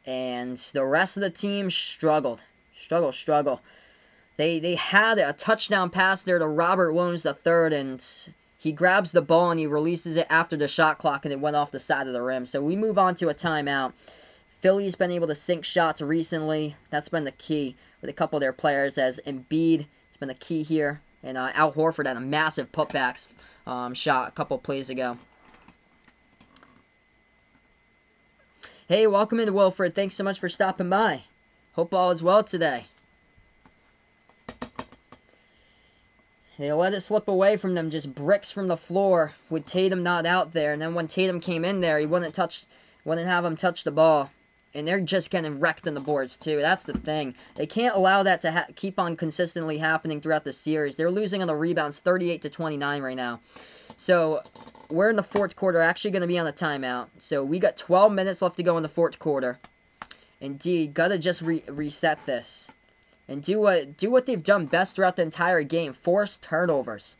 And the rest of the team struggled. Struggle. They had a touchdown pass there to Robert Williams III, and he grabs the ball and he releases it after the shot clock, and it went off the side of the rim. So we move on to a timeout. Philly's been able to sink shots recently. That's been the key with a couple of their players, as Embiid has been the key here. And Al Horford had a massive putback shot a couple plays ago. Hey, welcome in, Wilfred. Thanks so much for stopping by. Hope all is well today. They let it slip away from them, just bricks from the floor with Tatum not out there. And then when Tatum came in there, he wouldn't have him touch the ball. And they're just getting wrecked on the boards, too. That's the thing. They can't allow that to keep on consistently happening throughout the series. They're losing on the rebounds 38-29 right now. So, we're in the fourth quarter, actually going to be on a timeout. So, we got 12 minutes left to go in the fourth quarter. Indeed, got to just reset this. And do what they've done best throughout the entire game. Force turnovers.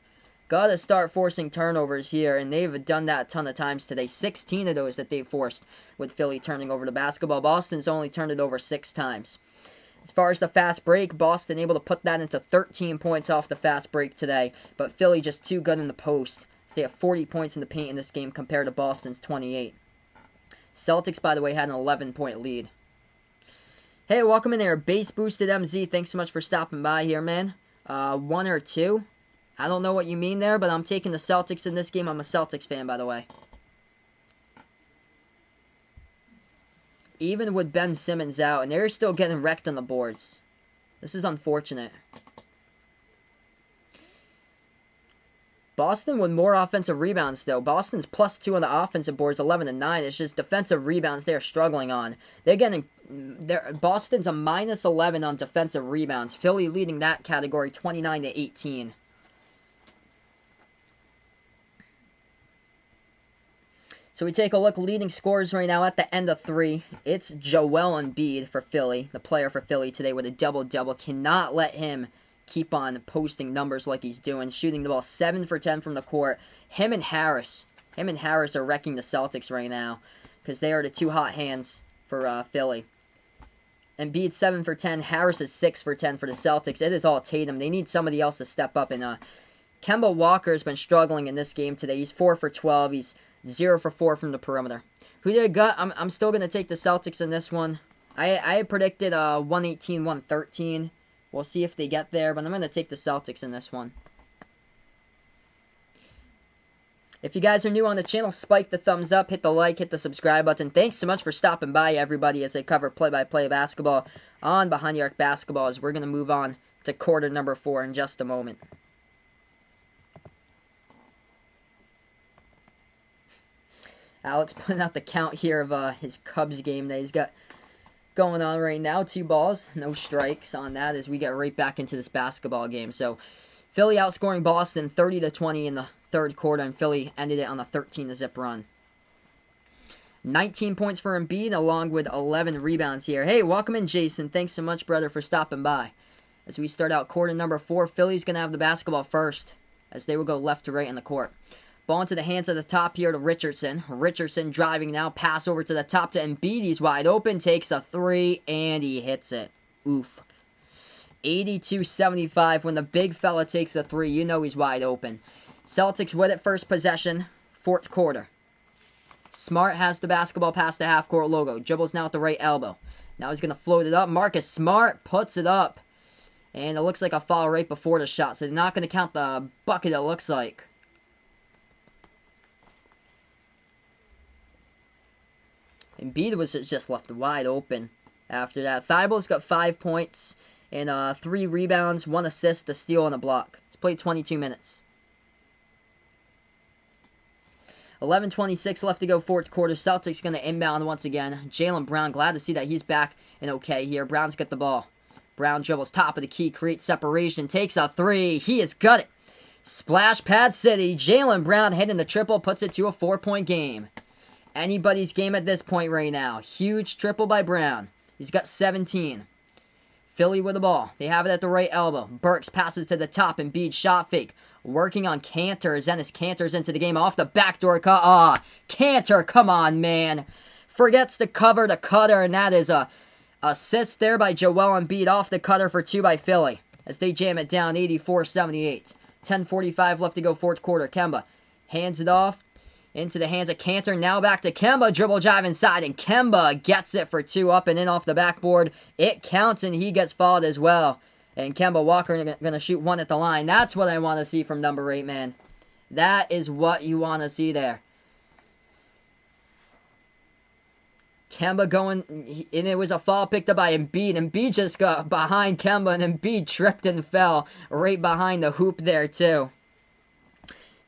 Gotta start forcing turnovers here, and they've done that a ton of times today. 16 of those that they've forced with Philly turning over the basketball. Boston's only turned it over 6 times. As far as the fast break, Boston able to put that into 13 points off the fast break today, but Philly just too good in the post. They have 40 points in the paint in this game compared to Boston's 28. Celtics, by the way, had an 11-point lead. Hey, welcome in there. Base Boosted MZ, thanks so much for stopping by here, man. 1 or 2? I don't know what you mean there, but I'm taking the Celtics in this game. I'm a Celtics fan, by the way. Even with Ben Simmons out, and they're still getting wrecked on the boards. This is unfortunate. Boston with more offensive rebounds, though. Boston's +2 on the offensive boards, 11-9. It's just defensive rebounds they're struggling on. Boston's a -11 on defensive rebounds. Philly leading that category 29-18. So we take a look, leading scorers right now at the end of 3. It's Joel Embiid for Philly, the player for Philly today with a double-double. Cannot let him keep on posting numbers like he's doing. Shooting the ball 7 for 10 from the court. Him and Harris are wrecking the Celtics right now because they are the 2 hot hands for Philly. Embiid 7 for 10. Harris is 6 for 10 for the Celtics. It is all Tatum. They need somebody else to step up. And Kemba Walker has been struggling in this game today. He's 4 for 12. He's 0 for 4 from the perimeter. Who did I got? I'm still going to take the Celtics in this one. I predicted 118-113. We'll see if they get there, but I'm going to take the Celtics in this one. If you guys are new on the channel, spike the thumbs up, hit the like, hit the subscribe button. Thanks so much for stopping by, everybody, as I cover play-by-play basketball on Behind the Arc Basketball, as we're going to move on to quarter number 4 in just a moment. Alex putting out the count here of his Cubs game that he's got going on right now. 2 balls, no strikes on that as we get right back into this basketball game. So, Philly outscoring Boston 30-20 in the third quarter, and Philly ended it on a 13-0 run. 19 points for Embiid, along with 11 rebounds here. Hey, welcome in, Jason. Thanks so much, brother, for stopping by. As we start out quarter number 4, Philly's going to have the basketball first, as they will go left to right in the court. Ball into the hands of the top here to Richardson. Richardson driving now. Pass over to the top to Embiid. He's wide open. Takes a 3, and he hits it. Oof. 82-75. When the big fella takes a 3, you know he's wide open. Celtics with it first possession. Fourth quarter. Smart has the basketball past the half-court logo. Dribbles now at the right elbow. Now he's going to float it up. Marcus Smart puts it up. And it looks like a foul right before the shot. So they're not going to count the bucket, it looks like. Embiid was just left wide open after that. Thibault's got 5 points and 3 rebounds, 1 assist, a steal, and a block. He's played 22 minutes. 11:26 left to go, fourth quarter. Celtics going to inbound once again. Jaylen Brown, glad to see that he's back and okay here. Brown's got the ball. Brown dribbles top of the key, creates separation, takes a three. He has got it. Splash Pad City. Jaylen Brown hitting the triple, puts it to a 4-point game. Anybody's game at this point right now. Huge triple by Brown. He's got 17. Philly with the ball. They have it at the right elbow. Burks passes to the top. Embiid shot fake. Working on Cantor. Ennis Cantor's into the game off the backdoor cut. Cantor, come on, man. Forgets to cover the cutter, and that is a assist there by Joel Embiid off the cutter for 2 by Philly as they jam it down 84-78. 10:45 left to go, fourth quarter. Kemba hands it off into the hands of Cantor. Now back to Kemba. Dribble drive inside, and Kemba gets it for 2 up and in off the backboard. It counts, and he gets fouled as well. And Kemba Walker going to shoot 1 at the line. That's what I want to see from number 8, man. That is what you want to see there. Kemba going, and it was a foul picked up by Embiid. Embiid just got behind Kemba, and Embiid tripped and fell right behind the hoop there, too.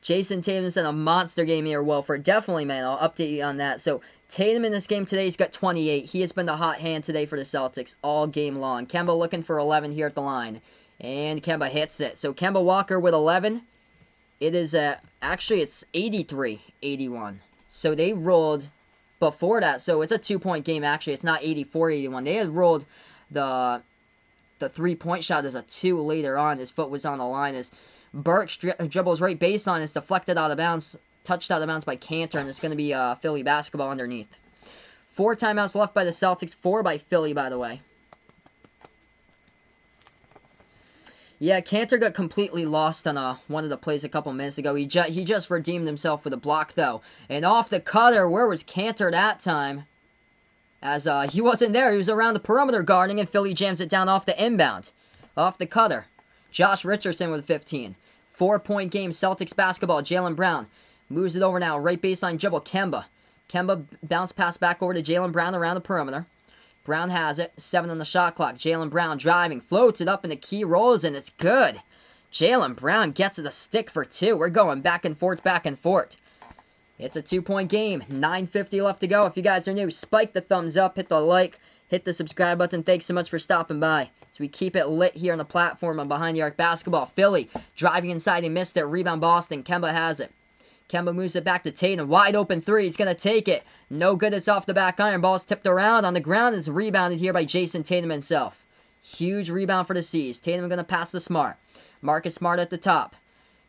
Jason Tatum's in a monster game here, Wilford. Definitely, man. I'll update you on that. So, Tatum in this game today, he's got 28. He has been the hot hand today for the Celtics all game long. Kemba looking for 11 here at the line. And Kemba hits it. So, Kemba Walker with 11. It is, actually, it's 83-81. So, they rolled before that. So, it's a 2-point game, actually. It's not 84-81. They had rolled the 3-point shot as a 2 later on. His foot was on the line as Burks dribbles right baseline. It's deflected out of bounds, touched out of bounds by Cantor, and it's going to be Philly basketball underneath. 4 timeouts left by the Celtics, 4 by Philly, by the way. Yeah, Cantor got completely lost on one of the plays a couple minutes ago. He just redeemed himself with a block, though. And off the cutter, where was Cantor that time? As he wasn't there, he was around the perimeter guarding, and Philly jams it down off the inbound. Off the cutter. Josh Richardson with 15. 4-point game, Celtics basketball. Jaylen Brown moves it over now. Right baseline dribble, Kemba. Kemba bounce pass back over to Jaylen Brown around the perimeter. Brown has it. 7 on the shot clock. Jaylen Brown driving. Floats it up in the key, rolls, and it's good. Jaylen Brown gets it a stick for 2. We're going back and forth, back and forth. It's a 2-point game. 9:50 left to go. If you guys are new, spike the thumbs up, hit the like, hit the subscribe button. Thanks so much for stopping by. So we keep it lit here on the platform on Behind the Arc Basketball. Philly driving inside. He missed it. Rebound Boston. Kemba has it. Kemba moves it back to Tatum. Wide open 3. He's going to take it. No good. It's off the back iron. Ball's tipped around on the ground. It's rebounded here by Jason Tatum himself. Huge rebound for the C's. Tatum going to pass to Smart. Marcus Smart at the top.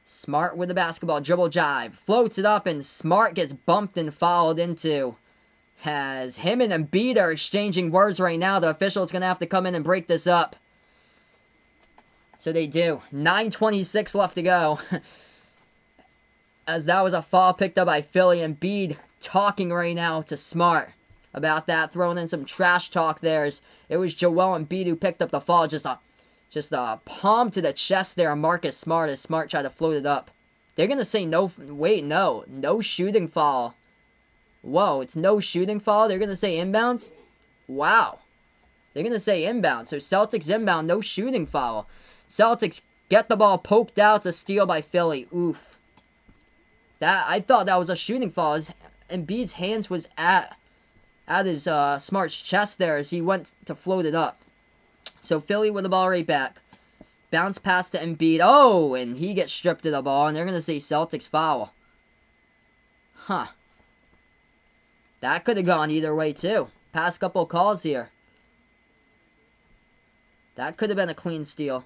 Smart with the basketball. Dribble jive. Floats it up, and Smart gets bumped and fouled into. As him and Embiid are exchanging words right now. The official's going to have to come in and break this up. So they do. 9:26 left to go. As that was a foul picked up by Philly. Embiid talking right now to Smart about that. Throwing in some trash talk there. It was Joel Embiid who picked up the foul. Just a palm to the chest there. Marcus Smart as Smart tried to float it up. They're going to say no. Wait, no. No shooting foul. Whoa, it's no shooting foul? They're going to say inbounds? Wow. They're going to say inbound. So Celtics inbound, no shooting foul. Celtics get the ball poked out. It's a steal by Philly. Oof. I thought that was a shooting foul. Embiid's hands was at his Smart's chest there as he went to float it up. So Philly with the ball right back. Bounce pass to Embiid. Oh, and he gets stripped of the ball, and they're going to say Celtics foul. Huh. That could have gone either way, too. Past couple calls here. That could have been a clean steal.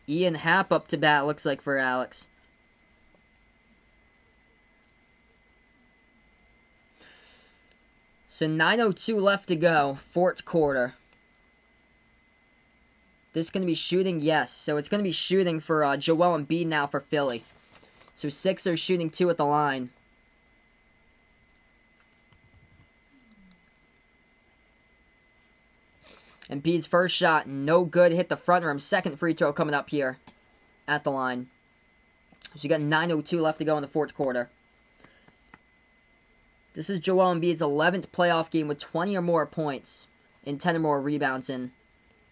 Ian Happ up to bat, looks like, for Alex. So 9:02 left to go, fourth quarter. This going to be shooting? Yes. So it's going to be shooting for Joel Embiid now for Philly. So Sixers shooting 2 at the line. Embiid's first shot, no good. Hit the front rim. Second free throw coming up here at the line. So you got 9:02 left to go in the fourth quarter. This is Joel Embiid's 11th playoff game with 20 or more points and 10 or more rebounds in.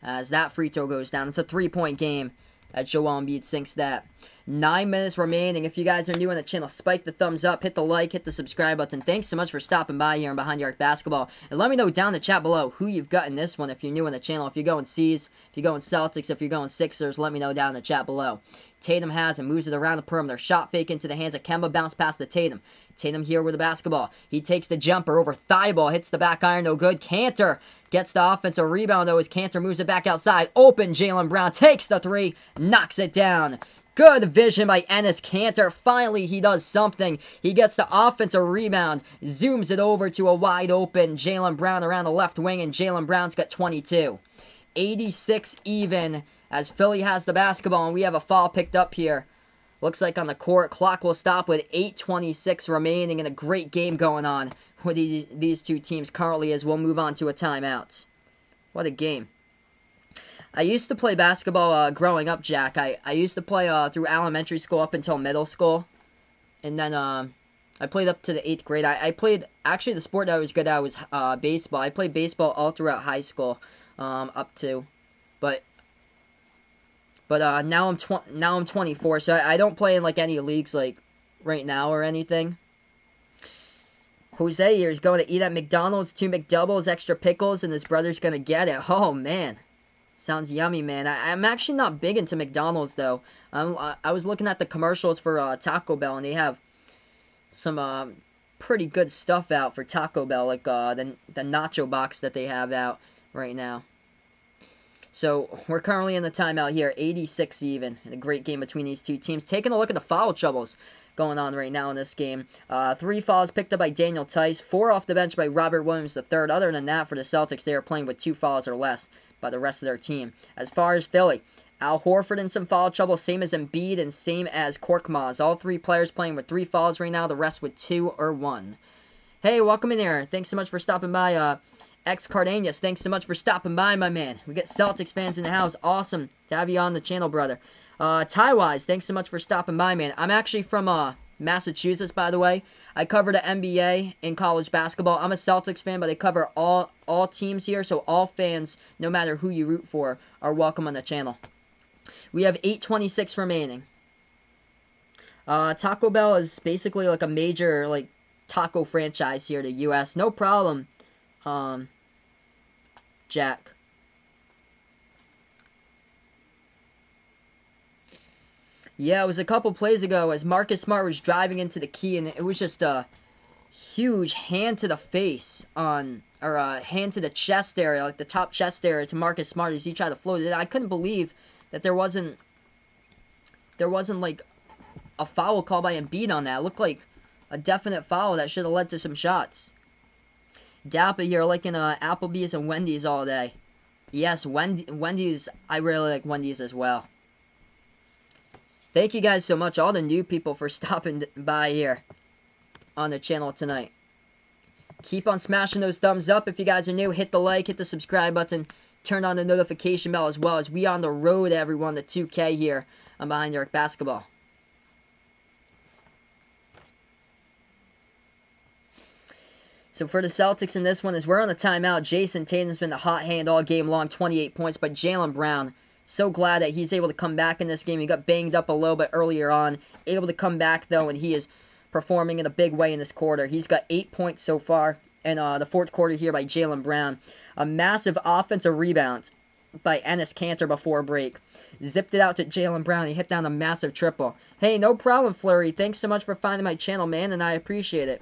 As that free throw goes down. It's a 3-point game as Joel Embiid sinks that. 9 minutes remaining. If you guys are new on the channel, spike the thumbs up, hit the like, hit the subscribe button. Thanks so much for stopping by here on Behind the Arc Basketball. And let me know down in the chat below who you've got in this one if you're new on the channel. If you're going C's, if you're going Celtics, if you're going Sixers, let me know down in the chat below. Tatum has and moves it around the perimeter. Shot fake into the hands of Kemba. Bounce pass to Tatum. Tatum here with the basketball. He takes the jumper over Thibault. Hits the back iron. No good. Cantor gets the offensive rebound though as Cantor moves it back outside. Open Jaylen Brown. Takes the three. Knocks it down. Good vision by Enes Kanter. Finally, he does something. He gets the offensive rebound. Zooms it over to a wide open Jaylen Brown around the left wing. And Jaylen Brown's got 22. 86 even as Philly has the basketball. And we have a foul picked up here. Looks like on the court. Clock will stop with 8:26 remaining. And a great game going on with these two teams currently as we'll move on to a timeout. What a game. I used to play basketball growing up, Jack. I used to play through elementary school up until middle school. And then I played up to the 8th grade. I played, actually the sport that I was good at was baseball. I played baseball all throughout high school up to. But now I'm 24, so I don't play in like any leagues like right now or anything. Jose here is going to eat at McDonald's, 2 McDoubles, extra pickles, and his brother's going to get it. Oh, man. Sounds yummy, man. I'm actually not big into McDonald's, though. I was looking at the commercials for Taco Bell, and they have some pretty good stuff out for Taco Bell, like the nacho box that they have out right now. So, we're currently in the timeout here, 86 even, in a great game between these two teams. Taking a look at the foul troubles going on right now in this game. 3 fouls picked up by Daniel Tice, 4 off the bench by Robert Williams III. Other than that, for the Celtics, they are playing with 2 fouls or less by the rest of their team. As far as Philly, Al Horford in some foul trouble, same as Embiid and same as Korkmaz. All 3 players playing with 3 fouls right now, the rest with 2 or 1. Hey, welcome in here. Thanks so much for stopping by, X Cardenas. Thanks so much for stopping by, my man. We get Celtics fans in the house. Awesome to have you on the channel, brother. Ty-Wise, thanks so much for stopping by, man. I'm actually from, Massachusetts, by the way. I cover the NBA in college basketball. I'm a Celtics fan, but I cover all teams here, so all fans, no matter who you root for, are welcome on the channel. We have 8:26 remaining. Taco Bell is basically like a major, like, taco franchise here in the U.S. No problem, Jack. Yeah, it was a couple plays ago as Marcus Smart was driving into the key, and it was just a huge hand to the face hand to the chest area, like the top chest area to Marcus Smart as he tried to float it. I couldn't believe that there wasn't like a foul call by Embiid on that. It looked like a definite foul that should have led to some shots. Dappa here liking Applebee's and Wendy's all day. Yes, Wendy's, I really like Wendy's as well. Thank you guys so much, all the new people, for stopping by here on the channel tonight. Keep on smashing those thumbs up if you guys are new. Hit the like, hit the subscribe button, turn on the notification bell as well as we on the road, everyone, to 2K here on Behind the Arc Basketball. So for the Celtics in this one, as we're on the timeout, Jason Tatum's been the hot hand all game long, 28 points, but Jaylen Brown, so glad that he's able to come back in this game. He got banged up a little bit earlier on. Able to come back, though, and he is performing in a big way in this quarter. He's got 8 points so far in the fourth quarter here by Jaylen Brown. A massive offensive rebound by Enes Kanter before break. Zipped it out to Jaylen Brown. He hit down a massive triple. Hey, no problem, Flurry. Thanks so much for finding my channel, man, and I appreciate it.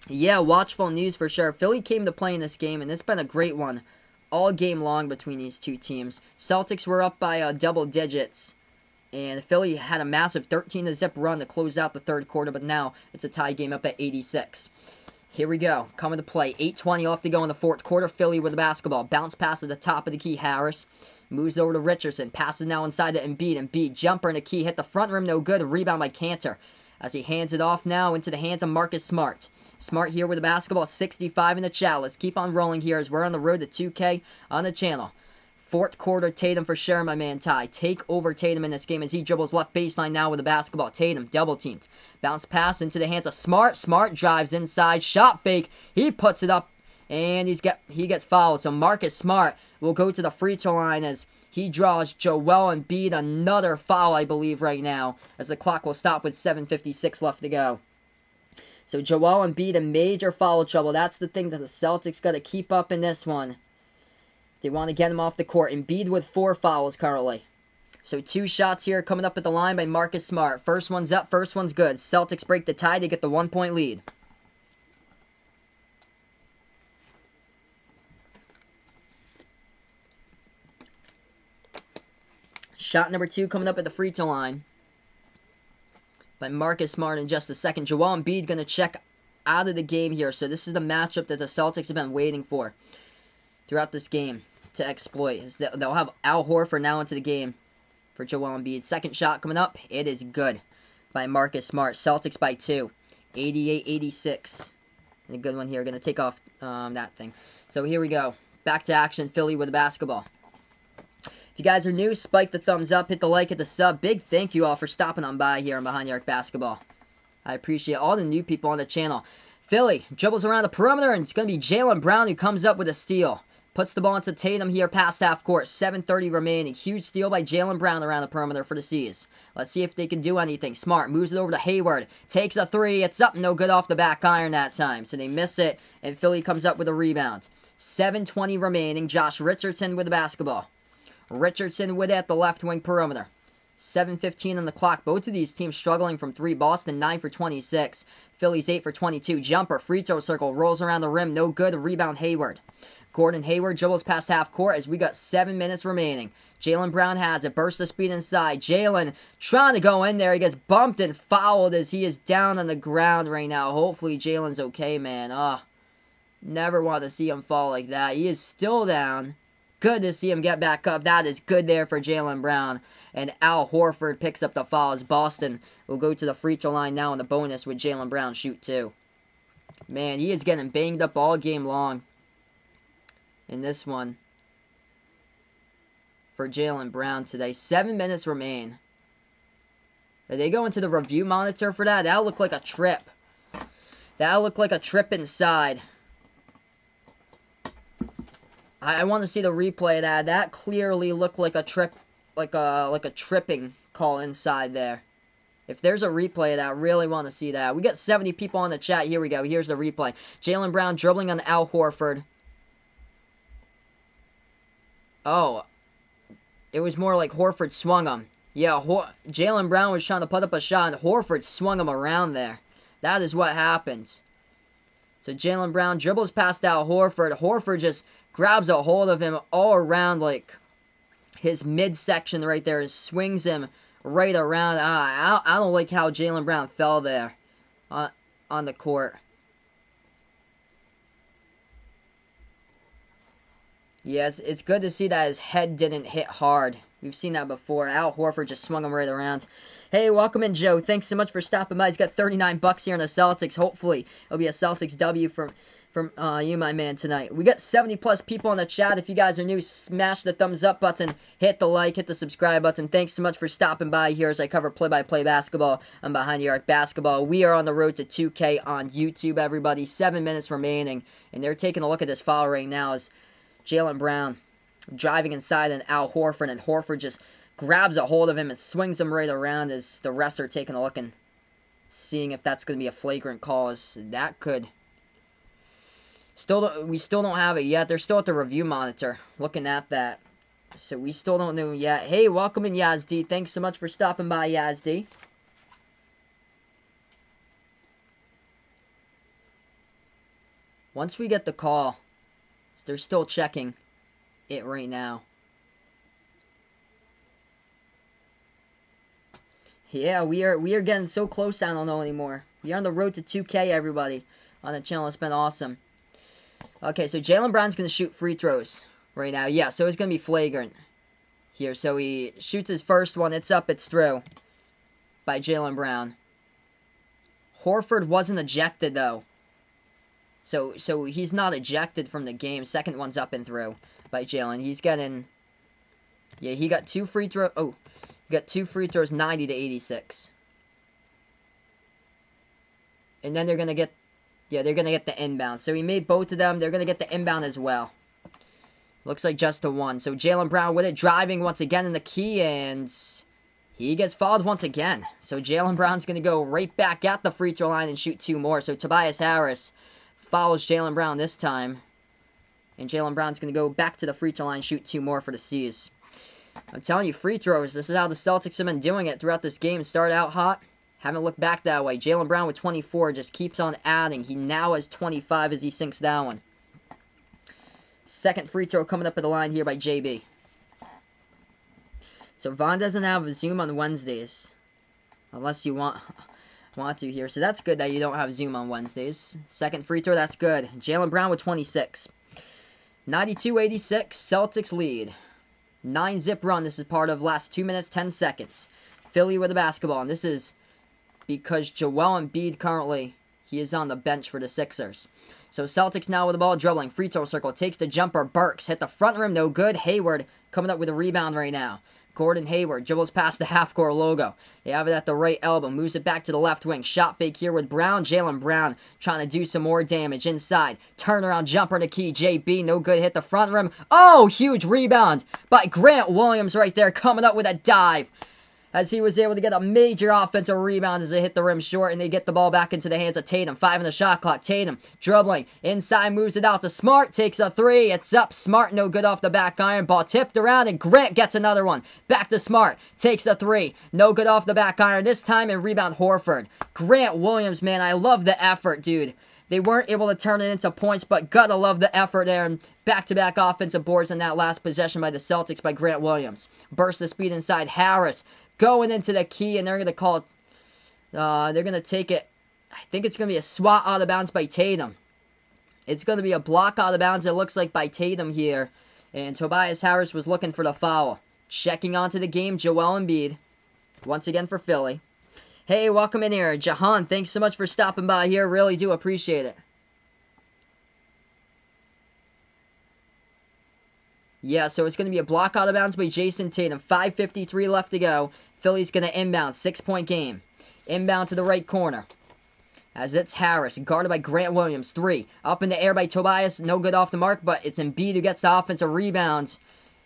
Yeah, watchful news for sure. Philly came to play in this game, and it's been a great one all game long between these two teams. Celtics were up by double digits, and Philly had a massive 13-0 run to close out the third quarter, but now it's a tie game up at 86. Here we go. Coming to play. 8:20 left to go in the fourth quarter. Philly with the basketball. Bounce pass at the top of the key. Harris moves over to Richardson. Passes now inside to Embiid. Embiid jumper in the key. Hit the front rim. No good. Rebound by Kanter as he hands it off now into the hands of Marcus Smart. Smart here with the basketball, 65 in the chat. Let's keep on rolling here as we're on the road to 2K on the channel. Fourth quarter, Tatum for sure, my man Ty. Take over Tatum in this game as he dribbles left baseline now with the basketball. Tatum double teamed. Bounce pass into the hands of Smart. Smart drives inside. Shot fake. He puts it up And he gets fouled. So Marcus Smart will go to the free throw line as he draws Joel Embiid another foul, I believe, right now, as the clock will stop with 7:56 left to go. So Joel Embiid in major foul trouble. That's the thing that the Celtics got to keep up in this one. They want to get him off the court. Embiid with 4 fouls currently. So 2 shots here coming up at the line by Marcus Smart. First one's up, first one's good. Celtics break the tie to get the 1-point lead. Shot number 2 coming up at the free throw line by Marcus Smart in just a second. Joel Embiid going to check out of the game here. So this is the matchup that the Celtics have been waiting for throughout this game to exploit. They'll have Al Horford now into the game for Joel Embiid. Second shot coming up. It is good by Marcus Smart. Celtics by 2. 88-86. A good one here. Going to take off that thing. So here we go. Back to action. Philly with the basketball. If you guys are new, spike the thumbs up, hit the like, hit the sub. Big thank you all for stopping on by here on Behind the Arc Basketball. I appreciate all the new people on the channel. Philly dribbles around the perimeter, and it's going to be Jaylen Brown who comes up with a steal. Puts the ball into Tatum here past half court. 7:30 remaining. Huge steal by Jaylen Brown around the perimeter for the C's. Let's see if they can do anything. Smart moves it over to Hayward. Takes a 3. It's up. No good off the back iron that time. So they miss it, and Philly comes up with a rebound. 7:20 remaining. Josh Richardson with the basketball. Richardson with it at the left wing perimeter. 7:15 on the clock. Both of these teams struggling from 3. Boston 9 for 26. Phillies 8 for 22. Jumper, free throw circle, rolls around the rim. No good. Rebound Hayward. Gordon Hayward dribbles past half court as we got 7 minutes remaining. Jaylen Brown has it. Burst of speed inside. Jaylen trying to go in there. He gets bumped and fouled as he is down on the ground right now. Hopefully Jaylen's okay, man. Never want to see him fall like that. He is still down. Good to see him get back up. That is good there for Jaylen Brown. And Al Horford picks up the foul as Boston will go to the free throw line now in the bonus with Jaylen Brown shoot 2. Man, he is getting banged up all game long in this one for Jaylen Brown today. 7 minutes remain. Did they go into the review monitor for that? That'll look like a trip. That'll look like a trip inside. I want to see the replay of that. That clearly looked like a trip, like a tripping call inside there. If there's a replay of that, I really want to see that. We got 70 people on the chat. Here we go. Here's the replay. Jaylen Brown dribbling on Al Horford. Oh, it was more like Horford swung him. Yeah, Jaylen Brown was trying to put up a shot, and Horford swung him around there. That is what happens. So Jaylen Brown dribbles past Al Horford. Horford just grabs a hold of him all around, like his midsection right there, and swings him right around. I don't like how Jaylen Brown fell there on the court. Yeah, it's good to see that his head didn't hit hard. We've seen that before. Al Horford just swung him right around. Hey, welcome in, Joe. Thanks so much for stopping by. He's got 39 bucks here on the Celtics. Hopefully, it'll be a Celtics W from you, my man, tonight. We got 70-plus people on the chat. If you guys are new, smash the thumbs up button, hit the like, hit the subscribe button. Thanks so much for stopping by here as I cover play-by-play basketball on Behind the Arc Basketball. We are on the road to 2K on YouTube, everybody. 7 minutes remaining, and they're taking a look at this foul right now as Jaylen Brown driving inside and Al Horford, and Horford just grabs a hold of him and swings him right around as the refs are taking a look and seeing if that's going to be a flagrant call. As that could... we still don't have it yet. They're still at the review monitor looking at that. So we still don't know yet. Hey, welcome in, Yazdi. Thanks so much for stopping by, Yazdi. Once we get the call, they're still checking it right now. Yeah, we are getting so close, I don't know anymore. We are on the road to 2K, everybody, on the channel. It's been awesome. Okay, so Jaylen Brown's going to shoot free throws right now. Yeah, so it's going to be flagrant here. So he shoots his first one. It's up, it's through by Jaylen Brown. Horford wasn't ejected, though. So he's not ejected from the game. Second one's up and through by Jaylen. He's getting... Yeah, he got 2 free throws. Oh, he got 2 free throws, 90-86. And then they're going to get... Yeah, they're going to get the inbound. So he made both of them. They're going to get the inbound as well. Looks like just the one. So Jaylen Brown with it, driving once again in the key, and he gets fouled once again. So Jaylen Brown's going to go right back at the free throw line and shoot 2 more. So Tobias Harris fouls Jaylen Brown this time. And Jaylen Brown's going to go back to the free throw line and shoot 2 more for the C's. I'm telling you, free throws, this is how the Celtics have been doing it throughout this game. Start out hot, haven't looked back that way. Jaylen Brown with 24 just keeps on adding. He now has 25 as he sinks that one. Second free throw coming up at the line here by JB. So Vaughn doesn't have a Zoom on Wednesdays. Unless you want to here. So that's good that you don't have Zoom on Wednesdays. Second free throw, that's good. Jaylen Brown with 26. 92-86, Celtics lead. 9-zip run. This is part of last 2 minutes, 10 seconds. Philly with the basketball. And this is because Joel Embiid currently, he is on the bench for the Sixers. So Celtics now with the ball, dribbling. Free throw circle. Takes the jumper. Burks hit the front rim. No good. Hayward coming up with a rebound right now. Gordon Hayward dribbles past the half-court logo. They have it at the right elbow. Moves it back to the left wing. Shot fake here with Brown. Jaylen Brown trying to do some more damage inside. Turnaround jumper in the key. JB, no good. Hit the front rim. Oh, huge rebound by Grant Williams right there. Coming up with a dive. As he was able to get a major offensive rebound as they hit the rim short, and they get the ball back into the hands of Tatum. 5 in the shot clock. Tatum dribbling. Inside, moves it out to Smart. Takes a 3. It's up. Smart, no good off the back iron. Ball tipped around, and Grant gets another one. Back to Smart. Takes the 3. No good off the back iron this time, and rebound Horford. Grant Williams, man, I love the effort, dude. They weren't able to turn it into points, but gotta love the effort there. And back-to-back offensive boards in that last possession by the Celtics by Grant Williams. Burst the speed inside. Harris going into the key, and they're going to call it, they're going to take it, I think it's going to be a swat out of bounds by Tatum. It's going to be a block out of bounds, it looks like, by Tatum here. And Tobias Harris was looking for the foul. Checking onto the game, Joel Embiid. Once again for Philly. Hey, welcome in here. Jahan, thanks so much for stopping by here. Really do appreciate it. Yeah, so it's going to be a block out of bounds by Jason Tatum. 5:53 left to go. Philly's going to inbound. 6-point game. Inbound to the right corner. As it's Harris, guarded by Grant Williams. 3. Up in the air by Tobias. No good off the mark, but it's Embiid who gets the offensive rebounds.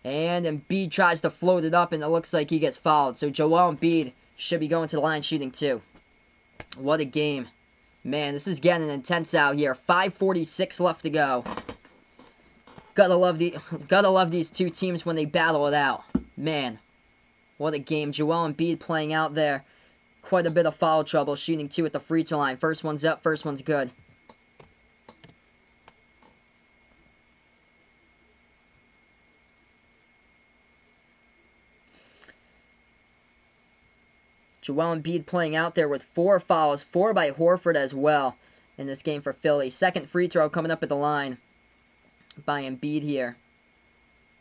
And Embiid tries to float it up, and it looks like he gets fouled. So Joel Embiid should be going to the line shooting 2. What a game. Man, this is getting intense out here. 5:46 left to go. Gotta love these two teams when they battle it out. Man, what a game. Joel Embiid playing out there. Quite a bit of foul trouble, shooting 2 at the free throw line. First one's up, first one's good. Joel Embiid playing out there with 4 fouls, 4 by Horford as well in this game for Philly. Second free throw coming up at the line by Embiid here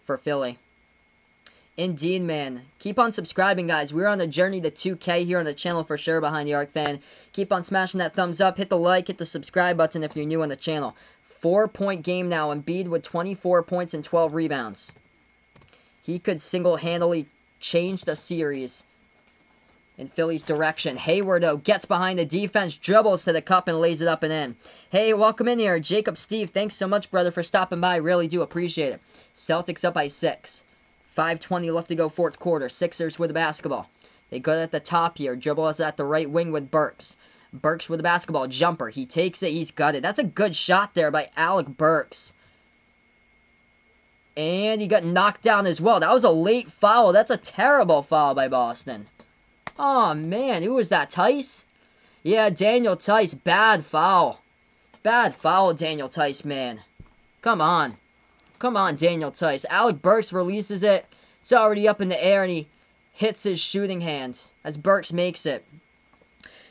for Philly. Indeed, man. Keep on subscribing, guys. We're on a journey to 2K here on the channel for sure, Behind the Arc fan. Keep on smashing that thumbs up. Hit the like, hit the subscribe button if you're new on the channel. 4-point game now. Embiid with 24 points and 12 rebounds. He could single-handedly change the series in Philly's direction. Hayward, though, gets behind the defense, dribbles to the cup, and lays it up and in. Hey, welcome in here. Jacob Steve, thanks so much, brother, for stopping by. Really do appreciate it. Celtics up by 6. 5:20 left to go, fourth quarter. Sixers with the basketball. They go at the top here. Dribble is at the right wing with Burks. Burks with the basketball. Jumper. He takes it. He's got it. That's a good shot there by Alec Burks. And he got knocked down as well. That was a late foul. That's a terrible foul by Boston. Oh, man. Who was that? Tice? Yeah, Daniel Tice. Bad foul. Bad foul, Daniel Tice, man. Come on. Come on, Daniel Tice. Alec Burks releases it. It's already up in the air, and he hits his shooting hands as Burks makes it.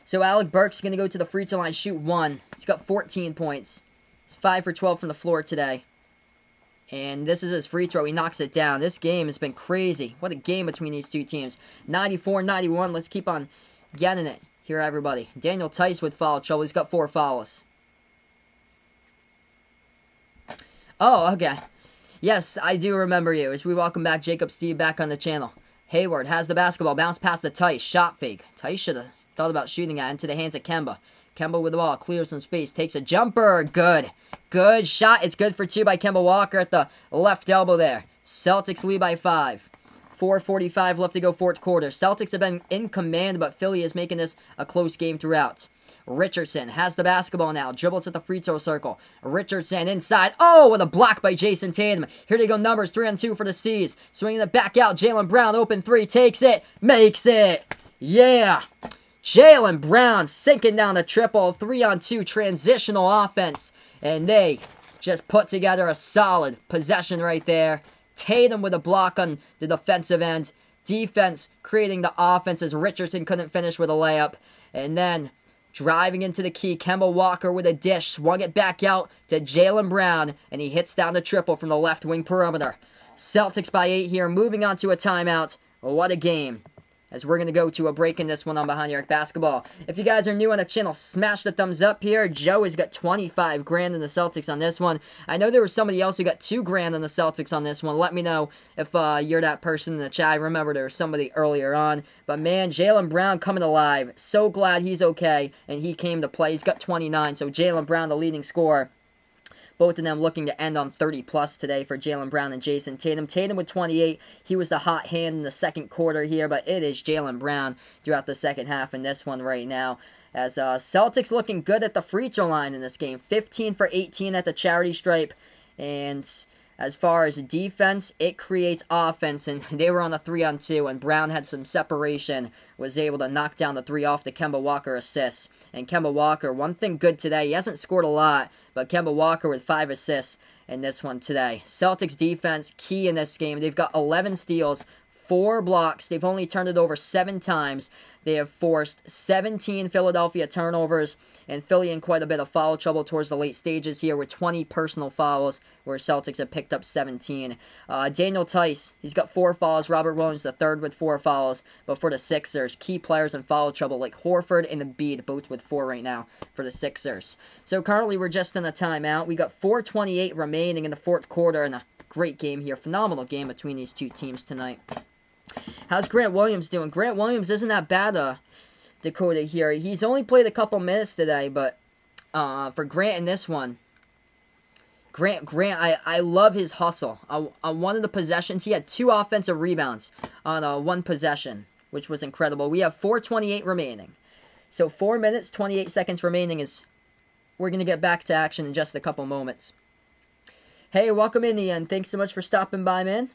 So Alec Burks is going to go to the free throw line, shoot 1. He's got 14 points. He's 5 for 12 from the floor today. And this is his free throw. He knocks it down. This game has been crazy. What a game between these two teams. 94-91. Let's keep on getting it here, everybody. Daniel Tice with foul trouble. He's got 4 fouls. Oh, okay. Yes, I do remember you. As we welcome back Jacob Steve back on the channel. Hayward has the basketball. Bounce past the Tice. Shot fake. Tice should have thought about shooting at into the hands of Kemba. Kemba with the ball, clears some space, takes a jumper. Good. Good shot. It's good for 2 by Kemba Walker at the left elbow there. Celtics lead by 5. 4:45 left to go, fourth quarter. Celtics have been in command, but Philly is making this a close game throughout. Richardson has the basketball now. Dribbles at the free throw circle. Richardson inside. Oh, with a block by Jason Tatum. Here they go, numbers 3-on-2 for the C's. Swinging it back out. Jaylen Brown, open 3. Takes it. Makes it. Yeah. Jaylen Brown sinking down the triple. 3-on-2 transitional offense. And they just put together a solid possession right there. Tatum with a block on the defensive end. Defense creating the offense as Richardson couldn't finish with a layup. And then driving into the key, Kemba Walker with a dish. Swung it back out to Jaylen Brown. And he hits down the triple from the left wing perimeter. Celtics by 8 here. Moving on to a timeout. What a game. As we're going to go to a break in this one on Behind the Arc Basketball. If you guys are new on the channel, smash the thumbs up here. Joe has got 25 grand in the Celtics on this one. I know there was somebody else who got 2 grand on the Celtics on this one. Let me know if you're that person in the chat. I remember there was somebody earlier on. But man, Jaylen Brown coming alive. So glad he's okay and he came to play. He's got 29, so Jaylen Brown the leading scorer. Both of them looking to end on 30-plus today for Jaylen Brown and Jason Tatum. Tatum with 28. He was the hot hand in the second quarter here, but it is Jaylen Brown throughout the second half in this one right now. As Celtics looking good at the free throw line in this game. 15 for 18 at the charity stripe. And as far as defense, it creates offense, and they were on the 3-on-2, and Brown had some separation, was able to knock down the 3 off the Kemba Walker assist. And Kemba Walker, one thing good today, he hasn't scored a lot, but Kemba Walker with 5 assists in this one today. Celtics defense, key in this game. They've got 11 steals, 4 blocks. They've only turned it over 7 times. They have forced 17 Philadelphia turnovers, and Philly in quite a bit of foul trouble towards the late stages here with 20 personal fouls, where Celtics have picked up 17. Daniel Tice, he's got 4 fouls. Robert Williams, the third with 4 fouls. But for the Sixers, key players in foul trouble like Horford and Embiid, both with 4 right now for the Sixers. So currently we're just in a timeout. We got 4:28 remaining in the fourth quarter, and a great game here. Phenomenal game between these two teams tonight. How's Grant Williams doing? Grant Williams isn't that bad, Dakota here. He's only played a couple minutes today, but for Grant in this one, Grant, I love his hustle. On one of the possessions, he had 2 offensive rebounds on one possession, which was incredible. We have 4:28 remaining. So 4 minutes, 28 seconds remaining is... We're going to get back to action in just a couple moments. Hey, welcome in, Ian. Thanks so much for stopping by, man.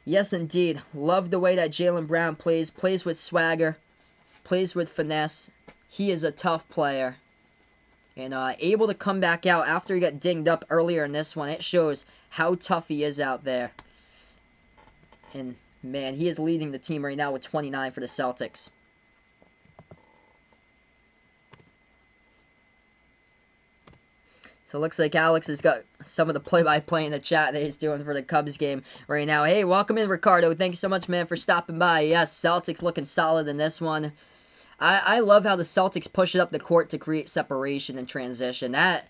Yes, indeed. Love the way that Jaylen Brown plays. Plays with swagger. Plays with finesse. He is a tough player. And able to come back out after he got dinged up earlier in this one. It shows how tough he is out there. And, man, he is leading the team right now with 29 for the Celtics. So it looks like Alex has got some of the play-by-play in the chat that he's doing for the Cubs game right now. Hey, welcome in, Ricardo. Thanks so much, man, for stopping by. Yes, Celtics looking solid in this one. I love how the Celtics push it up the court to create separation and transition. That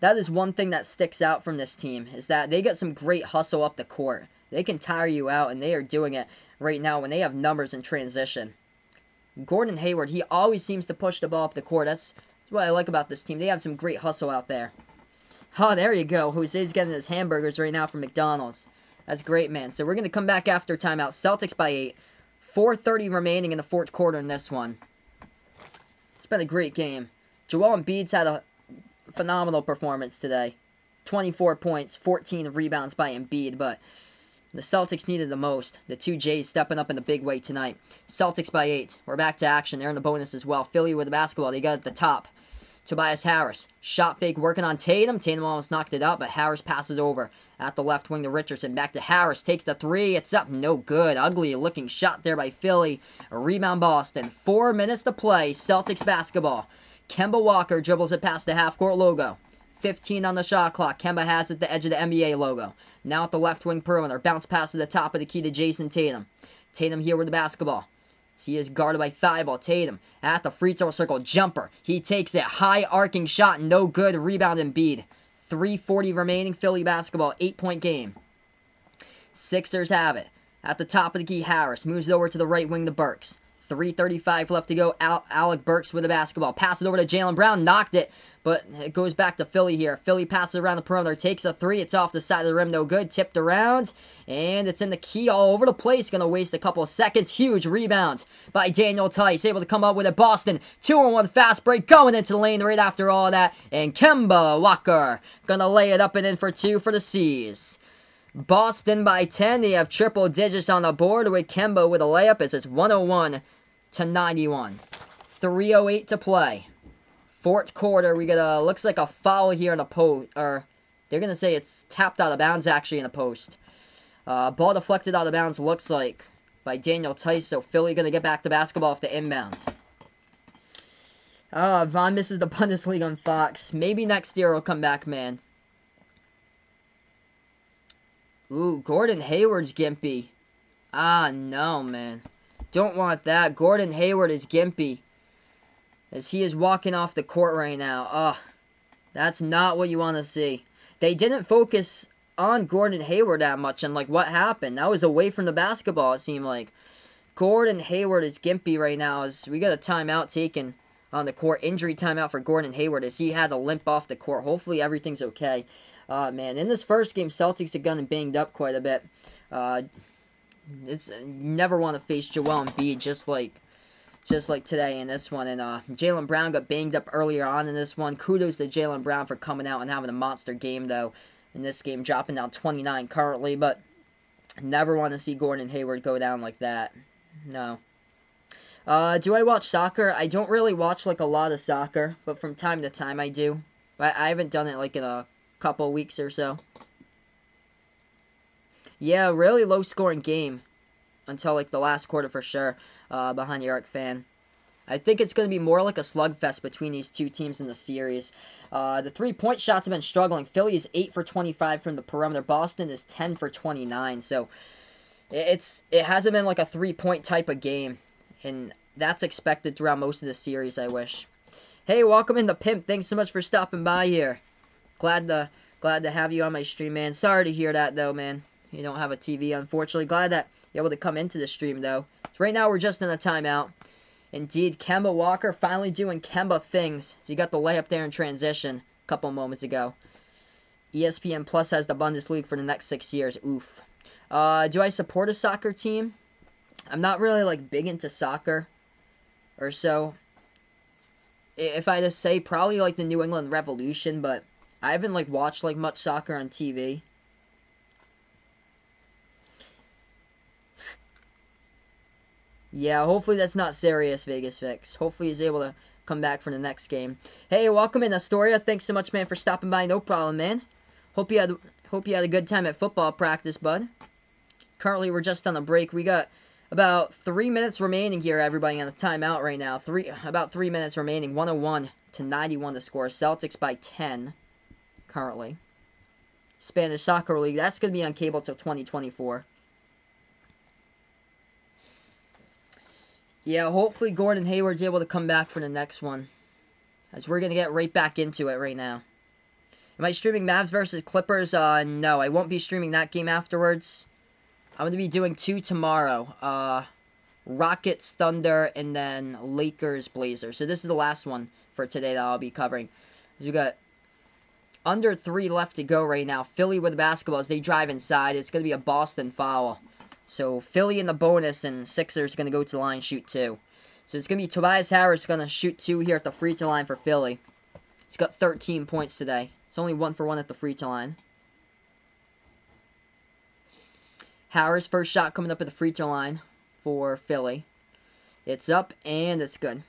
is one thing that sticks out from this team, is that they got some great hustle up the court. They can tire you out, and they are doing it right now when they have numbers in transition. Gordon Hayward, he always seems to push the ball up the court. That's what I like about this team. They have some great hustle out there. Oh, there you go. Jose's getting his hamburgers right now from McDonald's. That's great, man. So we're going to come back after timeout. Celtics by 8. 4:30 remaining in the fourth quarter in this one. It's been a great game. Joel Embiid's had a phenomenal performance today. 24 points, 14 rebounds by Embiid, but the Celtics needed the most. The 2 J's stepping up in the big way tonight. Celtics by 8. We're back to action. They're in the bonus as well. Philly with the basketball. They got at the top. Tobias Harris, shot fake working on Tatum. Tatum almost knocked it out, but Harris passes over at the left wing to Richardson. Back to Harris, takes the 3. It's up, no good. Ugly looking shot there by Philly. A rebound Boston. 4 minutes to play. Celtics basketball. Kemba Walker dribbles it past the half-court logo. 15 on the shot clock. Kemba has it at the edge of the NBA logo. Now at the left wing perimeter. Bounce pass to the top of the key to Jason Tatum. Tatum here with the basketball. He is guarded by Thibault. Tatum at the free throw circle. Jumper. He takes it. High arcing shot. No good. Rebound Embiid. 3:40 remaining. Philly basketball. 8-point game. Sixers have it. At the top of the key, Harris moves it over to the right wing to Burks. 3:35 left to go. Alec Burks with the basketball. Pass it over to Jaylen Brown. Knocked it. But it goes back to Philly here. Philly passes around the perimeter. Takes a three. It's off the side of the rim. No good. Tipped around. And it's in the key all over the place. Going to waste a couple of seconds. Huge rebound by Daniel Tice. Able to come up with it. Boston. 2-on-1 fast break. Going into the lane right after all that. And Kemba Walker going to lay it up and in for two for the C's. Boston by 10. They have triple digits on the board with Kemba with a layup. It's 101-91. 3:08 to play. Fourth quarter, we got looks like a foul here in the post, or they're going to say it's tapped out of bounds actually in the post. Ball deflected out of bounds, looks like, by Daniel Tice, so Philly going to get back the basketball off the inbounds. Von misses the Bundesliga on Fox. Maybe next year he'll come back, man. Ooh, Gordon Hayward's gimpy. No, man. Don't want that. Gordon Hayward is gimpy, as he is walking off the court right now. That's not what you want to see. They didn't focus on Gordon Hayward that much, and, like, what happened? That was away from the basketball, it seemed like. Gordon Hayward is gimpy right now, as we got a timeout taken on the court. Injury timeout for Gordon Hayward, as he had to limp off the court. Hopefully everything's okay. Man, in this first game, Celtics have gotten banged up quite a bit. You never want to face Joel Embiid just like today in this one. And Jaylen Brown got banged up earlier on in this one. Kudos to Jaylen Brown for coming out and having a monster game, though, in this game, dropping down 29 currently. But never want to see Gordon Hayward go down like that. No. Do I watch soccer? I don't really watch, like, a lot of soccer, but from time to time I do. I haven't done it, like, in a couple weeks or so. Yeah, really low-scoring game until, like, the last quarter for sure, behind the arc fan. I think it's going to be more like a slugfest between these two teams in the series. The three-point shots have been struggling. Philly is 8 for 25 from the perimeter. Boston is 10 for 29. So it hasn't been like a three-point type of game, and that's expected throughout most of the series, I wish. Hey, welcome in the Pimp. Thanks so much for stopping by here. Glad to have you on my stream, man. Sorry to hear that, though, man. You don't have a TV, unfortunately. Glad that you're able to come into the stream, though. So right now, we're just in a timeout. Indeed, Kemba Walker finally doing Kemba things. So he got the layup there in transition a couple moments ago. ESPN Plus has the Bundesliga for the next 6 years. Oof. Do I support a soccer team? I'm not really, like, big into soccer or so. If I had to say, probably, like, the New England Revolution, but I haven't, like, watched, like, much soccer on TV. Yeah, hopefully that's not serious, Vegas Fix. Hopefully he's able to come back for the next game. Hey, welcome in, Astoria. Thanks so much, man, for stopping by. No problem, man. Hope you had a good time at football practice, bud. Currently, we're just on a break. We got about 3 minutes remaining here, everybody, on a timeout right now. About 3 minutes remaining. 101-91 to score. Celtics by 10, currently. Spanish Soccer League. That's going to be on cable till 2024. Yeah, hopefully Gordon Hayward's able to come back for the next one, as we're going to get right back into it right now. Am I streaming Mavs versus Clippers? No, I won't be streaming that game afterwards. I'm going to be doing 2 tomorrow. Rockets, Thunder, and then Lakers, Blazers. So this is the last one for today that I'll be covering. As we got under 3 left to go right now. Philly with the basketball as they drive inside. It's going to be a Boston foul. So Philly in the bonus, and Sixers going to go to the line, shoot 2. So it's going to be Tobias Harris going to shoot 2 here at the free throw line for Philly. He's got 13 points today. It's only 1 for 1 at the free throw line. Harris, first shot coming up at the free throw line for Philly. It's up, and it's good.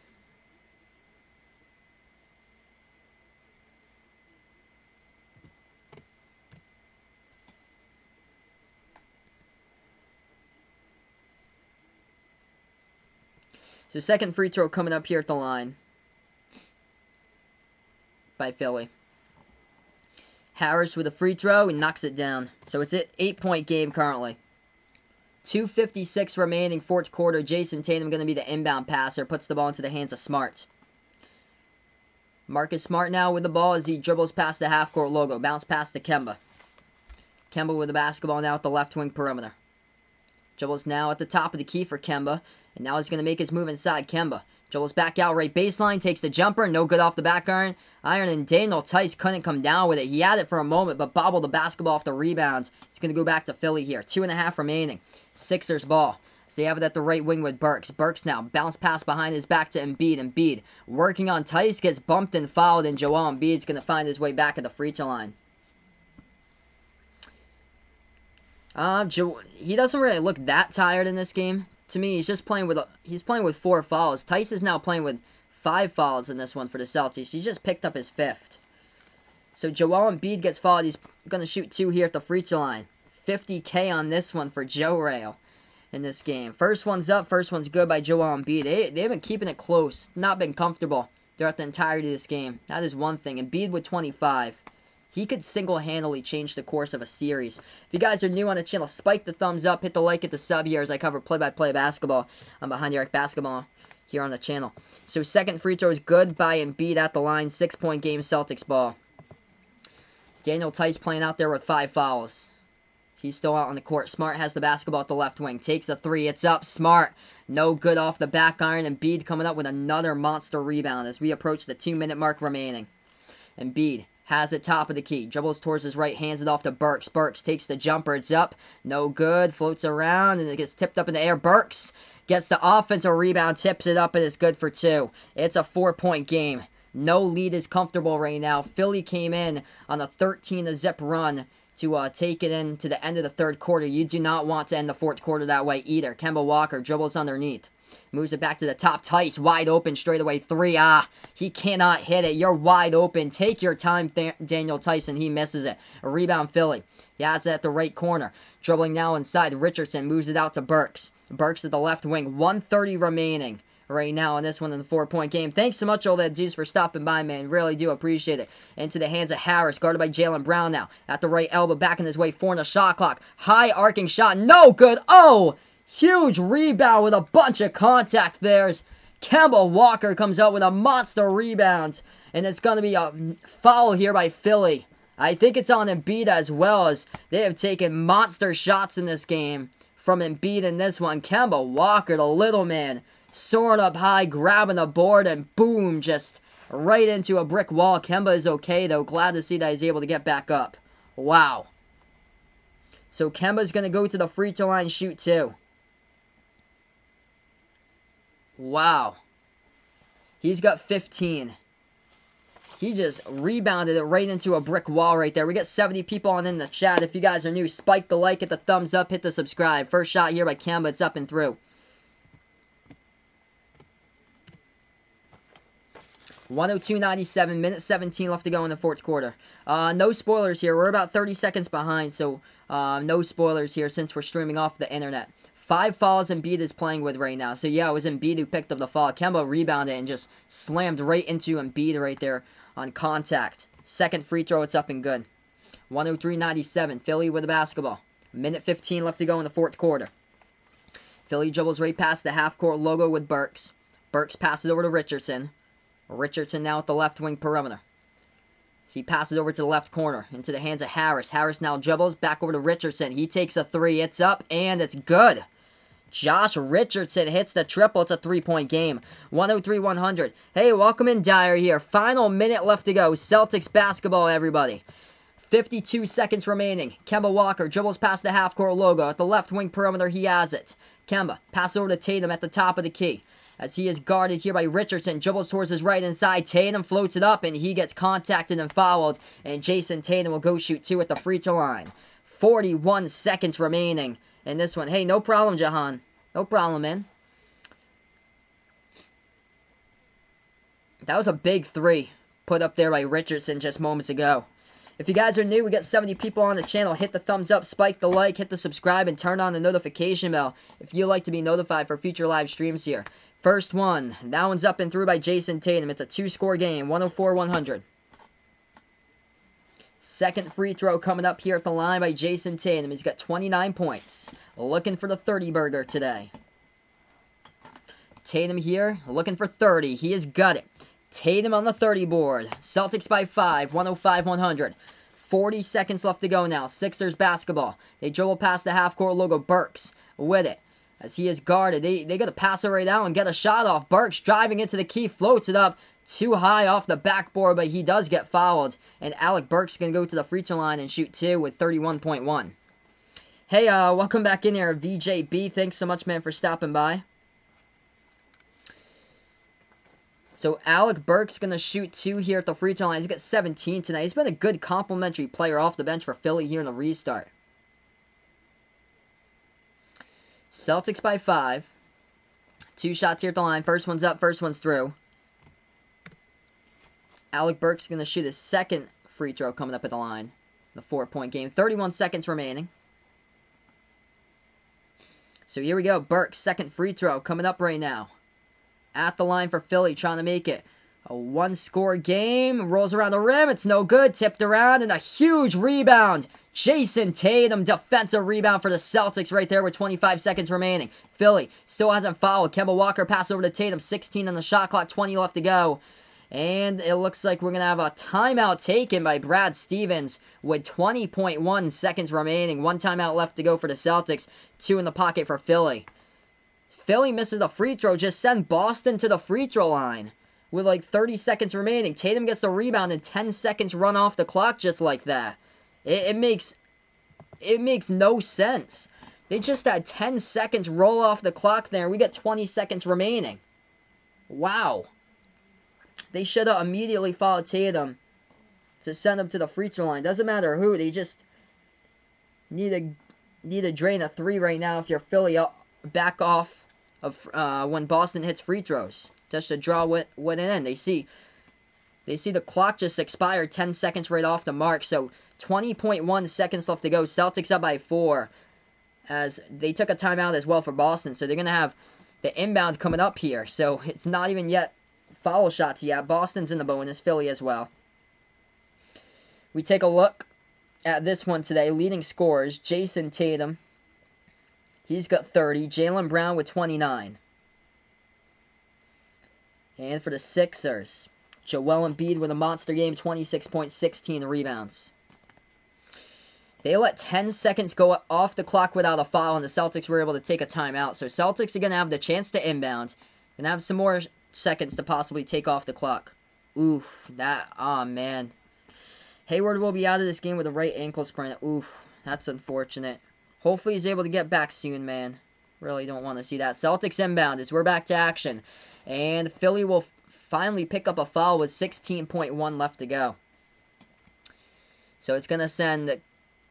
So second free throw coming up here at the line by Philly. Harris with a free throw and knocks it down. So it's an 8-point game currently. 2:56 remaining, fourth quarter. Jason Tatum going to be the inbound passer. Puts the ball into the hands of Smart. Marcus Smart now with the ball as he dribbles past the half-court logo. Bounce pass to Kemba. Kemba with the basketball now at the left wing perimeter. Dribbles now at the top of the key for Kemba. And now he's going to make his move inside. Kemba dribbles back out right baseline. Takes the jumper. No good off the back iron. And Daniel Tice couldn't come down with it. He had it for a moment, but bobbled the basketball off the rebounds. It's going to go back to Philly here. 2.5 remaining. Sixers ball. So they have it at the right wing with Burks. Burks now bounce pass behind his back to Embiid. Embiid working on Tice. Gets bumped and fouled. And Joel Embiid's going to find his way back at the free throw line. He doesn't really look that tired in this game. To me, he's just playing with 4 fouls. Tice is now playing with 5 fouls in this one for the Celtics. He just picked up his 5th. So Joel Embiid gets fouled. He's going to shoot 2 here at the free throw line. 50K on this one for Joe Rail in this game. First one's up. First one's good by Joel Embiid. They've been keeping it close. Not been comfortable throughout the entirety of this game. That is one thing. Embiid with 25. He could single-handedly change the course of a series. If you guys are new on the channel, spike the thumbs up, hit the like, hit the sub here as I cover play-by-play basketball. I'm Behind the Arc Basketball here on the channel. So second free throw is good by Embiid at the line. 6-point game, Celtics ball. Daniel Tice playing out there with 5 fouls. He's still out on the court. Smart has the basketball at the left wing. Takes a 3. It's up. Smart. No good off the back iron. Embiid coming up with another monster rebound as we approach the 2-minute mark remaining. Embiid has it top of the key. Dribbles towards his right. Hands it off to Burks. Burks takes the jumper. It's up. No good. Floats around and it gets tipped up in the air. Burks gets the offensive rebound. Tips it up and it's good for 2. It's a 4-point game. No lead is comfortable right now. Philly came in on a 13-0 run to take it into the end of the third quarter. You do not want to end the fourth quarter that way either. Kemba Walker dribbles underneath. Moves it back to the top. Tice wide open straightaway 3. He cannot hit it. You're wide open. Take your time, Daniel Tyson. He misses it. A rebound Philly. He has it at the right corner. Dribbling now inside. Richardson moves it out to Burks. Burks at the left wing. 1:30 remaining right now on this one in the 4-point game. Thanks so much, all that dudes, for stopping by, man. Really do appreciate it. Into the hands of Harris, guarded by Jaylen Brown now. At the right elbow, back in his way, 4 on the shot clock. High arcing shot. No good. Oh! Huge rebound with a bunch of contact there. Kemba Walker comes out with a monster rebound. And it's going to be a foul here by Philly. I think it's on Embiid as well, as they have taken monster shots in this game from Embiid in this one. Kemba Walker, the little man, soaring up high, grabbing the board, and boom, just right into a brick wall. Kemba is okay, though. Glad to see that he's able to get back up. Wow. So Kemba's going to go to the free throw line, shoot 2. Wow. He's got 15. He just rebounded it right into a brick wall right there. We got 70 people on in the chat. If you guys are new, spike the like, hit the thumbs up, hit the subscribe. First shot here by Kemba. It's up and through. $102.97, minute 17 left to go in the fourth quarter. No spoilers here. We're about 30 seconds behind, so no spoilers here since we're streaming off the internet. 5 fouls Embiid is playing with right now. So, yeah, it was Embiid who picked up the foul. Kemba rebounded and just slammed right into Embiid right there on contact. Second free throw, it's up and good. 103.97, Philly with the basketball. Minute 15 left to go in the fourth quarter. Philly dribbles right past the half-court logo with Burks. Burks passes over to Richardson. Richardson now at the left wing perimeter. So he passes over to the left corner into the hands of Harris. Harris now dribbles back over to Richardson. He takes a 3. It's up and it's good. Josh Richardson hits the triple. It's a 3-point game. 103-100. Hey, welcome in, Dyer here. Final minute left to go. Celtics basketball, everybody. 52 seconds remaining. Kemba Walker dribbles past the half-court logo. At the left wing perimeter, he has it. Kemba passes over to Tatum at the top of the key. As he is guarded here by Richardson. Dribbles towards his right inside. Tatum floats it up and he gets contacted and fouled. And Jason Tatum will go shoot 2 at the free throw line. 41 seconds remaining in this one. Hey, no problem, Jahan. No problem, man. That was a big 3 put up there by Richardson just moments ago. If you guys are new, we got 70 people on the channel. Hit the thumbs up, spike the like, hit the subscribe, and turn on the notification bell if you'd like to be notified for future live streams here. First one. That one's up and through by Jason Tatum. It's a 2-score game. 104-100. Second free throw coming up here at the line by Jason Tatum. He's got 29 points. Looking for the 30-burger today. Tatum here, looking for 30. He has got it. Tatum on the 30 board. Celtics by 5. 105-100. 40 seconds left to go now. Sixers basketball. They dribble past the half-court logo. Burks with it. As he is guarded, they got to pass it right out and get a shot off. Burks driving into the key, floats it up. Too high off the backboard, but he does get fouled. And Alec Burks going to go to the free throw line and shoot 2 with 31.1. Hey, welcome back in here, VJB. Thanks so much, man, for stopping by. So Alec Burks going to shoot 2 here at the free throw line. He's got 17 tonight. He's been a good complimentary player off the bench for Philly here in the restart. Celtics by 5. 2 shots here at the line. First one's up, first one's through. Alec Burks going to shoot his second free throw coming up at the line. The 4-point game. 31 seconds remaining. So here we go. Burks, second free throw coming up right now. At the line for Philly, trying to make it a 1-score game. Rolls around the rim. It's no good. Tipped around, and a huge rebound. Jason Tatum, defensive rebound for the Celtics right there with 25 seconds remaining. Philly still hasn't fouled. Kemba Walker pass over to Tatum. 16 on the shot clock, 20 left to go. And it looks like we're going to have a timeout taken by Brad Stevens with 20.1 seconds remaining. 1 timeout left to go for the Celtics. 2 in the pocket for Philly. Philly misses the free throw. Just send Boston to the free throw line with like 30 seconds remaining. Tatum gets the rebound and 10 seconds run off the clock just like that. It makes no sense. They just had 10 seconds roll off the clock there. We got 20 seconds remaining. Wow. They should have immediately fouled Tatum to send him to the free throw line. Doesn't matter who. They just need to drain a 3 right now if you're Philly. Back off of when Boston hits free throws. Just to draw what it in. They see the clock just expired 10 seconds right off the mark. So 20.1 seconds left to go. Celtics up by 4. As they took a timeout as well for Boston. So they're going to have the inbound coming up here. So it's not even yet foul shots yet. Boston's in the bonus. Philly as well. We take a look at this one today. Leading scorers. Jason Tatum. He's got 30. Jaylen Brown with 29. And for the Sixers, Joel Embiid with a monster game, 26.16 rebounds. They let 10 seconds go off the clock without a foul, and the Celtics were able to take a timeout. So Celtics are going to have the chance to inbound. Going to have some more seconds to possibly take off the clock. Oof, man. Hayward will be out of this game with a right ankle sprain. Oof, that's unfortunate. Hopefully he's able to get back soon, man. Really don't want to see that. Celtics inbound as we're back to action. And Philly will finally pick up a foul with 16.1 left to go. So it's going to send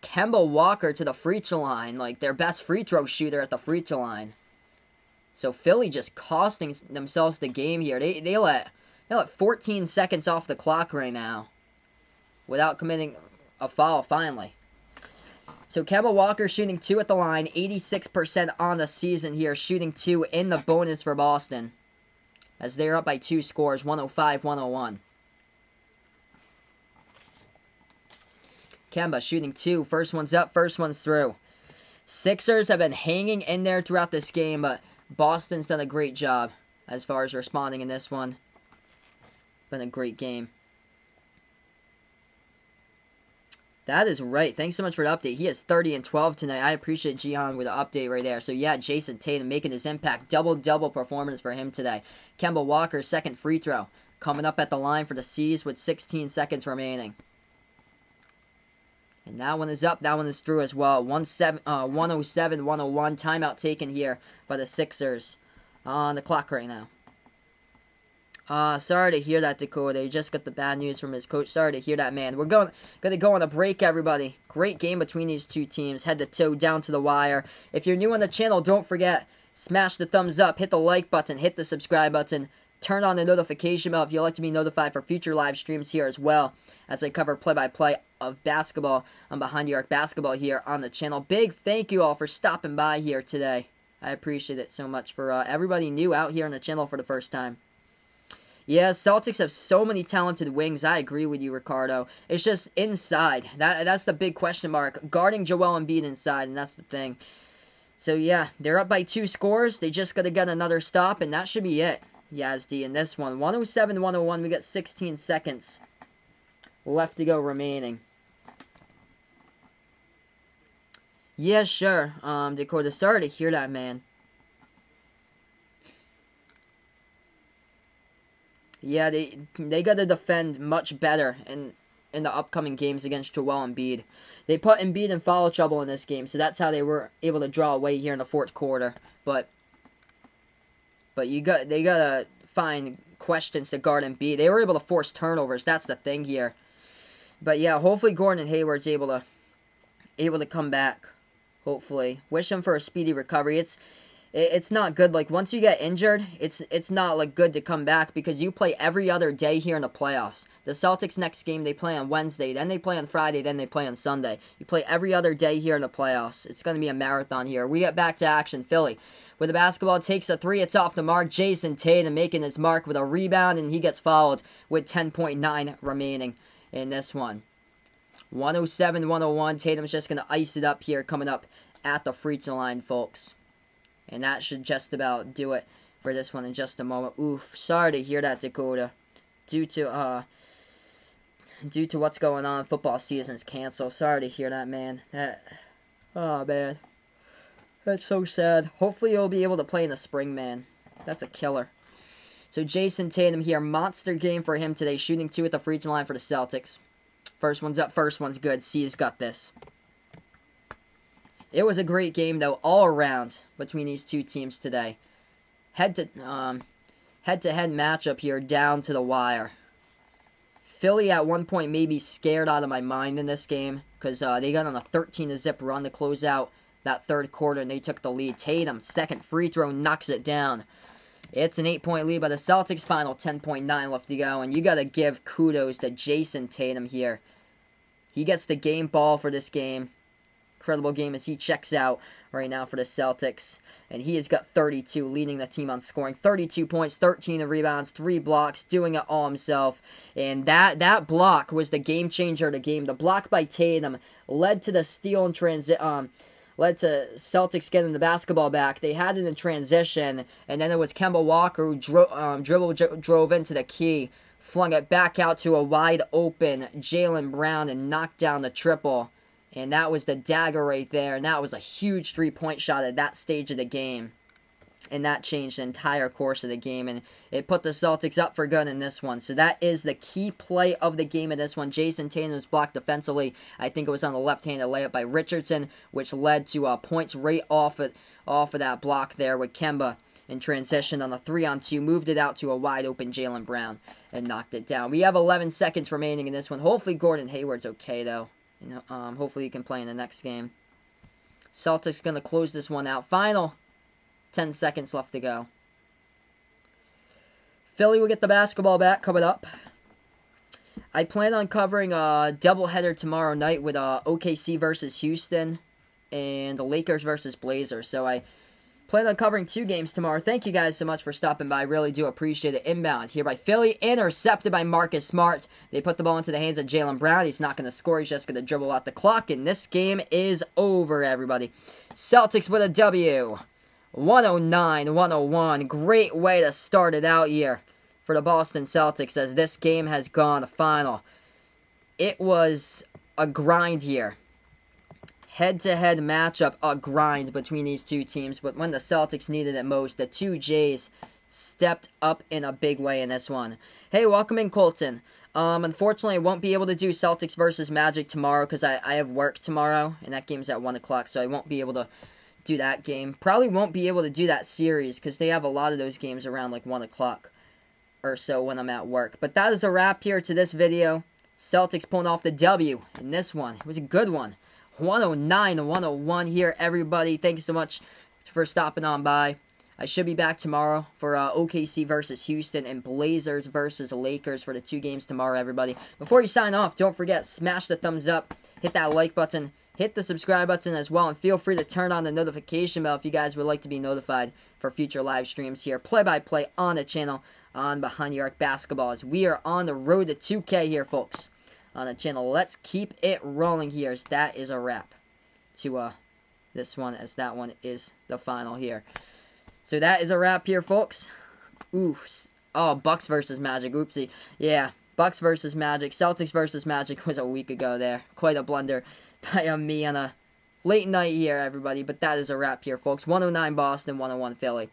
Kemba Walker to the free throw line. Like their best free throw shooter at the free throw line. So Philly just costing themselves the game here. They let 14 seconds off the clock right now. Without committing a foul finally. So Kemba Walker shooting 2 at the line, 86% on the season here, shooting 2 in the bonus for Boston. As they're up by 2 scores, 105-101. Kemba shooting 2, first one's up, first one's through. Sixers have been hanging in there throughout this game, but Boston's done a great job as far as responding in this one. Been a great game. That is right. Thanks so much for the update. He has 30 and 12 tonight. I appreciate Gian with the update right there. So, yeah, Jason Tatum making his impact. Double-double performance for him today. Kemba Walker, second free throw. Coming up at the line for the C's with 16 seconds remaining. And that one is up. That one is through as well. 107-101. Timeout taken here by the Sixers on the clock right now. Sorry to hear that, Dakota. He just got the bad news from his coach. Sorry to hear that, man. We're going to go on a break, everybody. Great game between these two teams. Head to toe, down to the wire. If you're new on the channel, don't forget, smash the thumbs up, hit the like button, hit the subscribe button, turn on the notification bell if you'd like to be notified for future live streams here as well, as I cover play-by-play of basketball on Behind the Arc Basketball here on the channel. Big thank you all for stopping by here today. I appreciate it so much for everybody new out here on the channel for the first time. Yeah, Celtics have so many talented wings. I agree with you, Ricardo. It's just inside. That's the big question mark. Guarding Joel Embiid inside, and that's the thing. So, yeah, they're up by 2 scores. They just got to get another stop, and that should be it, Yazdi, in this one. 107-101. We got 16 seconds left to go remaining. Yeah, sure. Dakota, sorry to hear that, man. Yeah, they got to defend much better in the upcoming games against Joel Embiid. They put Embiid in foul trouble in this game, so that's how they were able to draw away here in the fourth quarter. But they gotta find questions to guard Embiid. They were able to force turnovers. That's the thing here. But yeah, hopefully Gordon Hayward's able to come back. Hopefully, wish him for a speedy recovery. It's not good. Like, once you get injured, it's not, like, good to come back because you play every other day here in the playoffs. The Celtics next game, they play on Wednesday, then they play on Friday, then they play on Sunday. You play every other day here in the playoffs. It's going to be a marathon here. We get back to action. Philly with the basketball, takes a three. It's off the mark. Jason Tatum making his mark with a rebound, and he gets fouled with 10.9 remaining in this one. 107-101. Tatum's just going to ice it up here coming up at the free throw line, folks. And that should just about do it for this one in just a moment. Oof, sorry to hear that, Dakota. Due to what's going on, football season's canceled. Sorry to hear that, man. Oh, man. That's so sad. Hopefully he'll be able to play in the spring, man. That's a killer. So Jason Tatum here, monster game for him today. Shooting 2 at the free throw line for the Celtics. First one's up, first one's good. C's got this. It was a great game, though, all around between these two teams today. Head-to-head matchup here down to the wire. Philly at one point may be scared out of my mind in this game because they got on a 13-0 run to close out that third quarter, and they took the lead. Tatum, second free throw, knocks it down. It's an 8-point lead by the Celtics. Final 10.9 left to go, and you got to give kudos to Jason Tatum here. He gets the game ball for this game. Incredible game as he checks out right now for the Celtics. And he has got 32, leading the team on scoring. 32 points, 13 rebounds, 3 blocks, doing it all himself. And that block was the game changer of the game. The block by Tatum led to the steal and led to Celtics getting the basketball back. They had it in transition, and then it was Kemba Walker who drove into the key, flung it back out to a wide open Jaylen Brown, and knocked down the triple. And that was the dagger right there. And that was a huge three-point shot at that stage of the game. And that changed the entire course of the game. And it put the Celtics up for good in this one. So that is the key play of the game in this one. Jason Tatum was blocked defensively. I think it was on the left-handed layup by Richardson, which led to points right off of that block there with Kemba in transition on the 3-on-2. Moved it out to a wide-open Jaylen Brown and knocked it down. We have 11 seconds remaining in this one. Hopefully Gordon Hayward's okay, though. Hopefully he can play in the next game. Celtics going to close this one out. Final 10 seconds left to go. Philly will get the basketball back coming up. I plan on covering a doubleheader tomorrow night with OKC versus Houston and the Lakers versus Blazers. So I plan on covering 2 games tomorrow. Thank you guys so much for stopping by. I really do appreciate it. Inbound here by Philly. Intercepted by Marcus Smart. They put the ball into the hands of Jaylen Brown. He's not going to score. He's just going to dribble out the clock. And this game is over, everybody. Celtics with a W. 109-101. Great way to start it out here for the Boston Celtics as this game has gone final. It was a grind here. Head-to-head matchup, a grind between these two teams, but when the Celtics needed it most, the two Jays stepped up in a big way in this one. Hey, welcome in, Colton. Unfortunately, I won't be able to do Celtics versus Magic tomorrow because I have work tomorrow, and that game's at 1 o'clock, so I won't be able to do that game. Probably won't be able to do that series because they have a lot of those games around like 1 o'clock or so when I'm at work. But that is a wrap here to this video. Celtics pulling off the W in this one. It was a good one. 109-101 here, everybody. Thanks so much for stopping on by. I should be back tomorrow for OKC versus Houston and Blazers versus Lakers for the 2 games tomorrow, everybody. Before you sign off, don't forget, smash the thumbs up, hit that like button, hit the subscribe button as well, and feel free to turn on the notification bell if you guys would like to be notified for future live streams here, play-by-play on the channel on Behind the Arc Basketball, as we are on the road to 2K here, folks. On the channel. Let's keep it rolling here, as that is a wrap to this one, as that one is the final here. So that is a wrap here, folks. Ooh, oh, Bucks versus Magic. Oopsie. Yeah, Bucks versus Magic. Celtics versus Magic was a week ago there. Quite a blunder by me on a late night here, everybody. But that is a wrap here, folks. 109 Boston, 101 Philly.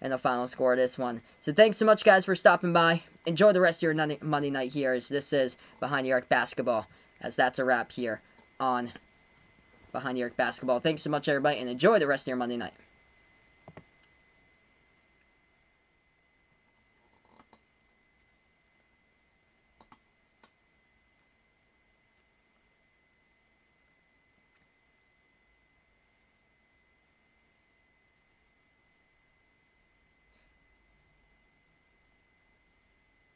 And the final score of this one. So thanks so much, guys, for stopping by. Enjoy the rest of your Monday night here, as this is Behind the Arc Basketball, as that's a wrap here on Behind the Arc Basketball. Thanks so much, everybody, and enjoy the rest of your Monday night.